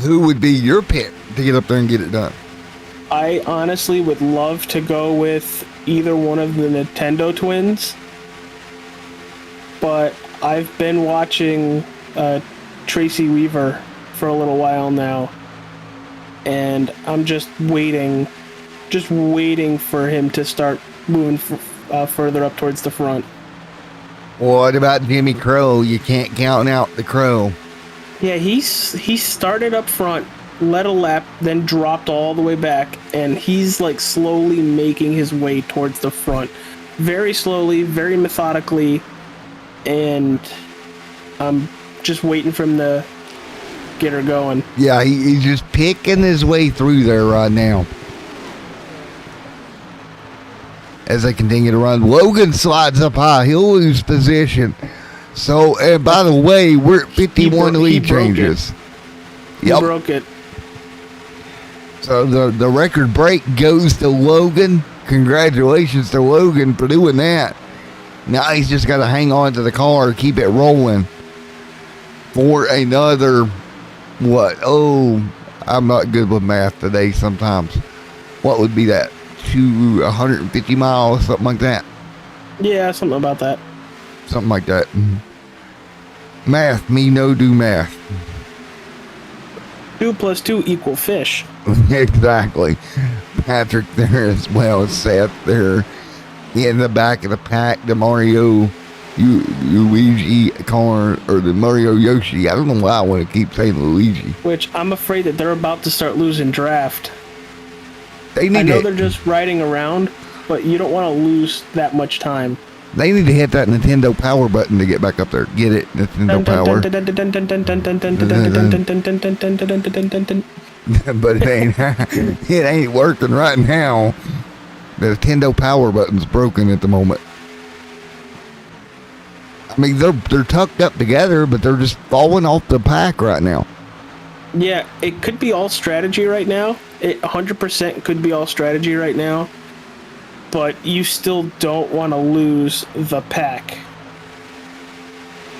Who would be your pick to get up there and get it done? I honestly would love to go with either one of the Nintendo twins, but I've been watching Tracy Weaver for a little while now, and I'm just waiting for him to start moving further up towards the front. What about Jimmy Crow? You can't count out the Crow. Yeah, he started up front, led a lap, then dropped all the way back, and he's like slowly making his way towards the front. Very slowly, very methodically, and I'm just waiting for him to get her going. Yeah, he's just picking his way through there right now. As they continue to run, Logan slides up high. He'll lose position. So, and by the way, we're at 51 lead changes. He broke it. So the record break goes to Logan. Congratulations to Logan for doing that. Now he's just got to hang on to the car, keep it rolling for another, what? Oh, I'm not good with math today sometimes. What would be that? 150 miles, something like that. Yeah, something about that. Something like that. Math, me no do math. 2 + 2 = fish. Exactly. Patrick there as well as Seth there in the back of the pack. The Mario Luigi car, or the Mario Yoshi. I don't know why I want to keep saying Luigi. Which I'm afraid that they're about to start losing draft. They need I know they're just riding around, but you don't want to lose that much time. They need to hit that Nintendo Power button to get back up there. Get it, Nintendo Power. But it ain't working right now. The Nintendo Power button's broken at the moment. I mean, they're tucked up together, but they're just falling off the pack right now. Yeah, it could be all strategy right now. It 100% could be all strategy right now. But you still don't want to lose the pack.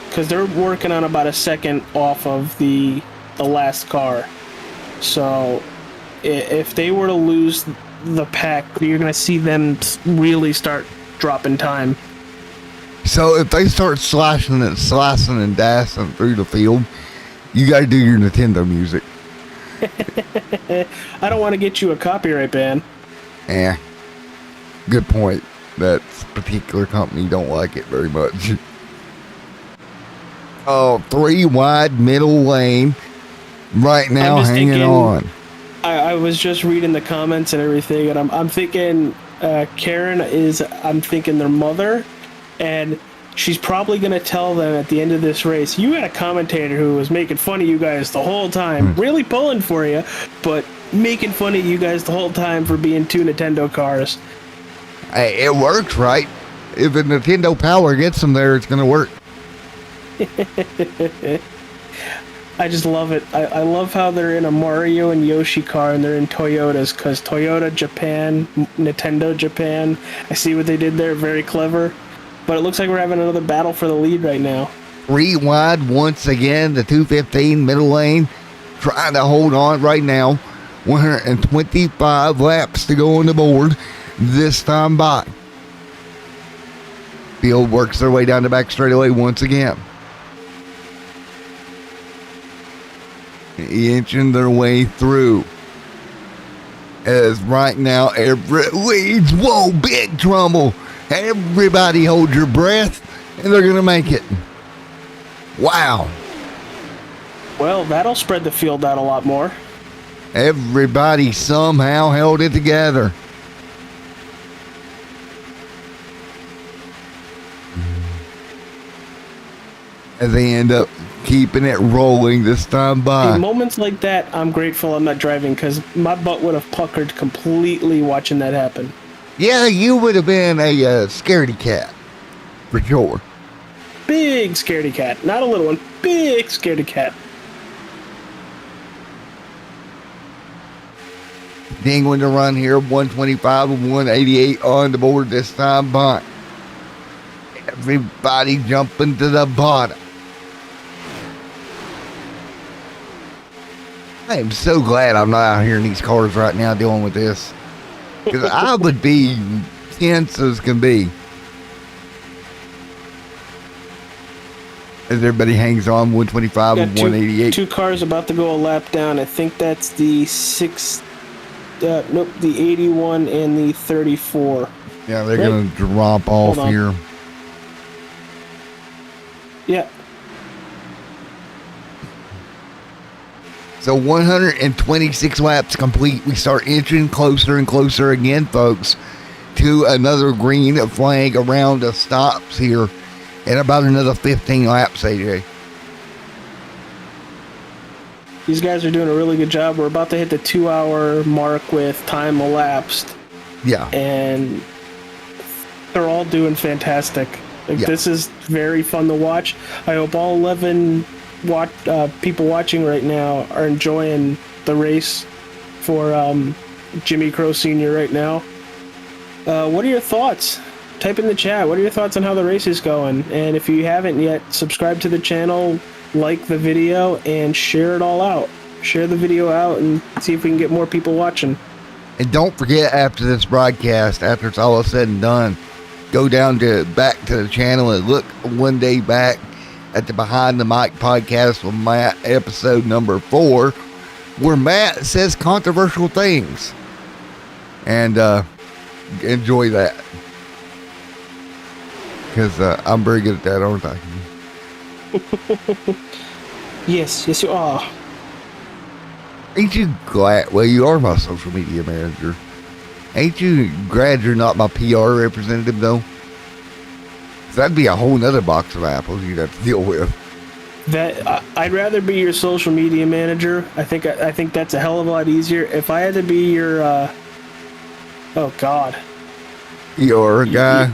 Because they're working on about a second off of the last car. So if they were to lose the pack, you're going to see them really start dropping time. So if they start slicing and dashing through the field, you got to do your Nintendo music. I don't want to get you a copyright ban. Yeah. Good point. That particular company don't like it very much. Oh, 3 wide middle lane right now, hanging thinking, on. I was just reading the comments and everything, and I'm thinking Karen is, I'm thinking their mother, and she's probably going to tell them at the end of this race, you had a commentator who was making fun of you guys the whole time, really pulling for you, but making fun of you guys the whole time for being 2 Nintendo cars. Hey, it works, right? If a Nintendo Power gets them there, it's going to work. I just love it. I love how they're in a Mario and Yoshi car and they're in Toyotas, because Toyota Japan, Nintendo Japan. I see what they did there. Very clever. But it looks like we're having another battle for the lead right now. 3 wide once again, the 215 middle lane, trying to hold on right now. 125 laps to go on the board this time by. Field works their way down the back straightaway once again. Inching their way through. As right now, every leads. Whoa, big trouble. Everybody hold your breath, and they're going to make it. Wow. Well, that'll spread the field out a lot more. Everybody somehow held it together. As they end up keeping it rolling this time by. In moments like that, I'm grateful I'm not driving, because my butt would have puckered completely watching that happen. Yeah, you would have been a scaredy cat, for sure. Big scaredy cat. Not a little one. Big scaredy cat. Dingling to run here, 125 and 188 on the board this time, but everybody jumping to the bottom. I am so glad I'm not out here in these cars right now dealing with this, because I would be tense as can be. As everybody hangs on, 125 and 188. Two cars about to go a lap down. I think that's the the 81 and the 34. Yeah, they're going to drop off here. Yeah. So 126 laps complete. We start inching closer and closer again, folks, to another green flag around the stops here. And about another 15 laps, AJ. These guys are doing a really good job. We're about to hit the 2-hour mark with time elapsed. Yeah. And they're all doing fantastic. This is very fun to watch. I hope all 11 people watching right now are enjoying the race for Jimmy Crow Sr. right now. What are your thoughts? Type in the chat. What are your thoughts on how the race is going? And if you haven't yet, subscribe to the channel, like the video, and share it all out. Share the video out and see if we can get more people watching. And don't forget, after this broadcast, after it's all said and done, go down back to the channel and look one day back at the Behind the Mic podcast with Matt, episode number 4, where Matt says controversial things. And enjoy that. Because I'm very good at that, aren't I? Yes, you are. Ain't you glad? Well, you are my social media manager. Ain't you glad you're not my PR representative, though? 'Cause that'd be a whole nother box of apples you'd have to deal with. I'd rather be your social media manager. I think that's a hell of a lot easier. If I had to be your, oh God, PR guy.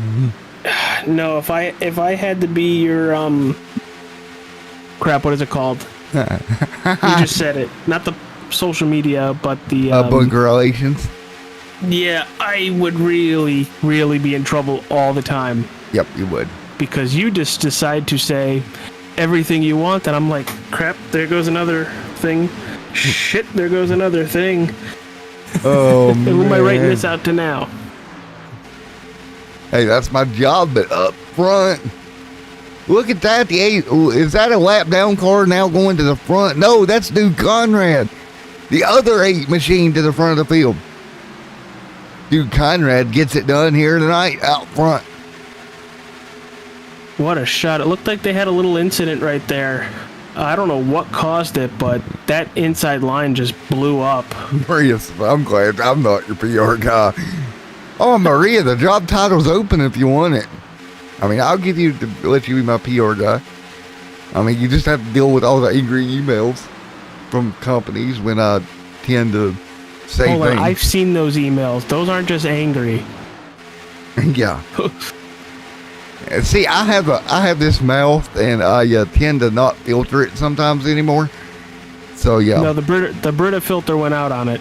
no. If I had to be your crap, what is it called? You just said it. Not the social media, but the bunker relations. Yeah, I would really, really be in trouble all the time. Yep, you would. Because you just decide to say everything you want, and I'm like, crap, there goes another thing. Shit, there goes another thing. Oh, man. Who am I writing this out to now? Hey, that's my job, but up front. Look at that. Is that a lap down car now going to the front? No, that's Dude Conrad. The other 8 machine to the front of the field. Dude Conrad gets it done here tonight out front. What a shot. It looked like they had a little incident right there. I don't know what caused it, but that inside line just blew up. Maria, I'm glad I'm not your PR guy. Oh, Maria, the job title's open if you want it. I mean, I'll give you to let you be my PR guy. I mean, you just have to deal with all the angry emails from companies when I tend to say Hold things. on, I've seen those emails. Those aren't just angry. Yeah. See, I have this mouth, and I tend to not filter it sometimes anymore. So yeah. No, the Brita filter went out on it.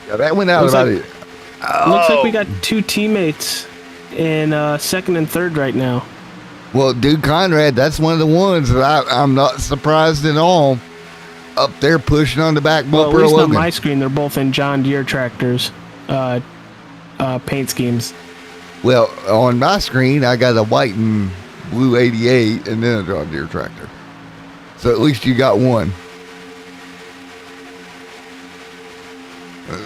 Yeah, that went out about it. Looks like we got 2 teammates in second and third right now. Well, Dude Conrad, that's one of the ones that I'm not surprised at all. Up there pushing on the back bumper. Well, at least on my screen, they're both in John Deere tractors, paint schemes. Well, on my screen, I got a white and blue 88 and then a John Deere tractor. So at least you got one.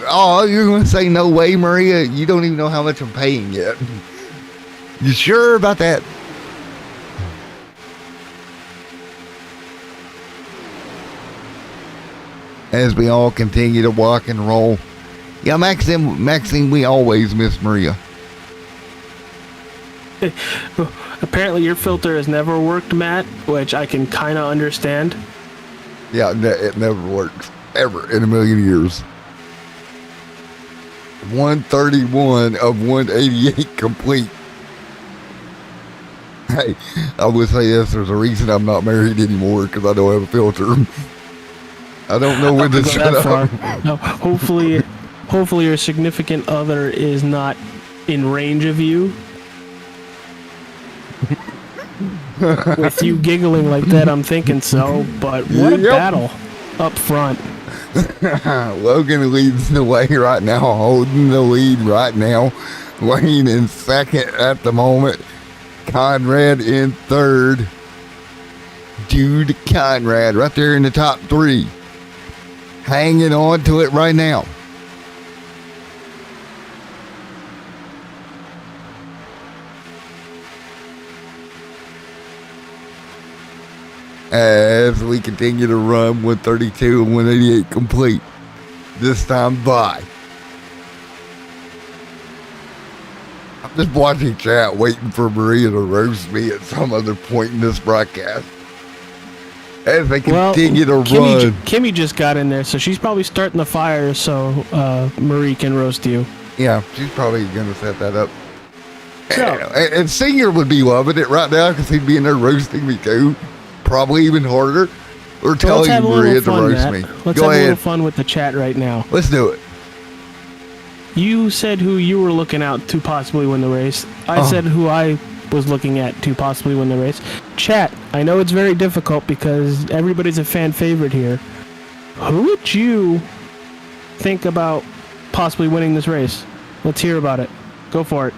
Oh, you're going to say no way, Maria? You don't even know how much I'm paying yet. You sure about that? As we all continue to walk and roll. Yeah, Maxine, we always miss Maria. Apparently your filter has never worked, Matt, which I can kind of understand. Yeah, it never works. Ever in a million years. 131 of 188 complete. Hey, I would say this, there's a reason I'm not married anymore, because I don't have a filter. I don't know when to Go shut that up. far. No, hopefully your significant other is not in range of you. With you giggling like that, I'm thinking so. But what a Yep. battle up front. Logan leads the way right now, holding the lead right now. Wayne in second at the moment. Conrad in third. Jude Conrad right there in the top three. Hanging on to it right now. As we continue to run 132 and 188 complete. This time by. I'm just watching chat, waiting for Maria to roast me at some other point in this broadcast. As they continue to run. Kimmy just got in there, so she's probably starting the fire so Marie can roast you. Yeah, she's probably going to set that up. So, And Singer would be loving it right now because he'd be in there roasting me too. Probably even harder. Or let's telling have a Maria little to fun, roast Matt. me. Let's Go have a ahead. little fun with the chat right now. Let's do it. You said who you were looking at to possibly win the race. I said who I was looking at to possibly win the race. Chat, I know it's very difficult because everybody's a fan favorite here. Who would you think about possibly winning this race? Let's hear about it. Go for it.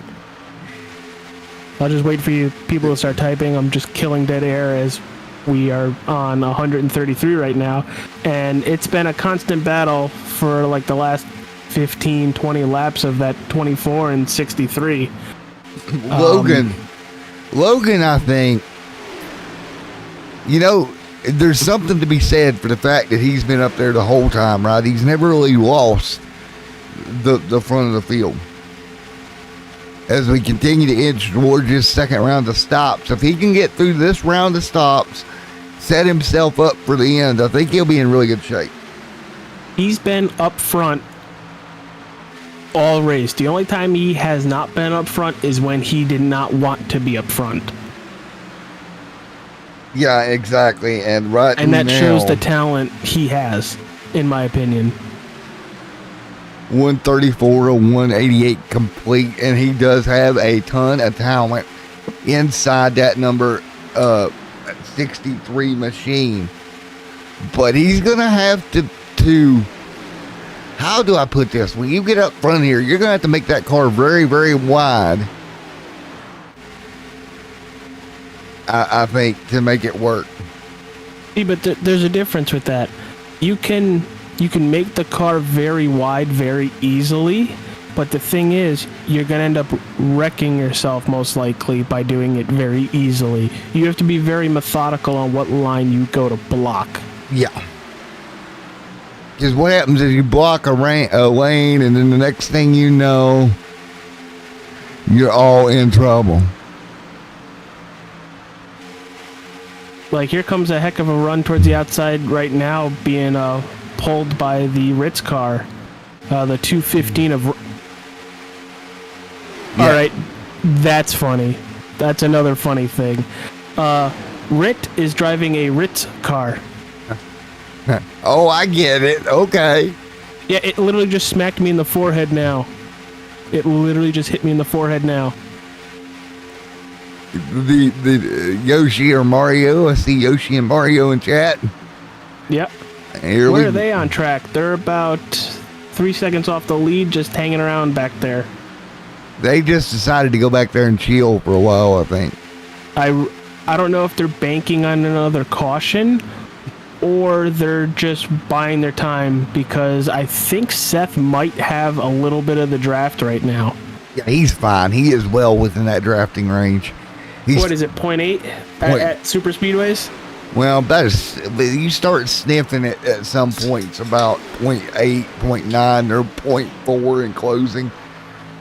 I'll just wait for you people to start typing. I'm just killing dead air as we are on 133 right now. And it's been a constant battle for like the last 15, 20 laps of that 24 and 63. Logan, I think, there's something to be said for the fact that he's been up there the whole time, right? He's never really lost the front of the field. As we continue to inch towards his second round of stops, if he can get through this round of stops, set himself up for the end, I think he'll be in really good shape. He's been up front all race. The only time he has not been up front is when he did not want to be up front. Yeah, exactly. And that shows the talent he has, in my opinion. 134 or 188 complete, and he does have a ton of talent inside that number 63 machine. But he's gonna have to how do I put this? When you get up front here, you're gonna have to make that car very, very wide, I think, to make it work. See, but there's a difference with that. You can make the car very wide very easily, but the thing is, you're going to end up wrecking yourself most likely by doing it very easily. You have to be very methodical on what line you go to block. Yeah. Because what happens is you block a lane, and then the next thing you know, you're all in trouble. Like, here comes a heck of a run towards the outside right now, being pulled by the Ritz car. The 215 of... Yeah. Alright, that's funny. That's another funny thing. Rit is driving a Ritz car. Oh, I get it. Okay. Yeah, it literally just smacked me in the forehead now. It literally just hit me in the forehead now. The Yoshi or Mario. I see Yoshi and Mario in chat. Yep. Here Where are they on track? They're about 3 seconds off the lead, just hanging around back there. They just decided to go back there and chill for a while, I think. I don't know if they're banking on another caution or they're just buying their time, because I think Seth might have a little bit of the draft right now. Yeah, he's fine. He is well within that drafting range. What is it, 0.8 at super speedways? Well, you start sniffing it at some points about 0.8, 0.9, or 0.4 in closing.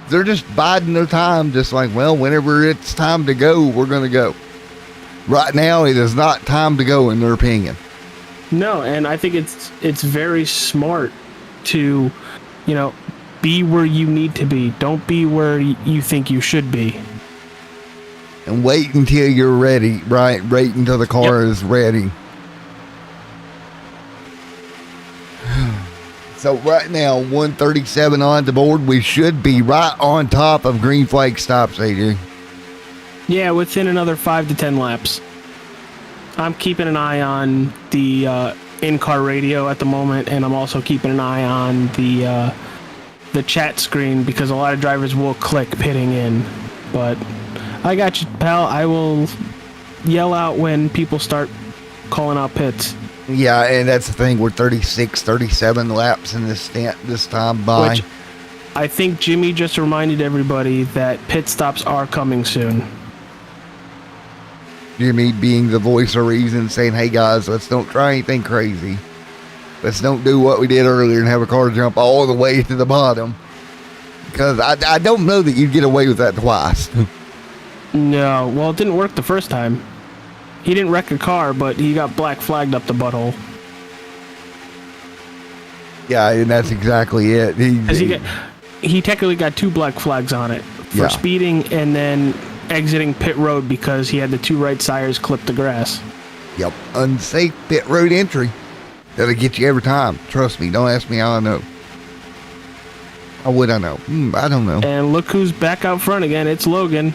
They're just biding their time, just like, well, whenever it's time to go, we're going to go. Right now, it is not time to go, in their opinion. No, and I think it's very smart to, be where you need to be. Don't be where you think you should be. And wait until you're ready, right? Wait until the car is ready. So right now, 137 on the board. We should be right on top of green flag stops, Adrian. Yeah, within another 5 to 10 laps. I'm keeping an eye on the in-car radio at the moment, and I'm also keeping an eye on the chat screen because a lot of drivers will click pitting in. But I got you, pal. I will yell out when people start calling out pits. Yeah, and that's the thing. We're 36, 37 laps in this stint this time by. Which I think Jimmy just reminded everybody that pit stops are coming soon. Jimmy being the voice of reason, saying, hey guys, let's don't try anything crazy. Let's don't do what we did earlier and have a car jump all the way to the bottom. Because I don't know that you'd get away with that twice. No, well, it didn't work the first time. He didn't wreck a car, but he got black flagged up the butthole. Yeah, and that's exactly it. He technically got 2 black flags on it for speeding and then exiting pit road because he had the 2 right tires clip the grass. Yep, unsafe pit road entry. That'll get you every time. Trust me. Don't ask me how I know. How would I know? I don't know. And look who's back out front again. It's Logan.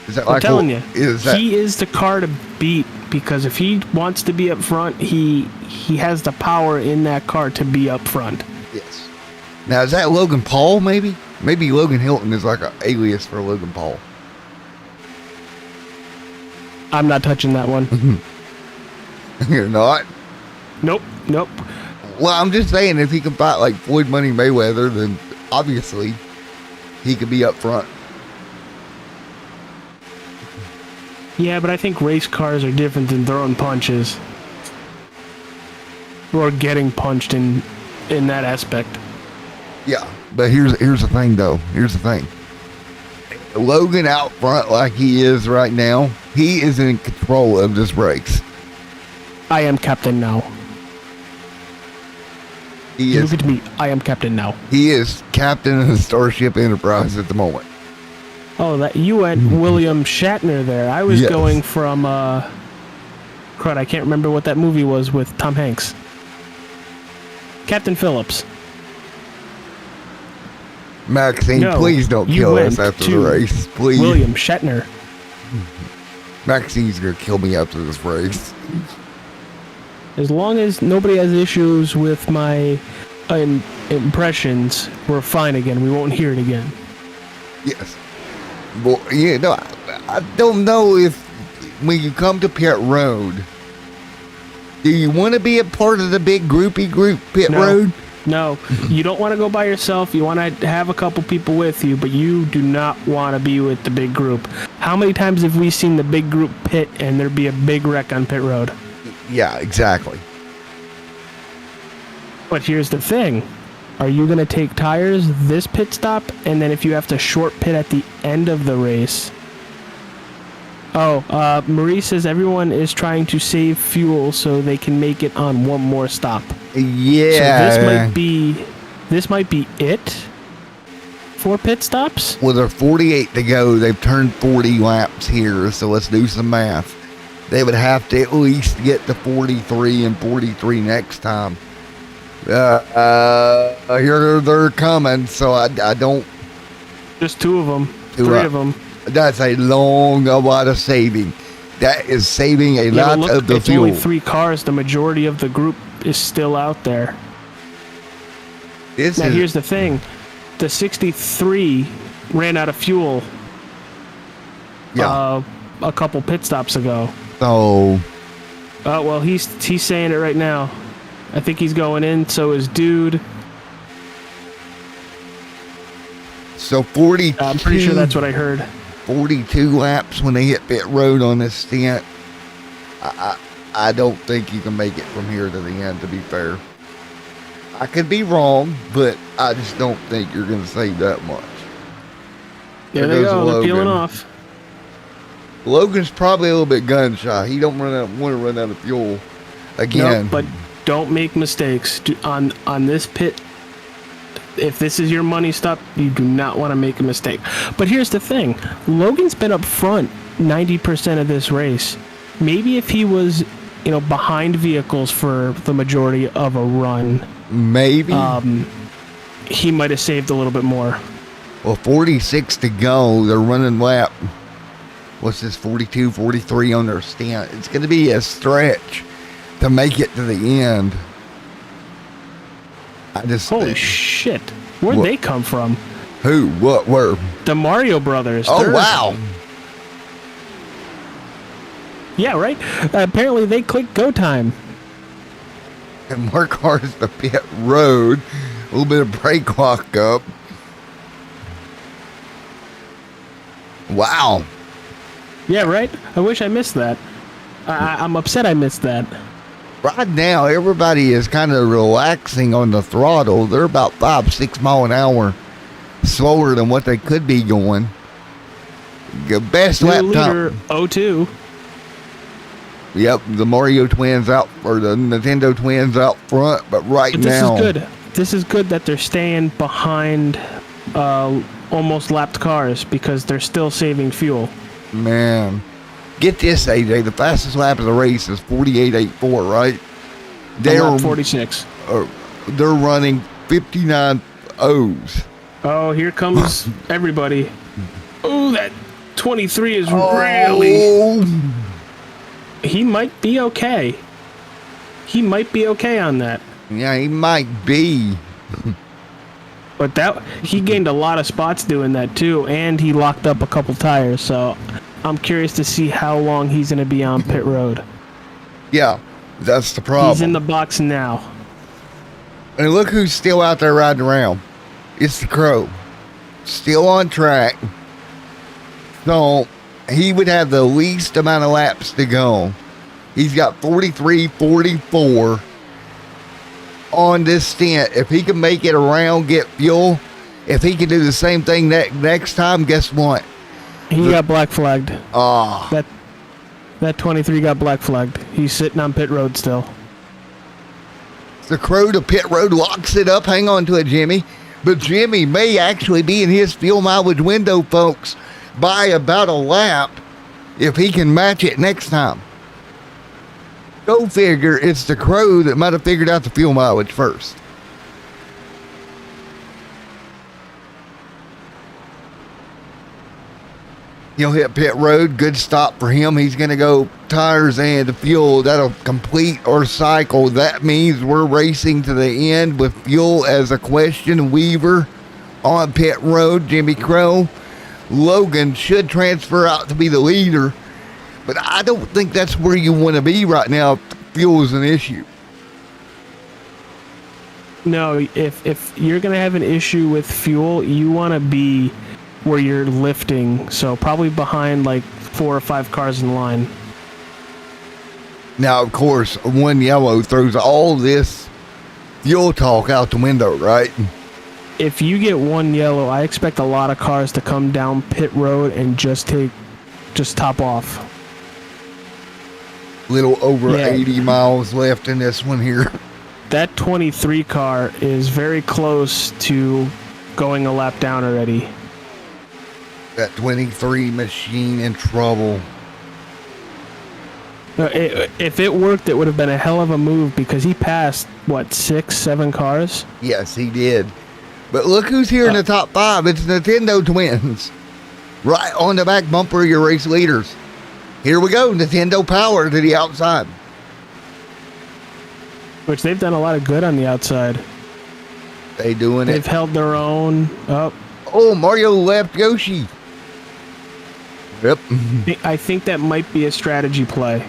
Is that I'm telling you, he he is the car to beat because if he wants to be up front, he has the power in that car to be up front. Yes. Now, is that Logan Paul, maybe? Maybe Logan Hilton is like an alias for Logan Paul. I'm not touching that one. You're not? Nope. Well, I'm just saying, if he can fight like Floyd Money Mayweather, then obviously he could be up front. Yeah, but I think race cars are different than throwing punches. Or getting punched in that aspect. Yeah, but here's the thing, though. Here's the thing. Logan out front like he is right now, he is in control of this race. I am captain now. He is. Look at me. I am captain now. He is captain of the Starship Enterprise at the moment. Oh, that you went William Shatner there. I was going from crud, I can't remember what that movie was with Tom Hanks. Captain Phillips. Maxine, No, please don't you kill us went after to the race. Please. William Shatner. Maxine's going to kill me after this race. As long as nobody has issues with my impressions, we're fine again. We won't hear it again. Yes. Well, yeah, no, I don't know if when you come to pit road, do you want to be a part of the big group pit road? No, you don't want to go by yourself. You want to have a couple people with you, but you do not want to be with the big group. How many times have we seen the big group pit and there be a big wreck on pit road? Yeah, exactly. But here's the thing. Are you going to take tires this pit stop, and then if you have to short pit at the end of the race? Oh, Marie says everyone is trying to save fuel so they can make it on one more stop. Yeah. So this might be it for pit stops? Well, they're 48 to go. They've turned 40 laps here, so let's do some math. They would have to at least get to 43 and 43 next time. Here they're coming, so I don't. Just 2 of them. 3 of them. That's a lot of saving. That is saving a lot of the it's fuel. only 3 cars. The majority of the group is still out there. Here's the thing. The 63 ran out of fuel a couple pit stops ago. So. Oh, well, he's saying it right now. I think he's going in, so is Dude. So 42. I'm pretty sure that's what I heard. 42 laps when they hit pit road on this stint. I don't think you can make it from here to the end, to be fair. I could be wrong, but I just don't think you're going to save that much. There they go. They're peeling off. Logan's probably a little bit gun shy. He don't want to run out of fuel again. No, but don't make mistakes on this pit. If this is your money stop, you do not want to make a mistake. But here's the thing. Logan's been up front 90% of this race. Maybe if he was behind vehicles for the majority of a run, Maybe. he might have saved a little bit more. Well, 46 to go. They're running lap. What's this, 42, 43 on their stint? It's going to be a stretch to make it to the end. Holy shit. Where'd they come from? Who? What? Where? The Mario Brothers. Oh, wow. Yeah, right? Apparently they clicked go time. And more cars to pit road. A little bit of brake lock up. Wow. Yeah, right? I wish I missed that. I'm upset I missed that. Right now, everybody is kind of relaxing on the throttle. They're about 5-6 mile an hour slower than what they could be going. The best New lap leader, time. 02. Yep, the Mario twins out, or the Nintendo twins out front, but But this now. is good. This is good that they're staying behind almost lapped cars because they're still saving fuel. Man. Get this, AJ. The fastest lap of the race is 48.84, right? Lap 46. They're running 59 O's. Oh, here comes everybody. Oh, that 23 is really... He might be okay. He might be okay on that. Yeah, he might be. But he gained a lot of spots doing that too, and he locked up a couple tires, so I'm curious to see how long he's going to be on pit road. Yeah, that's the problem. He's in the box now. And look who's still out there riding around. It's the Crow. Still on track. So he would have the least amount of laps to go. He's got 43, 44 on this stint. If he can make it around, get fuel, if he can do the same thing next time, guess what? He got black flagged. Ah. That 23 got black flagged. He's sitting on pit road still. The Crow to pit road locks it up. Hang on to it, Jimmy. But Jimmy may actually be in his fuel mileage window, folks, by about a lap if he can match it next time. Go figure, it's the Crow that might have figured out the fuel mileage first. He'll hit pit road. Good stop for him. He's going to go tires and fuel. That'll complete our cycle. That means we're racing to the end with fuel as a question. Weaver on pit road. Jimmy Crow. Logan should transfer out to be the leader. But I don't think that's where you want to be right now if fuel is an issue. No, if you're going to have an issue with fuel, you want to be where you're lifting, so probably behind like 4 or 5 cars in line. Now, of course, one yellow throws all this fuel talk out the window, right? If you get one yellow, I expect a lot of cars to come down pit road and just top off. Little over 80 miles left in this one here. That 23 car is very close to going a lap down already. That 23 machine in trouble. If it worked, it would have been a hell of a move because he passed, 6, 7 cars? Yes, he did. But look who's here in the top 5. It's Nintendo twins. Right on the back bumper of your race leaders. Here we go. Nintendo power to the outside. Which they've done a lot of good on the outside. They've held their own. Oh, Mario left Yoshi. Yep. I think that might be a strategy play.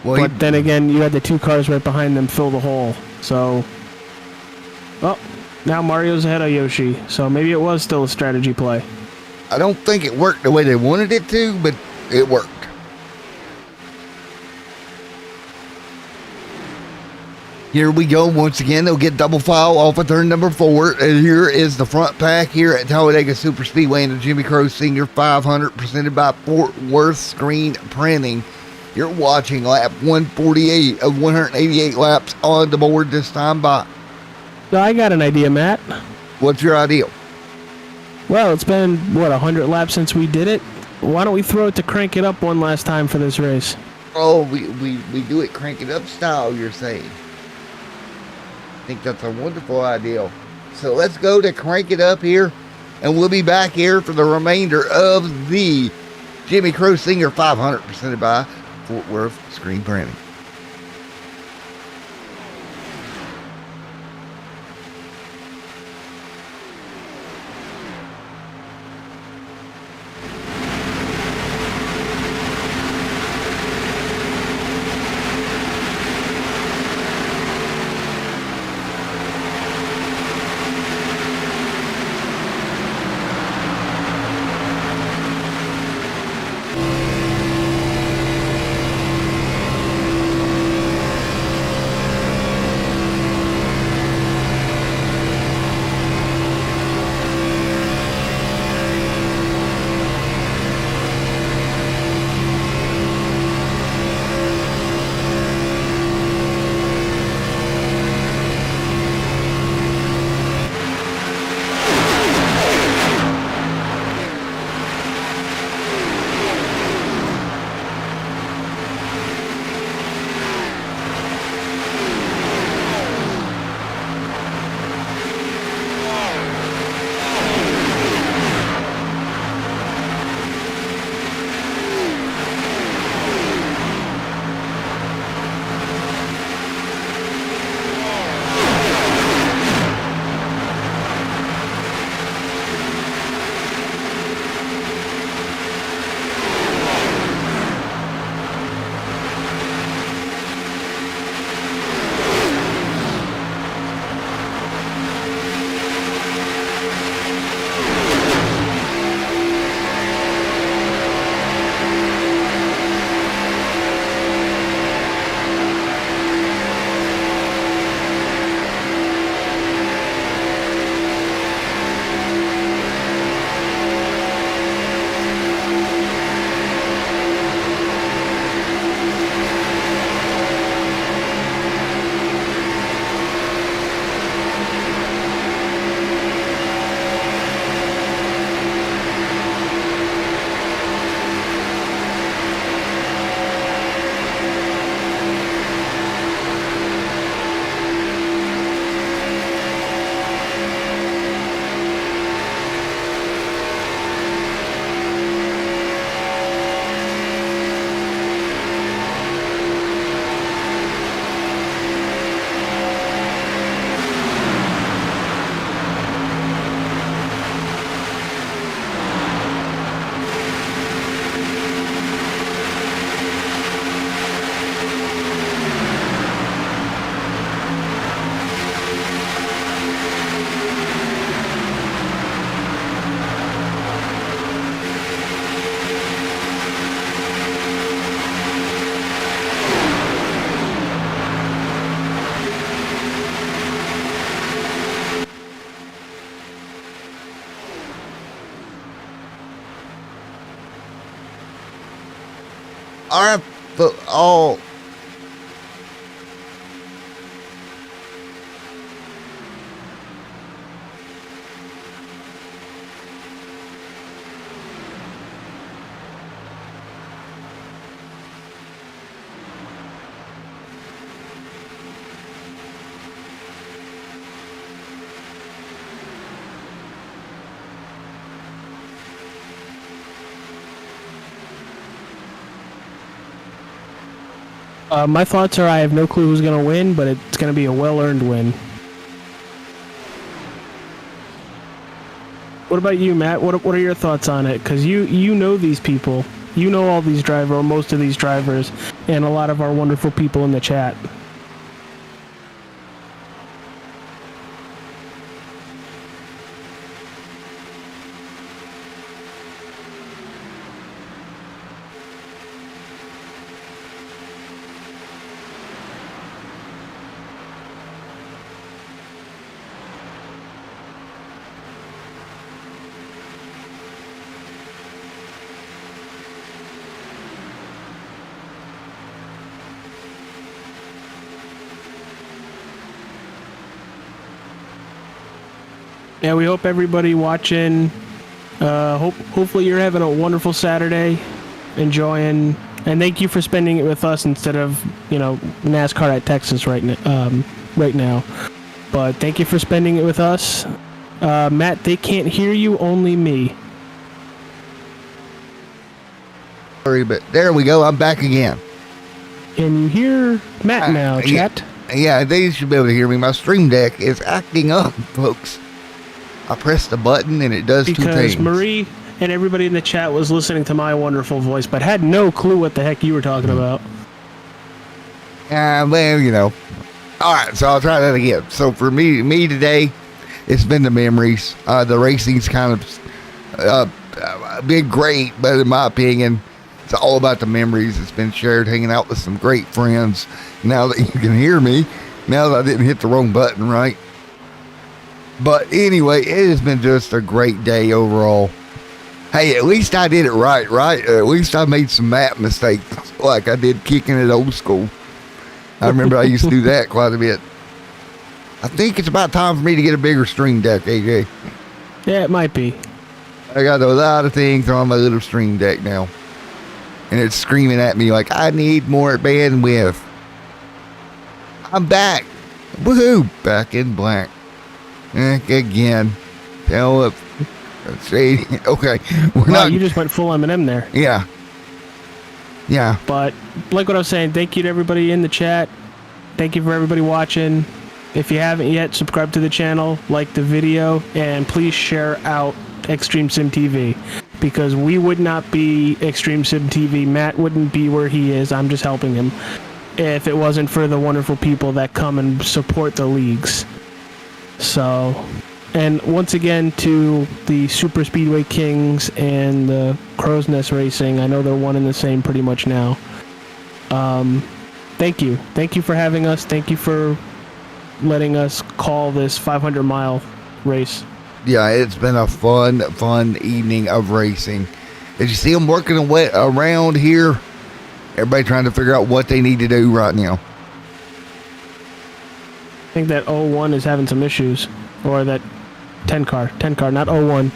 But then again, you had the 2 cars right behind them fill the hole. So, now Mario's ahead of Yoshi. So maybe it was still a strategy play. I don't think it worked the way they wanted it to, but it worked. Here we go. Once again, they'll get double file off of turn number 4. And here is the front pack here at Talladega Super Speedway in the Jimmy Crow Senior 500 presented by Fort Worth Screen Printing. You're watching lap 148 of 188 laps on the board this time by. I got an idea, Matt. What's your idea? Well, it's been, 100 laps since we did it? Why don't we throw it to crank it up one last time for this race? Oh, we do it crank it up style, you're saying. I think that's a wonderful idea. So let's go to crank it up here, and we'll be back here for the remainder of the Jimmy Crow Singer 500 presented by Fort Worth Screen Printing. All My thoughts are I have no clue who's going to win, but it's going to be a well-earned win. What about you, Matt? What are your thoughts on it? Because you know these people. You know all these drivers, or most of these drivers, and a lot of our wonderful people in the chat. Yeah, we hope everybody watching, hopefully you're having a wonderful Saturday, enjoying And thank you for spending it with us instead of, NASCAR at Texas right now. But thank you for spending it with us. Matt, they can't hear you, only me. Sorry, but there we go. I'm back again. Can you hear Matt now, chat? Yeah, they should be able to hear me. My Stream Deck is acting up, folks. I pressed the button and it does two things. Because Marie and everybody in the chat was listening to my wonderful voice, but had no clue what the heck you were talking about. Well, All right, so I'll try that again. So for me today, it's been the memories. The racing's kind of been great, but in my opinion, it's all about the memories. It's been shared, hanging out with some great friends. Now that you can hear me, now that I didn't hit the wrong button, right? But anyway, it has been just a great day overall. Hey, at least I did it right? At least I made some map mistakes, like I did kicking it old school. I remember I used to do that quite a bit. I think it's about time for me to get a bigger Stream Deck, AJ. Yeah, it might be. I got a lot of things on my little Stream Deck now. And it's screaming at me like, I need more bandwidth. I'm back. Woohoo. Back in black. Again. Tell it. Okay. You just went full Eminem there. Yeah. Yeah. But like what I was saying, thank you to everybody in the chat. Thank you for everybody watching. If you haven't yet, subscribe to the channel, like the video, and please share out Extreme Sim TV. Because we would not be Extreme Sim TV. Matt wouldn't be where he is. I'm just helping him. If it wasn't for the wonderful people that come and support the leagues. So, and once again to the Super Speedway Kings and the Crow's Nest Racing. I know they're one and the same pretty much now. Thank you. Thank you for having us. Thank you for letting us call this 500-mile race. Yeah, it's been a fun evening of racing. As you see them working around here, everybody trying to figure out what they need to do right now. I think that 01 is having some issues. Or that 10 car, not 01.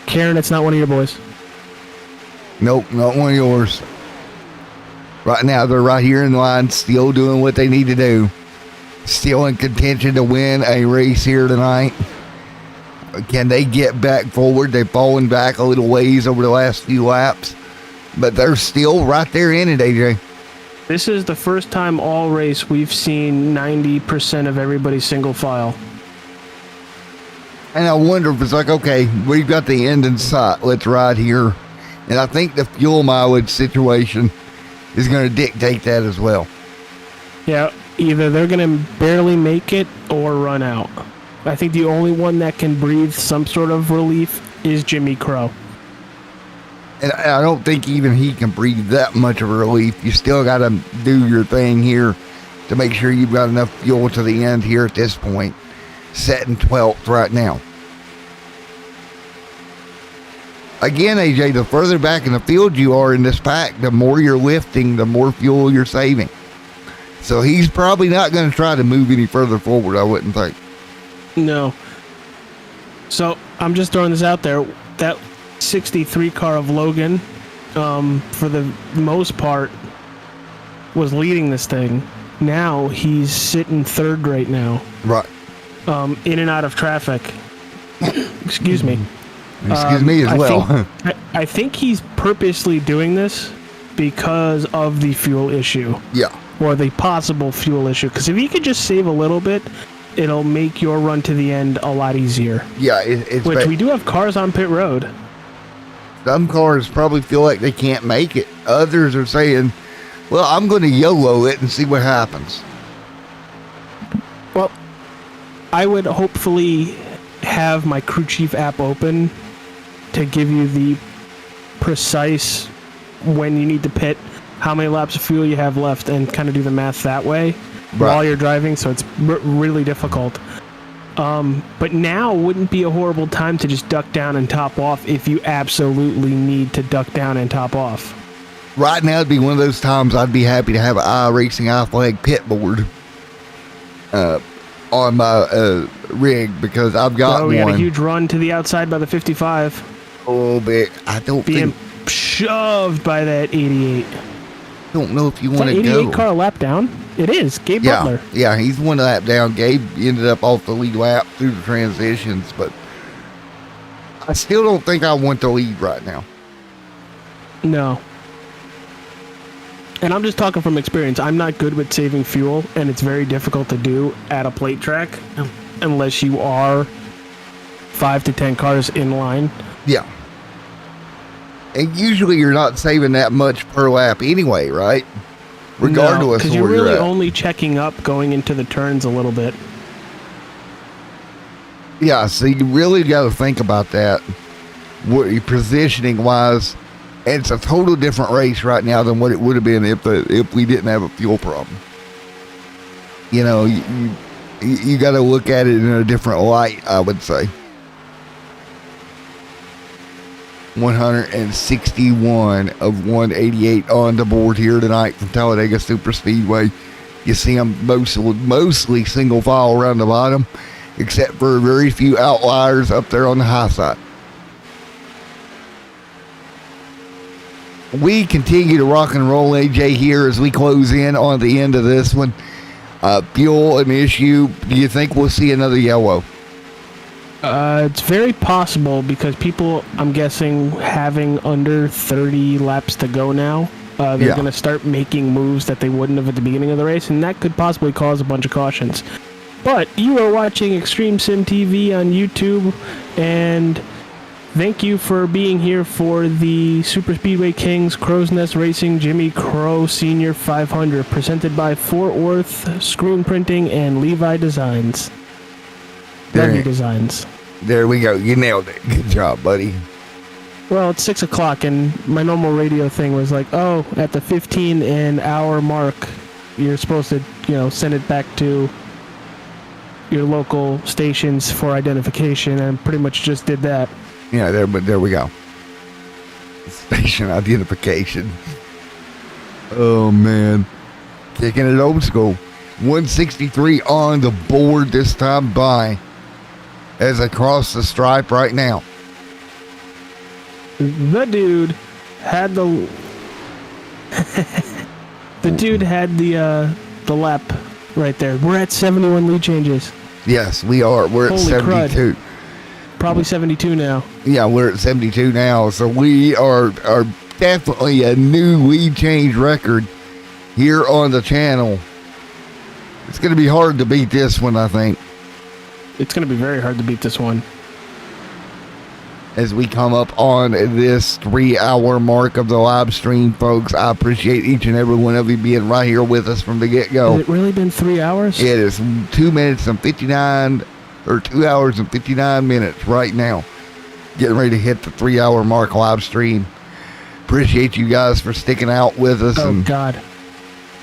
Karen, it's not one of your boys. Nope, not one of yours. Right now, they're right here in line, still doing what they need to do. Still in contention to win a race here tonight. Can they get back forward? They've fallen back a little ways over the last few laps. But they're still right there in it, AJ. This is the first time all race we've seen 90% of everybody single file. And I wonder if it's like, okay, we've got the end in sight. Let's ride here. And I think the fuel mileage situation is going to dictate that as well. Yeah, either they're going to barely make it or run out. I think the only one that can breathe some sort of relief is Jimmy Crow. And I don't think even he can breathe that much of a relief. You still got to do your thing here to make sure you've got enough fuel to the end here at this point. Setting 12th right now. Again, AJ, the further back in the field you are in this pack, the more you're lifting, the more fuel you're saving. So he's probably not going to try to move any further forward, I wouldn't think. No. So I'm just throwing this out there. That 63 car of Logan, for the most part, was leading this thing. Now he's sitting third right now. Right. In and out of traffic. Excuse me. Excuse me as well. I think he's purposely doing this because of the fuel issue. Yeah. Or the possible fuel issue. Because if he could just save a little bit, it'll make your run to the end a lot easier. Yeah, it's which we do have cars on pit road. Some cars probably feel like they can't make it. Others are saying, well, I'm going to YOLO it and see what happens. Well, I would hopefully have my crew chief app open to give you the precise when you need to pit, how many laps of fuel you have left, and kind of do the math that way while you're driving, so it's really difficult. But now wouldn't be a horrible time to just duck down and top off if you absolutely need to duck down and top off. Right now it'd be one of those times I'd be happy to have an iRacing iFlag pit board on my rig, because I've got one. We got a huge run to the outside by the 55. Oh, but I don't think shoved by that 88. Don't know if you Is want that to 88 go. car a lap down? It is. Gabe Butler. Yeah, he's one lap down. Gabe ended up off the lead lap through the transitions, but I still don't think I want the lead right now. No. And I'm just talking from experience. I'm not good with saving fuel, and it's very difficult to do at a plate track unless you are 5 to 10 cars in line. Yeah. And usually you're not saving that much per lap anyway, right? Regardless because of you're where really you're at. only checking up going into the turns a little bit. Yeah, so you really got to think about that, what your positioning wise. And it's a total different race right now than what it would have been if we didn't have a fuel problem. You know, you got to look at it in a different light, I would say. 161 of 188 on the board here tonight from Talladega Super Speedway. You see them mostly single file around the bottom, except for very few outliers up there on the high side. We continue to rock and roll, AJ, here as we close in on the end of this one. Fuel an issue. Do you think we'll see another yellow? It's very possible because people, I'm guessing, having under 30 laps to go now, they're going to start making moves that they wouldn't have at the beginning of the race, and that could possibly cause a bunch of cautions. But you are watching Extreme Sim TV on YouTube, and thank you for being here for the Super Speedway Kings Crow's Nest Racing Jimmy Crow Senior 500, presented by Fort Worth Screen Printing and Levi Designs. W Designs. There we go. You nailed it. Good job, buddy. Well, it's 6 o'clock, and my normal radio thing was like, oh, at the 15 an hour mark, you're supposed to, send it back to your local stations for identification, and pretty much just did that. Yeah, there we go. Station identification. Oh, man. Taking it old school. 163 on the board this time by as I cross the stripe right now. The dude had the the lap right there. We're at 71 lead changes. Yes, we are. We're at Holy 72. crud. Probably 72 now. Yeah, we're at 72 now. So we are definitely a new lead change record here on the channel. It's going to be hard to beat this one, I think, It's going to be very hard to beat this one. as we come up on this 3-hour mark of the live stream, folks. I appreciate each and every one of you being right here with us from the get-go. Has it really been 3 hours? It is 2 minutes and 59, or 2 hours and 59 minutes right now. Getting ready to hit the 3-hour mark live stream. Appreciate you guys for sticking out with us Oh, and God.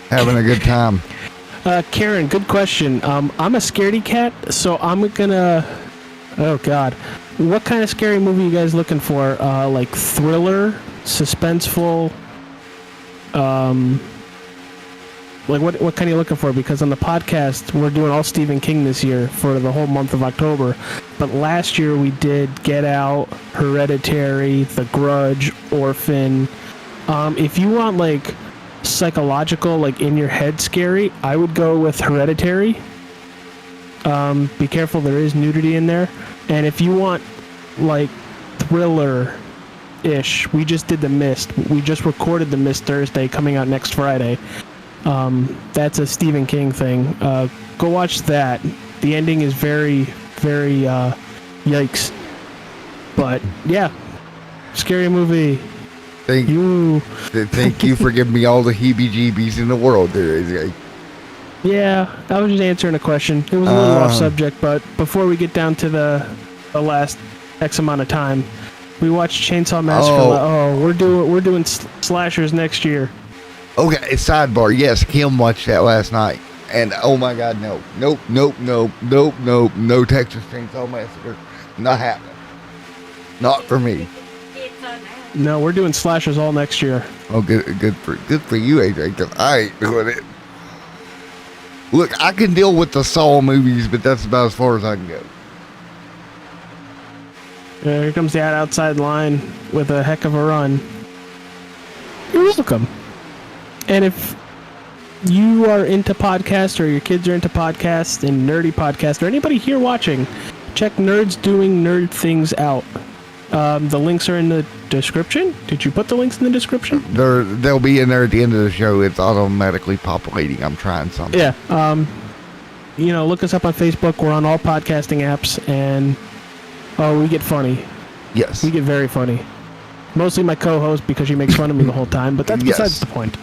having a good time. Karen, good question. I'm a scaredy cat, so I'm gonna... Oh, God. What kind of scary movie are you guys looking for? Like thriller, suspenseful? Like what kind are you looking for? Because on the podcast, we're doing all Stephen King this year for the whole month of October. But last year we did Get Out, Hereditary, The Grudge, Orphan. If you want like psychological, like in your head scary, I would go with Hereditary. Be careful, there is nudity in there. And if you want like thriller-ish, we just did The Mist. We just recorded The Mist Thursday, coming out next Friday. That's a Stephen King thing. Go watch that. The ending is very, very yikes. But yeah, scary movie. Thank you for giving me all the heebie-jeebies in the world there, AJ. Yeah, I was just answering a question. It was a little off subject, but before we get down to the last X amount of time, we watched Chainsaw Massacre. We're doing slashers next year. Okay, sidebar. Yes, Kim watched that last night. And oh my God, no. Nope. No Texas Chainsaw Massacre. Not happening. Not for me. No, we're doing slashers all next year. Oh, good for you, AJ, because I ain't doing it. Look, I can deal with the Saw movies, but that's about as far as I can go. Here comes the outside line with a heck of a run. You're welcome. And if you are into podcasts or your kids are into podcasts and nerdy podcasts or anybody here watching, check Nerds Doing Nerd Things out. The links are in the description. Did you put the links in the description? They'll be in there at the end of the show. It's automatically populating. I'm trying something. Yeah. Look us up on Facebook. We're on all podcasting apps, and we get funny. Yes. We get very funny. Mostly my co-host because she makes fun of me the whole time, but that's besides the point.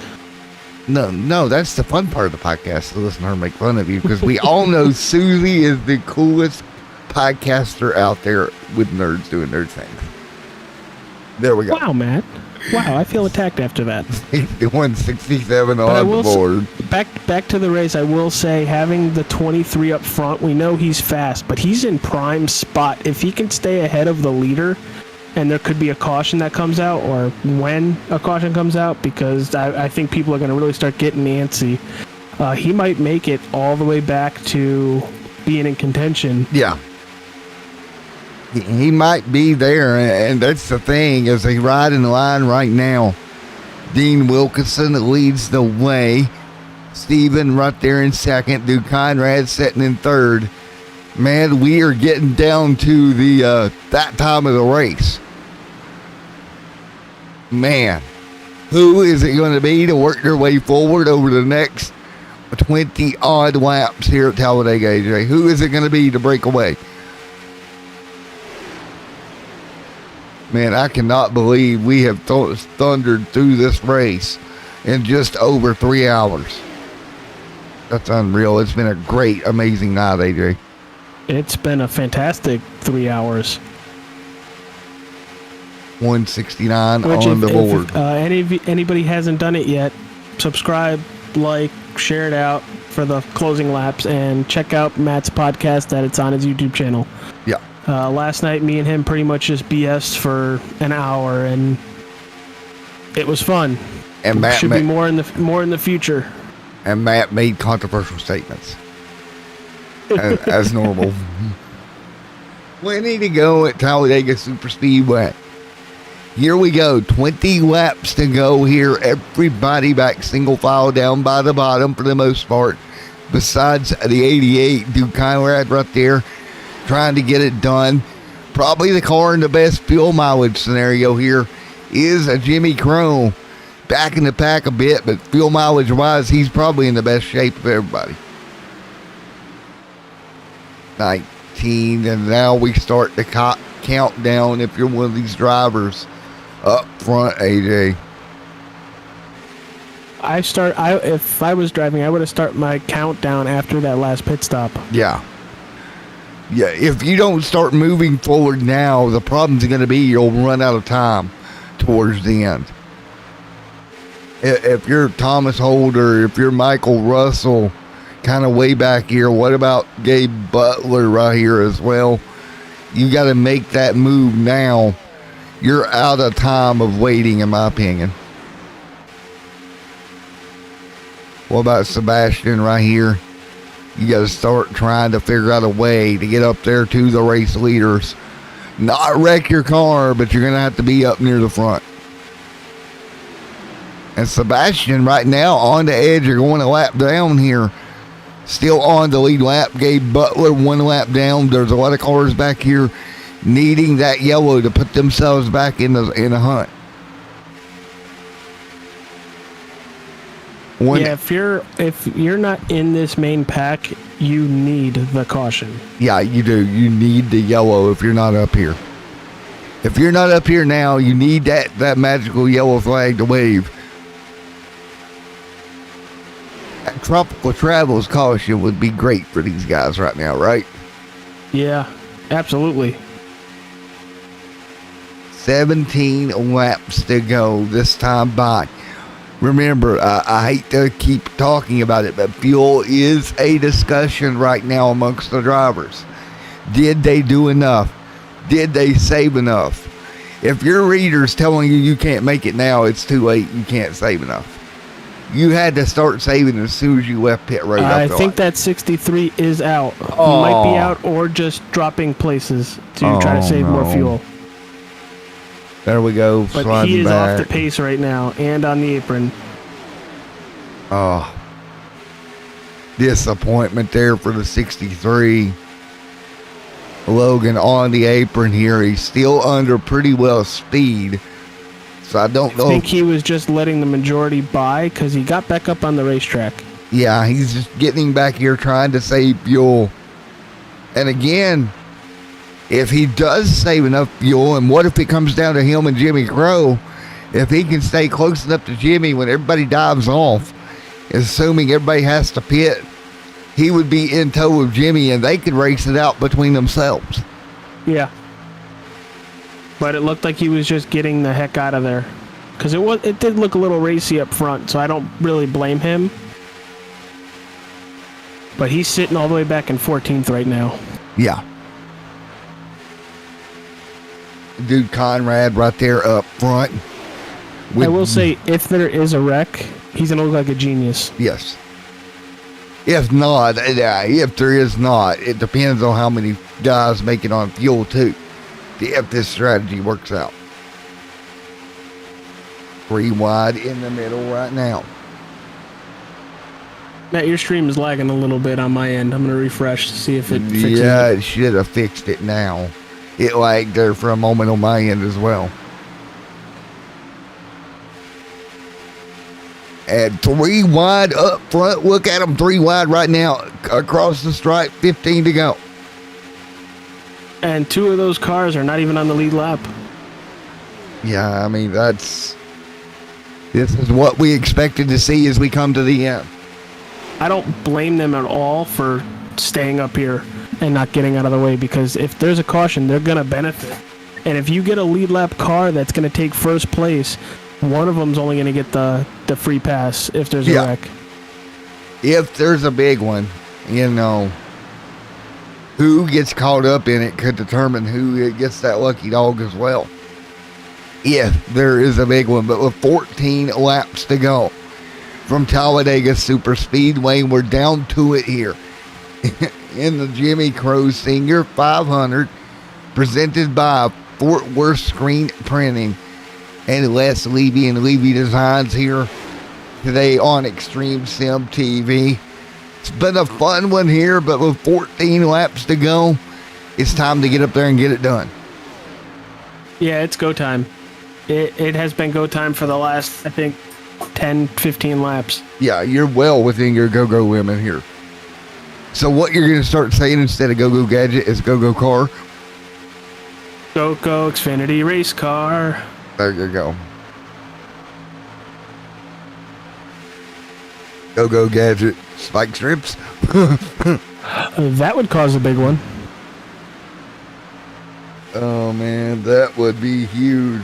No, that's the fun part of the podcast, to listen to her make fun of you, because we all know Susie is the coolest podcaster out there with Nerds Doing Nerd Things. There we go. Wow, Matt. Wow, I feel attacked after that. 167 on the board. Back to the race, I will say, having the 23 up front, we know he's fast, but he's in prime spot. If he can stay ahead of the leader, and there could be a caution that comes out, or when a caution comes out, because I think people are going to really start getting antsy. He might make it all the way back to being in contention. Yeah. He might be there, and that's the thing, as they ride in the line right now. Dean Wilkinson leads the way. Steven right there in second. Duke Conrad sitting in third. Man, we are getting down to the that time of the race. Man, who is it going to be to work their way forward over the next 20-odd laps here at Talladega, AJ? Who is it going to be to break away? Man, I cannot believe we have thundered through this race in just over 3 hours. That's unreal. It's been a great, amazing night, AJ. It's been a fantastic 3 hours. 169 on the board. If anybody hasn't done it yet, subscribe, like, share it out for the closing laps, and check out Matt's podcast that it's on his YouTube channel. Yeah. Last night, me and him pretty much just BS for an hour, and it was fun. And Matt should be more in the future. And Matt made controversial statements, as normal. Plenty to go at Talladega Superspeedway. Here we go. 20 laps to go here. Everybody back single file down by the bottom for the most part. Besides the 88, Duke Conrad right there, trying to get it done. Probably the car in the best fuel mileage scenario here is a Jimmy Crow. Back in the pack a bit, but fuel mileage wise, he's probably in the best shape of everybody. 19, and now we start the countdown if you're one of these drivers up front, AJ. If I was driving, I would have started my countdown after that last pit stop. Yeah, if you don't start moving forward now, the problem's going to be you'll run out of time towards the end. If you're Thomas Holder, if you're Michael Russell, kind of way back here, what about Gabe Butler right here as well? You got to make that move now. You're out of time of waiting, in my opinion. What about Sebastian right here? You got to start trying to figure out a way to get up there to the race leaders. Not wreck your car, but you're going to have to be up near the front. And Sebastian right now on the edge. You're going a lap down here. Still on the lead lap. Gabe Butler 1 lap down. There's a lot of cars back here needing that yellow to put themselves back in the hunt. If you're not in this main pack, you need the caution. Yeah, you do. You need the yellow if you're not up here. If you're not up here now, you need that magical yellow flag to wave. That tropical travels caution would be great for these guys right now, right? Yeah, absolutely. 17 laps to go this time by. Remember, I hate to keep talking about it, but fuel is a discussion right now amongst the drivers. Did they do enough? Did they save enough? If your reader's telling you can't make it now, it's too late. You can't save enough. You had to start saving as soon as you left pit road. I think that 63 is out. He might be out or just dropping places to try to save more fuel. There we go. But sliding he is back. off the pace right now and on the apron. Oh, disappointment there for the 63. Logan on the apron here. He's still under pretty well speed. So I don't know. I think he was just letting the majority by because he got back up on the racetrack. Yeah, he's just getting back here trying to save fuel. And again, if he does save enough fuel, and what if it comes down to him and Jimmy Crow, if he can stay close enough to Jimmy when everybody dives off, assuming everybody has to pit, he would be in tow of Jimmy and they could race it out between themselves. Yeah. But it looked like he was just getting the heck out of there. Because it did look a little racy up front, so I don't really blame him. But he's sitting all the way back in 14th right now. Yeah. Dude Conrad right there up front. I will say, if there is a wreck, he's going to look like a genius. Yes. If not, if there is not, it depends on how many guys make it on fuel too. If this strategy works out. 3 wide in the middle right now. Matt, your stream is lagging a little bit on my end. I'm going to refresh to see if it fixes Yeah, it. it should have fixed it now. It lagged there for a moment on my end as well. And 3 wide up front. Look at them, 3 wide right now. Across the stripe, 15 to go. And 2 of those cars are not even on the lead lap. Yeah, I mean, this is what we expected to see as we come to the end. I don't blame them at all for staying up here and not getting out of the way, because if there's a caution, they're going to benefit. And if you get a lead lap car that's going to take first place, one of them's only going to get the free pass if there's a wreck. If there's a big one, who gets caught up in it could determine who gets that lucky dog as well. If there is a big one. But with 14 laps to go from Talladega Super Speedway, we're down to it here in the Jimmy Crow Senior 500, presented by Fort Worth Screen Printing and Les Levy and Levy Designs here today on Extreme Sim TV. It's been a fun one here, but with 14 laps to go, it's time to get up there and get it done. Yeah, it's go time. It has been go time for the last, I think, 10, 15 laps. Yeah, you're well within your go-go limit here. So what you're going to start saying instead of go-go gadget is go-go car? Go-go Xfinity race car. There you go. Go-go gadget spike strips. That would cause a big one. Oh man, that would be huge.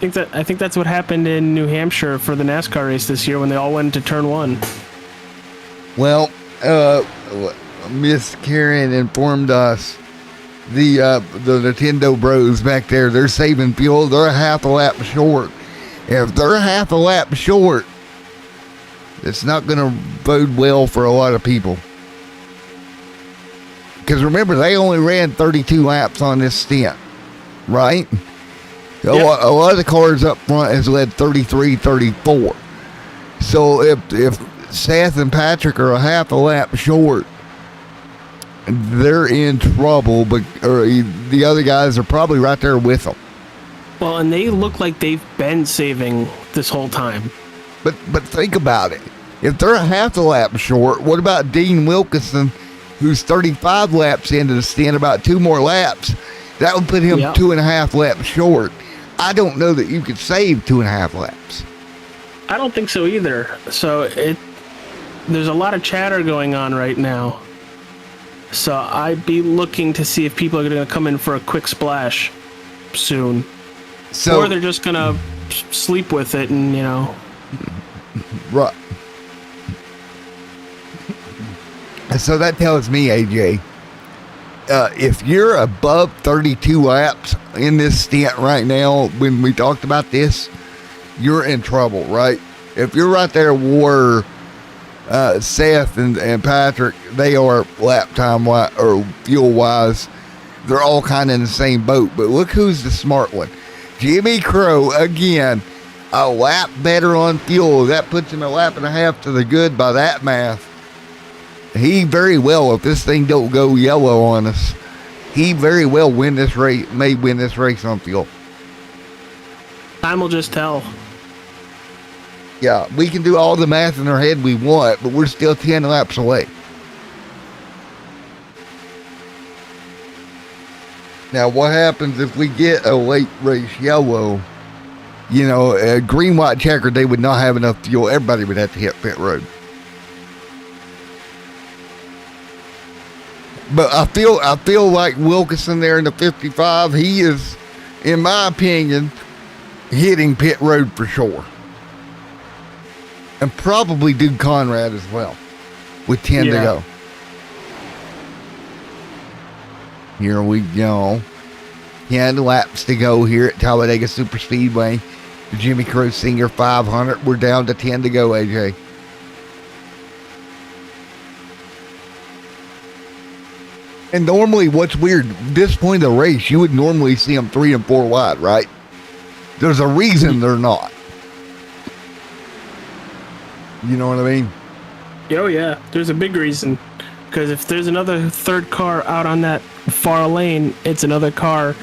I think that's what happened in New Hampshire for the NASCAR race this year when they all went into turn 1. Well, Miss Karen informed us the Nintendo bros back there, they're saving fuel. They're a half a lap short. If they're half a lap short, it's not going to bode well for a lot of people. Because remember, they only ran 32 laps on this stint, right? Yep. A lot of the cars up front has led 33, 34. So if Seth and Patrick are a half a lap short, they're in trouble, but the other guys are probably right there with them. Well, and they look like they've been saving this whole time. But think about it. If they're a half a lap short, what about Dean Wilkinson, who's 35 laps into the stint, about 2 more laps? That would put him 2.5 laps short. I don't know that you could save 2.5 laps. I don't think so either. So there's a lot of chatter going on right now. So I'd be looking to see if people are going to come in for a quick splash soon. Or they're just going to sleep with it and, Right. So that tells me, AJ, if you're above 32 laps in this stint right now, when we talked about this, you're in trouble, right? If you're right there where Seth and Patrick, they are lap time or fuel wise, they're all kind of in the same boat. But look who's the smart one. Jimmy Crow, again, a lap better on fuel. That puts him a lap and a half to the good by that math. He very well, if this thing don't go yellow on us, he very well win this race, may win this race on fuel. Time will just tell. Yeah, we can do all the math in our head we want, but we're still 10 laps away. Now, what happens if we get a late race yellow? You know, a green, white checker, they would not have enough fuel. Everybody would have to hit pit road. But I feel like Wilkinson there in the 55, he is, in my opinion, hitting pit road for sure. And probably Dude Conrad as well, with 10 to go. Here we go. 10 laps to go here at Talladega Super Speedway. The Jimmy Crow Senior 500. We're down to 10 to go, AJ. And normally, what's weird, this point of the race, you would normally see them 3 and 4 wide, right? There's a reason they're not. You know what I mean? Oh, yeah. There's a big reason. Because if there's another third car out on that far lane, it's another car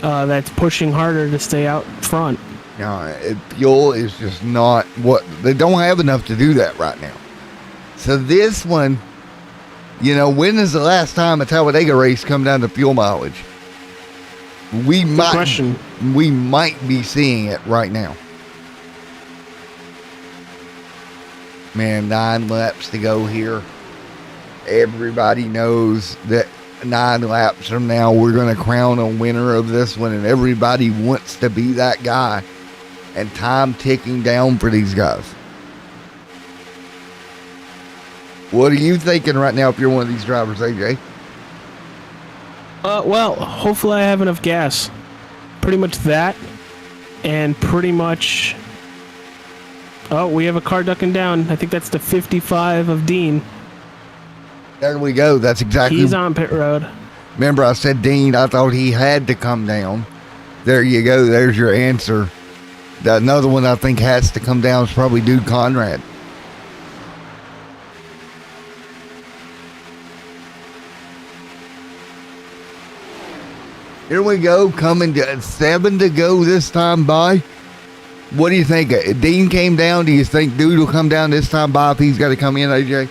that's pushing harder to stay out front. No, fuel is just not what... They don't have enough to do that right now. So this one... You know, when is the last time a Talladega race come down to fuel mileage? We might be seeing it right now. Man, 9 laps to go here. Everybody knows that 9 laps from now we're going to crown a winner of this one, and everybody wants to be that guy. And time ticking down for these guys. What are you thinking right now if you're one of these drivers, AJ? Well, hopefully I have enough gas. Pretty much that. And pretty much... Oh, we have a car ducking down. I think that's the 55 of Dean. There we go. That's exactly... He's on pit road. Remember I said Dean, I thought he had to come down. There you go. There's your answer. Another one I think has to come down is probably Dude Conrad. Here we go, coming to 7 to go this time by. What do you think? Dean came down. Do you think Dude will come down this time by if he's got to come in, AJ?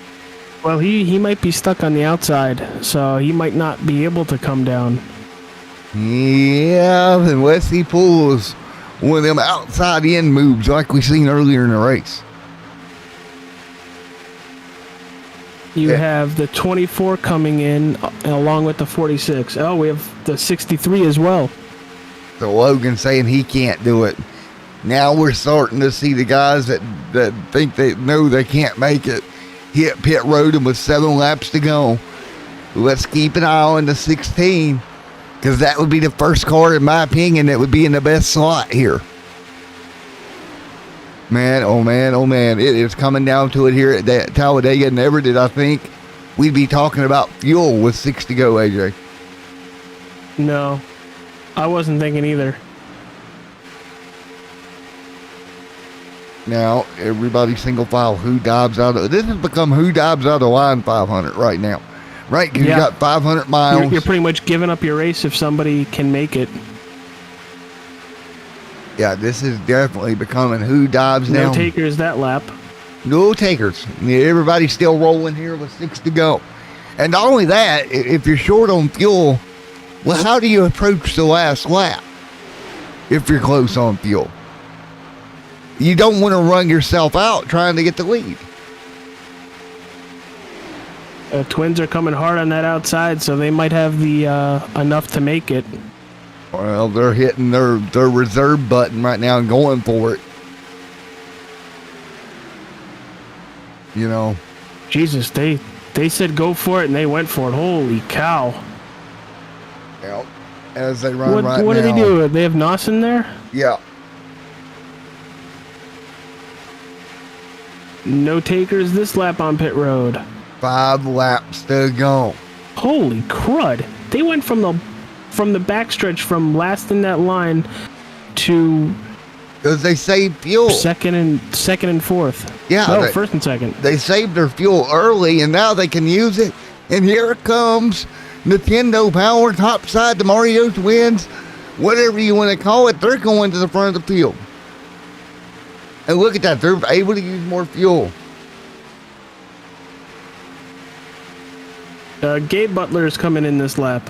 Well, he might be stuck on the outside, so he might not be able to come down. Yeah, unless he pulls one of them outside in moves like we seen earlier in the race. You have the 24 coming in along with the 46. Oh, we have the 63 as well. So Logan saying he can't do it. Now we're starting to see the guys that think they know they can't make it hit pit road, and with 7 laps to go. Let's keep an eye on the 16, because that would be the first car, in my opinion, that would be in the best slot here. Man, oh man, oh man. It is coming down to it here at Talladega. Never did I think we'd be talking about fuel with 6 to go, AJ. No, I wasn't thinking either. Now, everybody single file. Who dives out of... This has become who dives out of line 500 right now. Right? Because you got 500 miles. You're pretty much giving up your race if somebody can make it. Yeah, this is definitely becoming who dives No down. takers that lap. No takers. Everybody's still rolling here with 6 to go. And not only that, if you're short on fuel, well, how do you approach the last lap if you're close on fuel? You don't want to run yourself out trying to get the lead. Twins are coming hard on that outside, so they might have the enough to make it. Well, they're hitting their reserve button right now and going for it. You know. Jesus, they said go for it, and they went for it. Holy cow. Yep. As they run right now. What do they do? They have Noss in there? Yeah. No takers this lap on pit road. 5 laps to go. Holy crud. They went from the from the backstretch from last in that line to Because they saved fuel. second and fourth. Yeah, No, they- first and second. They saved their fuel early, and now they can use it. And here it comes. Nintendo Power, topside, the Mario Twins, whatever you want to call it. They're going to the front of the field. And look at that. They're able to use more fuel. Gabe Butler is coming in this lap.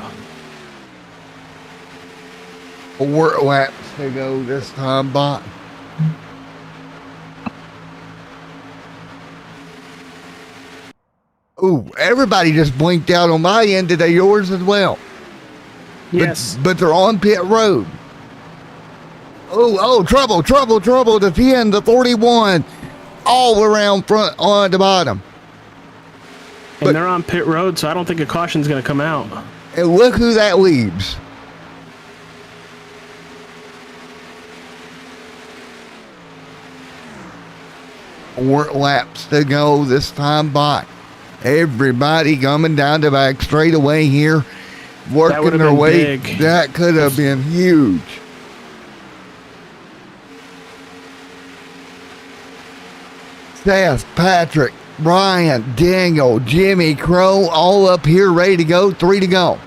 4 laps to go this time by. Ooh, everybody just blinked out on my end. Did they yours as well? Yes. But they're on pit road. Oh, trouble. The 10, the 41, all around front on the bottom. And they're on pit road, so I don't think a caution's going to come out. And look who that leaves. Four laps to go this time by. Everybody coming down the back straightaway here, working would've their been way. big. That could have been huge. Seth, Patrick, Brian, Daniel, Jimmy, Crow, all up here ready to go. 3 to go.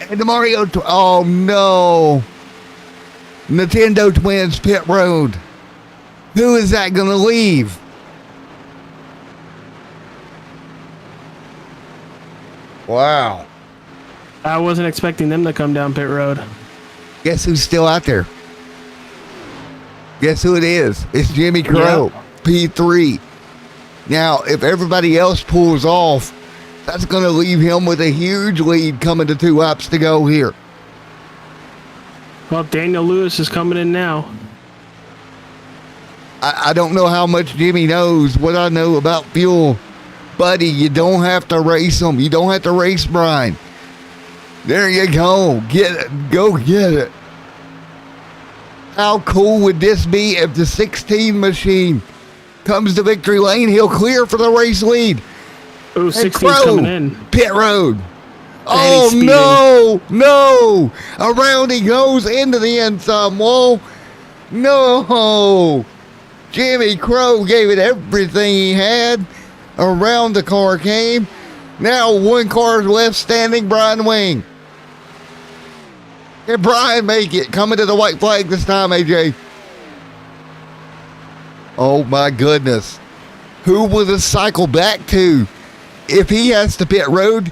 And the Mario, oh no. Nintendo Twins pit road. Who is that going to leave? Wow. I wasn't expecting them to come down pit road. Guess who's still out there? Guess who it is? It's Jimmy Crow, P3. Now, if everybody else pulls off, that's going to leave him with a huge lead coming to 2 laps to go here. Well, Daniel Lewis is coming in now. I don't know how much Jimmy knows. What I know about fuel, buddy, you don't have to race him. You don't have to race Brian. There you go. Get it. Go get it. How cool would this be if the 16 machine comes to victory lane? He'll clear for the race lead. Ooh, And 16's Crow, coming in. pit road. he's Oh, speeding. no. Around he goes into the end some wall. No. Jimmy Crow gave it everything he had. Around the car came. Now 1 car left standing, Brian Wing. Can Brian make it? Coming to the white flag this time, AJ. Oh my goodness. Who will this cycle back to? If he has to pit road,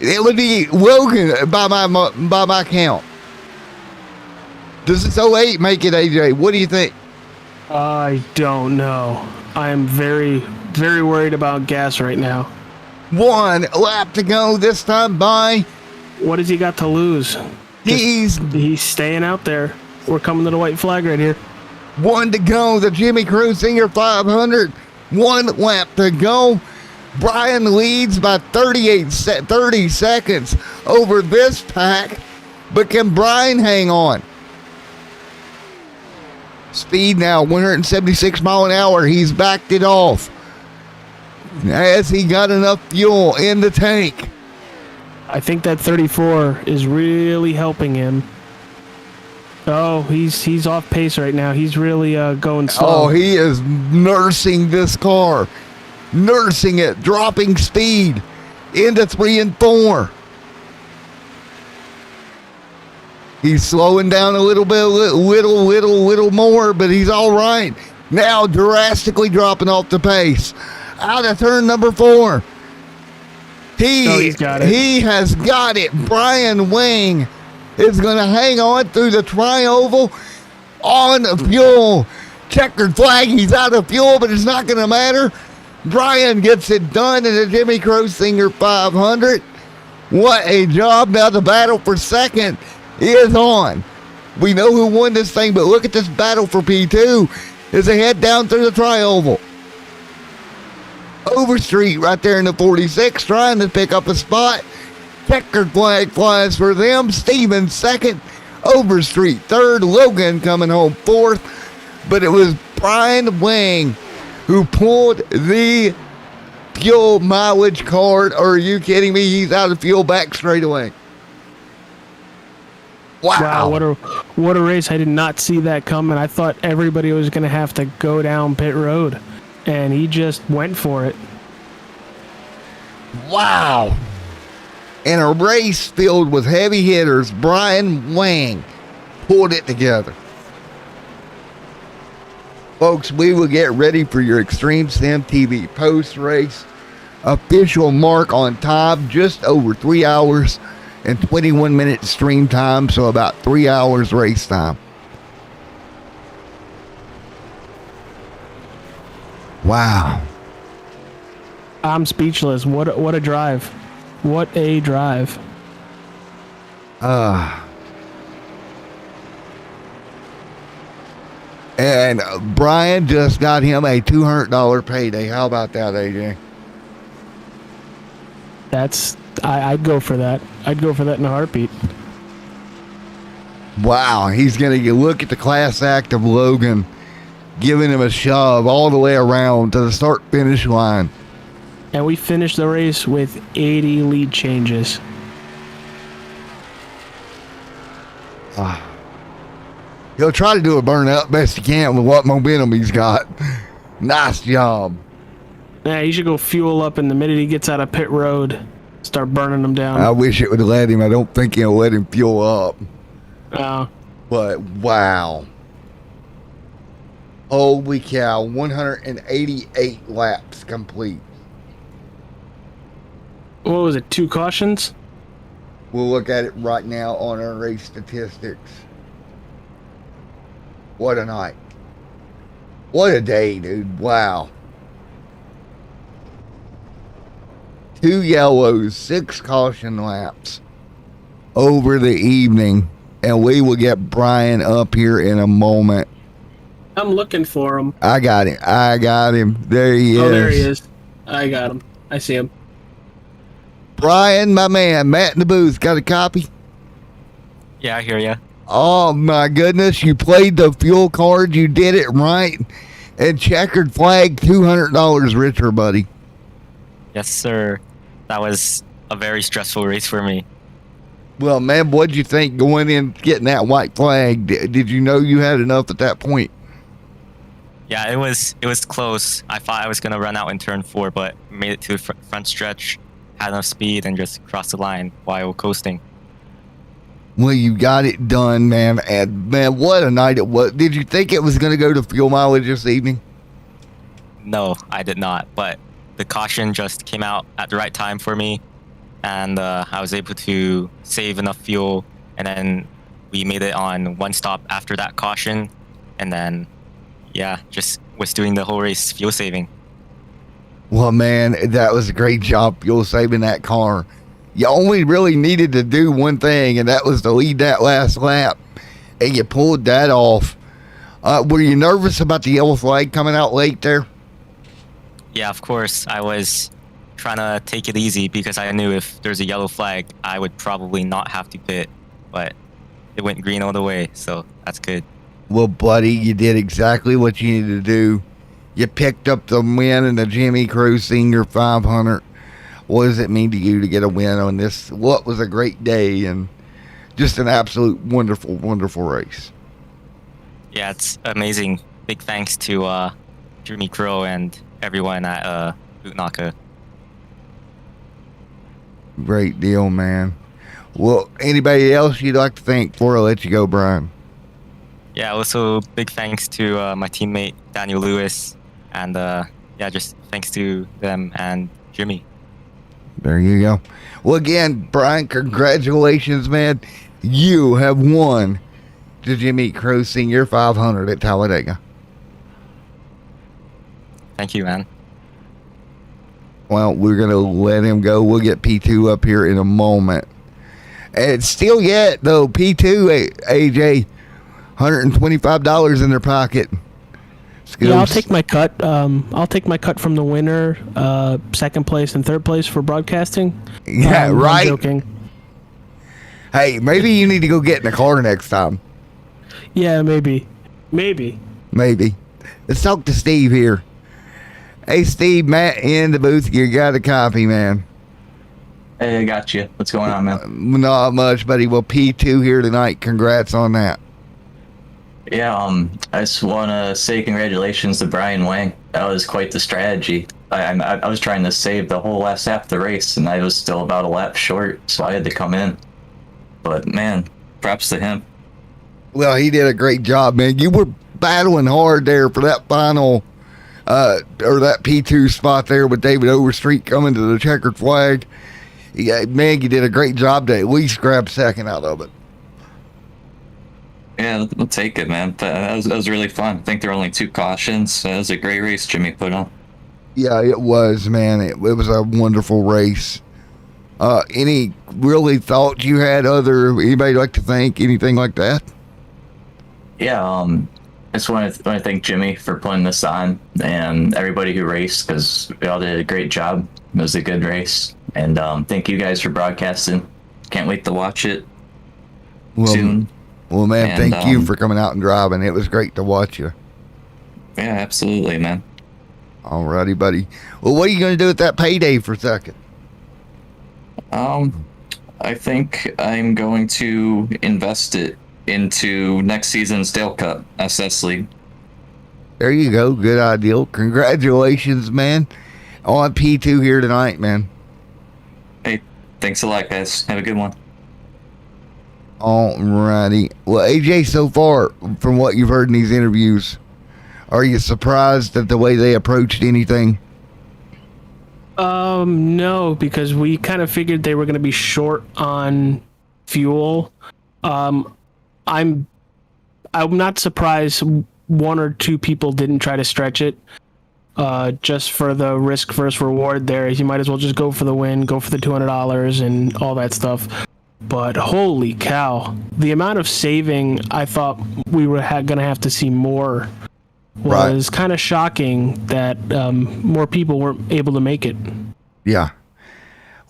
it would be Logan by my count. Does this 08 make it, AJ? What do you think? I don't know. I am very, very worried about gas right now. 1 lap to go this time by. What has he got to lose? He's He's staying out there. We're coming to the white flag right here. 1 to go. The Jimmy Crew Senior 500. 1 lap to go. Brian leads by 30 seconds over this pack. But can Brian hang on? Speed now, 176 mile an hour. He's backed it off. Has he got enough fuel in the tank? I think that 34 is really helping him. Oh, he's off pace right now. He's really going slow. Oh, he is nursing this car. Nursing it, dropping speed into 3 and 4. He's slowing down a little bit, little more, but he's all right. Now drastically dropping off the pace. Out of turn number 4. He's got it. He has got it. Brian Wing is going to hang on through the tri-oval on fuel. Checkered flag. He's out of fuel, but it's not going to matter. Brian gets it done in the Jimmy Crow Senior 500. What a job. Now the battle for second is on. We know who won this thing, but look at this battle for P2 as they head down through the tri-oval. Overstreet right there in the 46 trying to pick up a spot. Checkered flag flies for them. Stevens second. Overstreet third. Logan coming home fourth. But it was Brian Wing who pulled the fuel mileage card. Are you kidding me? He's out of fuel back straight away. Wow. What a race. I did not see that coming. I thought everybody was going to have to go down pit road, and he just went for it. Wow. In a race filled with heavy hitters, Brian Wang pulled it together. Folks, we will get ready for your Extreme Sim TV post-race. Official mark on time, just over 3 hours and 21 minutes stream time, so about 3 hours race time. Wow. I'm speechless. What a drive. What a drive. And Brian just got him a $200 payday. How about that, AJ? I'd go for that. I'd go for that in a heartbeat. Wow, he's going to look at the class act of Logan, giving him a shove all the way around to the start-finish line. And we finished the race with 80 lead changes. He'll try to do a burnout best he can with what momentum he's got. Nice job. Yeah, he should go fuel up, and the minute he gets out of pit road, start burning them down. I wish it would have let him. I don't think he'll let him fuel up. Oh. But wow. Holy cow, 188 laps complete. What was it, 2 cautions? We'll look at it right now on our race statistics. What a night. What a day, dude. Wow. 2 yellows, 6 caution laps over the evening. And we will get Brian up here in a moment. I'm looking for him. I got him. There he is. Oh, there he is. I got him. I see him. Brian, my man, Matt in the booth, got a copy? Yeah, I hear ya. Oh my goodness, you played the fuel card, you did it right. And checkered flag, $200 richer, buddy. Yes, sir. That was a very stressful race for me. Well, man, what'd you think going in getting that white flag? Did you know you had enough at that point? Yeah, it was close. I thought I was gonna run out in turn 4, but made it to the front stretch, had enough speed, and just crossed the line while coasting. Well, you got it done, man. And man, what a night it was. Did you think it was going to go to fuel mileage this evening? No, I did not. But the caution just came out at the right time for me, and I was able to save enough fuel. And then we made it on one stop after that caution, and then yeah, just was doing the whole race fuel saving. Well, man, that was a great job fuel saving that car. You only really needed to do one thing, and that was to lead that last lap, and you pulled that off. Were you nervous about the yellow flag coming out late there? Yeah, of course. I was trying to take it easy because I knew if there's a yellow flag, I would probably not have to pit, but it went green all the way, so that's good. Well, buddy, you did exactly what you needed to do. You picked up the win in the Jimmy CROWS Senior 500. What does it mean to you to get a win on this? What was a great day and just an absolute wonderful, wonderful race. Yeah, it's amazing. Big thanks to Jimmy Crow and everyone at Bootnaka. Great deal, man. Well, anybody else you'd like to thank before I let you go, Brian? Yeah, also big thanks to my teammate Daniel Lewis, and yeah, just thanks to them and Jimmy. There you go. Well, again, Brian, congratulations, man. You have won the Jimmy CROWS Senior 500 at Talladega. Thank you, man. Well, we're going to let him go. We'll get P2 up here in a moment. And still yet, though, P2, AJ, $125 in their pocket. Yeah, I'll take my cut. I'll take my cut from the winner, second place and third place for broadcasting. Yeah, right. I'm joking. Hey, maybe you need to go get in the car next time. Yeah, maybe. Maybe. Let's talk to Steve here. Hey, Steve, Matt in the booth. You got a copy, man. Hey, I got you. What's going on, man? Not much, buddy. Well, P2 here tonight. Congrats on that. Yeah, I just want to say congratulations to Brian Wang. That was quite the strategy. I was trying to save the whole last half of the race, and I was still about a lap short, so I had to come in. But, man, props to him. Well, he did a great job, man. You were battling hard there for that final, or that P2 spot there with David Overstreet coming to the checkered flag. Yeah, man, you did a great job to at least grab second out of it. Yeah, we'll take it, man. That was really fun. I think there were only 2 cautions. It was a great race Jimmy put on. Yeah, it was, man. It was a wonderful race. Any really thoughts you had anybody like to thank, anything like that? Yeah, I just want to thank Jimmy for putting this on and everybody who raced, because we all did a great job. It was a good race. And thank you guys for broadcasting. Can't wait to watch it soon. Well, man, And, thank you for coming out and driving. It was great to watch you. Yeah, absolutely, man. Alrighty, buddy. Well, what are you going to do with that payday for second? I think I'm going to invest it into next season's Dale Cup SS League. There you go. Good idea. Congratulations, man. On P2 here tonight, man. Hey, thanks a lot, guys. Have a good one. Alrighty. Well, AJ, so far, from what you've heard in these interviews, are you surprised at the way they approached anything? No, because we kind of figured they were going to be short on fuel. I'm not surprised 1 or 2 people didn't try to stretch it. Just for the risk versus reward there, you might as well just go for the win, go for the $200 and all that stuff. But holy cow, the amount of saving I thought we were going to have to see more was kind of shocking that more people weren't able to make it. Yeah.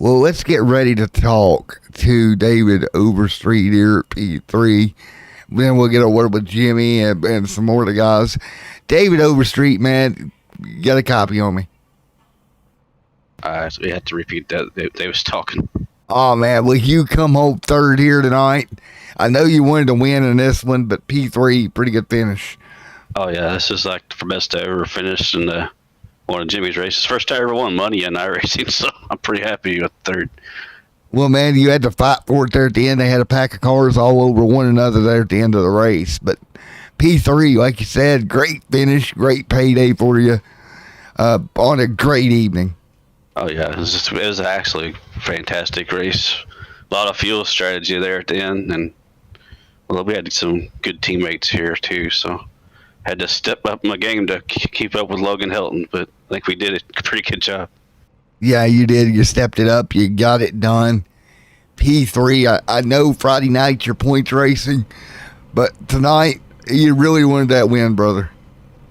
Well, let's get ready to talk to David Overstreet here at P3. Then we'll get a word with Jimmy and some more of the guys. David Overstreet, man, you got a copy on me. So we had to repeat that. They was talking. Oh, man, well, you come home third here tonight. I know you wanted to win in this one, but P3, pretty good finish. Oh yeah, this is like the best I ever finished in one of Jimmy's races. First I ever won money in iRacing, so I'm pretty happy with third. Well, man, you had to fight for it there at the end. They had a pack of cars all over one another there at the end of the race. But P3, like you said, great finish, great payday for you on a great evening. Oh yeah, it was actually a fantastic race. A lot of fuel strategy there at the end, and well, we had some good teammates here too, so had to step up my game to keep up with Logan Hilton, but I think we did a pretty good job. Yeah, you did. You stepped it up. You got it done. P3, I know Friday night you're points racing, but tonight you really wanted that win, brother.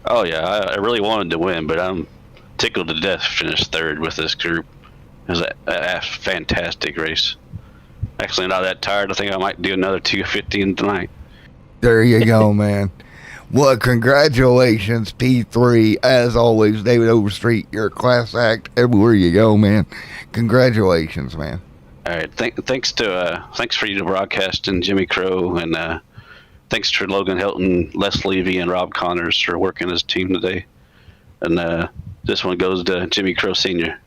Oh yeah, I really wanted to win, but I'm tickled to death to finish third with this group. It was a fantastic race. Actually, not that tired. I think I might do another 215 tonight. There you go, man. Well, congratulations, P3. As always, David Overstreet, you're a class act everywhere you go, man. Congratulations, man. All right, thanks for you to broadcast and Jimmy Crow, and thanks to Logan Hilton, Les Levy, and Rob Connors for working as a team today. And this one goes to Jimmy Crow Sr.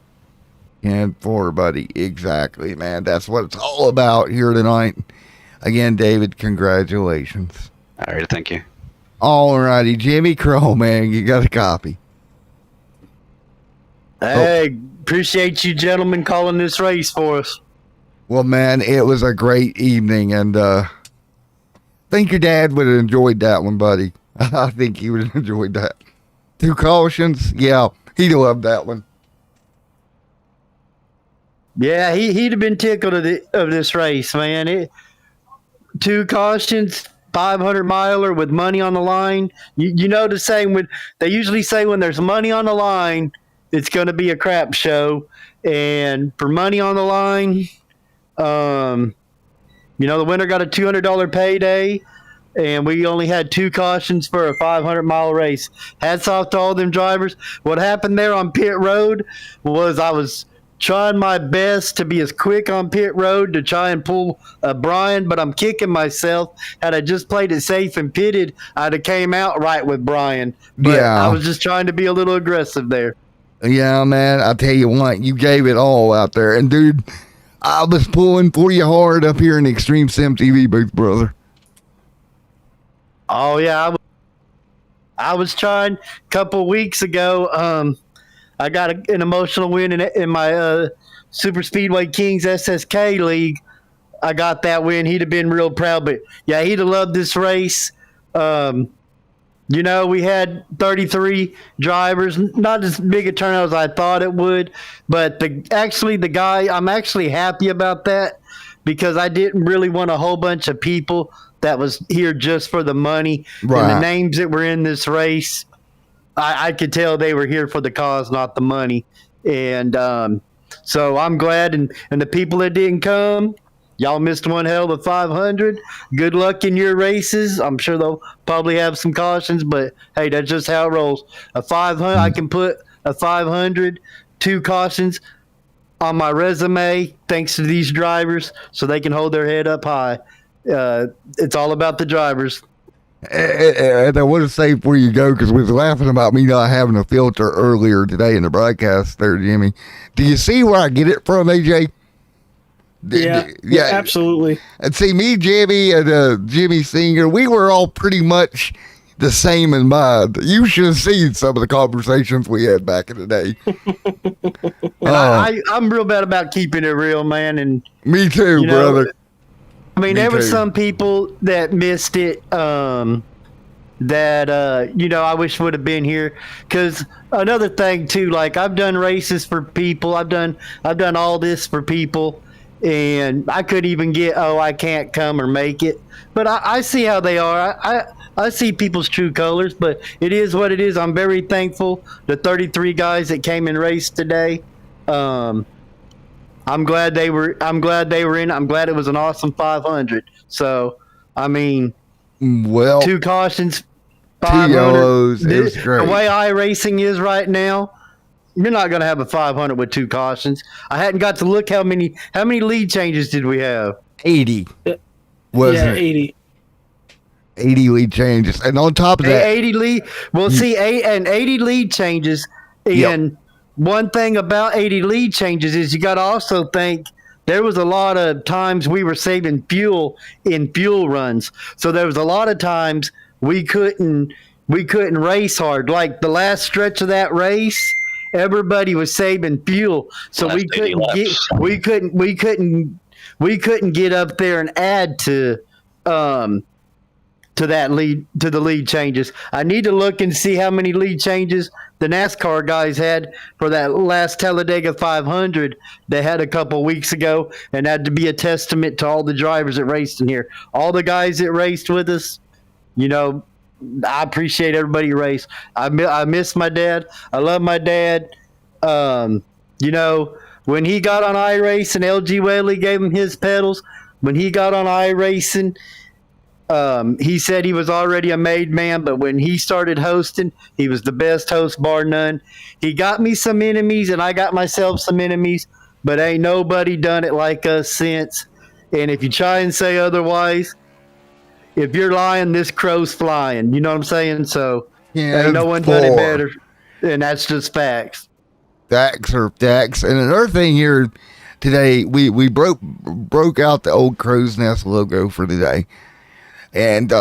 And for buddy, exactly, man. That's what it's all about here tonight. Again, David, congratulations. All right, thank you. All righty, Jimmy Crow, man, you got a copy. Hey, appreciate you gentlemen calling this race for us. Well, man, it was a great evening, and I think your dad would have enjoyed that one, buddy. I think he would have enjoyed that. 2 cautions, yeah, he'd have loved that one. Yeah, he'd have been tickled of this race, man. 2 cautions, 500-miler with money on the line. You know the saying, when they usually say when there's money on the line, it's going to be a crap show. And for money on the line, the winner got a $200 payday, and we only had 2 cautions for a 500-mile race. Hats off to all them drivers. What happened there on pit road was I was trying my best to be as quick on pit road to try and pull Brian, but I'm kicking myself. Had I just played it safe and pitted, I'd have came out right with Brian. But I was just trying to be a little aggressive there. Yeah, man, I tell you what, you gave it all out there. And, dude, I was pulling for you hard up here in the Extreme Sim TV booth, brother. Oh, yeah. I was trying a couple weeks ago. I got an emotional win in my Super Speedway Kings SSK League. I got that win. He'd have been real proud. But, yeah, he'd have loved this race. You know, we had 33 drivers, not as big a turnout as I thought it would, but the guy, I'm actually happy about that because I didn't really want a whole bunch of people that was here just for the money. Right. And the names that were in this race, I could tell they were here for the cause, not the money. And so I'm glad. And the people that didn't come, y'all missed one hell of a 500. Good luck in your races. I'm sure they'll probably have some cautions, but hey, that's just how it rolls. A 500, I can put a 500, 2 cautions on my resume thanks to these drivers so they can hold their head up high. It's all about the drivers. And I want to say before you go, because we was laughing about me not having a filter earlier today in the broadcast there, Jimmy. Do you see where I get it from, AJ? Yeah, absolutely. And see, me, Jimmy, and Jimmy Singer, we were all pretty much the same in mind. You should have seen some of the conversations we had back in the day. I'm real bad about keeping it real, man. And me too, brother. I mean, there were some people that missed it that, you know, I wish would have been here. Because another thing, too, like I've done races for people. I've done all this for people. And I could even get, I can't come or make it. But I see how they are. I see people's true colors, but it is what it is. I'm very thankful. The 33 guys that came and raced today. I'm glad they were in. I'm glad it was an awesome 500. So, I mean, 2 cautions, 500. 2 yellows. It was great. The way iRacing is right now, you're not going to have a 500 with 2 cautions. I hadn't got to look how many lead changes did we have? 80. Wasn't it? 80. 80 lead changes. And on top of that, 80 lead. Well, see, 80 lead changes. And one thing about 80 lead changes is you got to also think there was a lot of times we were saving fuel in fuel runs. So there was a lot of times we couldn't race hard. Like the last stretch of that race, everybody was saving fuel, so we couldn't get up there and add to the lead changes. I need to look and see how many lead changes the NASCAR guys had for that last Talladega 500 they had a couple weeks ago, and had to be a testament to all the drivers that raced in here. All the guys that raced with us, you know, I appreciate everybody who raced. I miss my dad. I love my dad. You know, when he got on iRacing, LG Whaley gave him his pedals. When he got on iRacing, he said he was already a made man, but when he started hosting, he was the best host, bar none. He got me some enemies, and I got myself some enemies, but ain't nobody done it like us since. And if you try and say otherwise, if you're lying, this crow's flying. You know what I'm saying? So ain't no one done it better, and that's just facts. Facts are facts. And another thing here today, we broke out the old Crow's Nest logo for today. And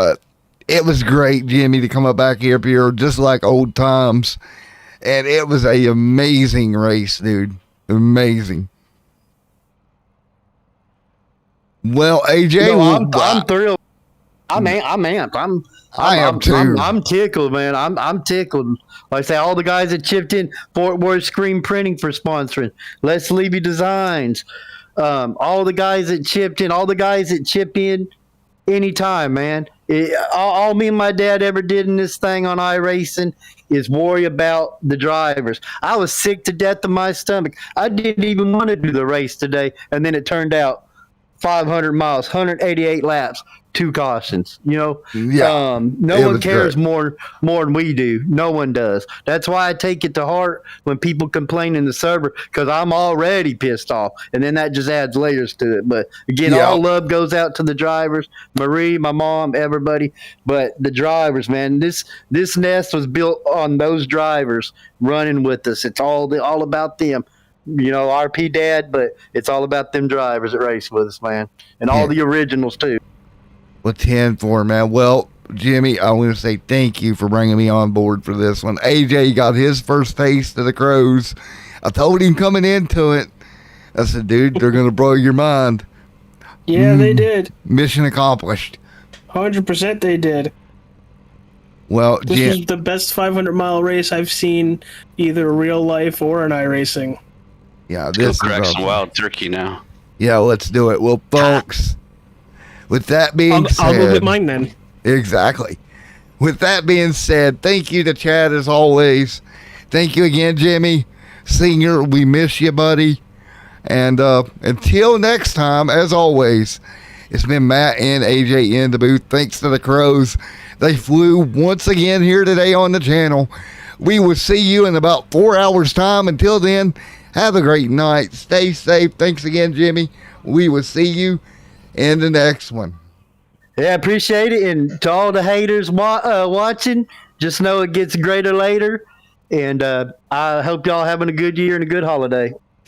it was great, Jimmy, to come up back here just like old times. And it was an amazing race, dude. Amazing. Well, AJ, I'm thrilled. I'm amped. I am too. I'm tickled, man. I'm tickled. Like I say, all the guys that chipped in, Fort Worth Screen Printing for sponsoring, Les Levy Designs, all the guys that chipped in, all the guys that chip in anytime, man. All me and my dad ever did in this thing on iRacing is worry about the drivers. I was sick to death in my stomach. I didn't even want to do the race today, and then it turned out 500 miles, 188 laps, 2 cautions. No it one was cares good. more than we do. No one does. That's why I take it to heart when people complain in the server, because I'm already pissed off, and then that just adds layers to it. But again, Yeah. all love goes out to the drivers, Marie, my mom, everybody. But the drivers, man, this nest was built on those drivers running with us. It's all about them. RP Dad, but it's all about them drivers that race with us, man, and all the originals too. Well, 10-4, man. Well, Jimmy, I want to say thank you for bringing me on board for this one. AJ got his first taste of the Crows. I told him coming into it, I said, dude, they're going to blow your mind. Yeah, they did. Mission accomplished. 100% they did. Well, This was the best 500-mile race I've seen, either real life or in iRacing. yeah, Go this crack is some wild turkey now. Yeah, let's do it. Well, folks, with that being said, I'll go get mine then. Exactly. With that being said, thank you to Chad as always. Thank you again, Jimmy Senior. We miss you, buddy. And until next time, as always, it's been Matt and AJ in the booth. Thanks to the Crows. They flew once again here today on the channel. We will see you in about 4 hours' time. Until then, have a great night. Stay safe. Thanks again, Jimmy. We will see you in the next one. Yeah, appreciate it. And to all the haters watching, just know it gets greater later. And I hope y'all having a good year and a good holiday.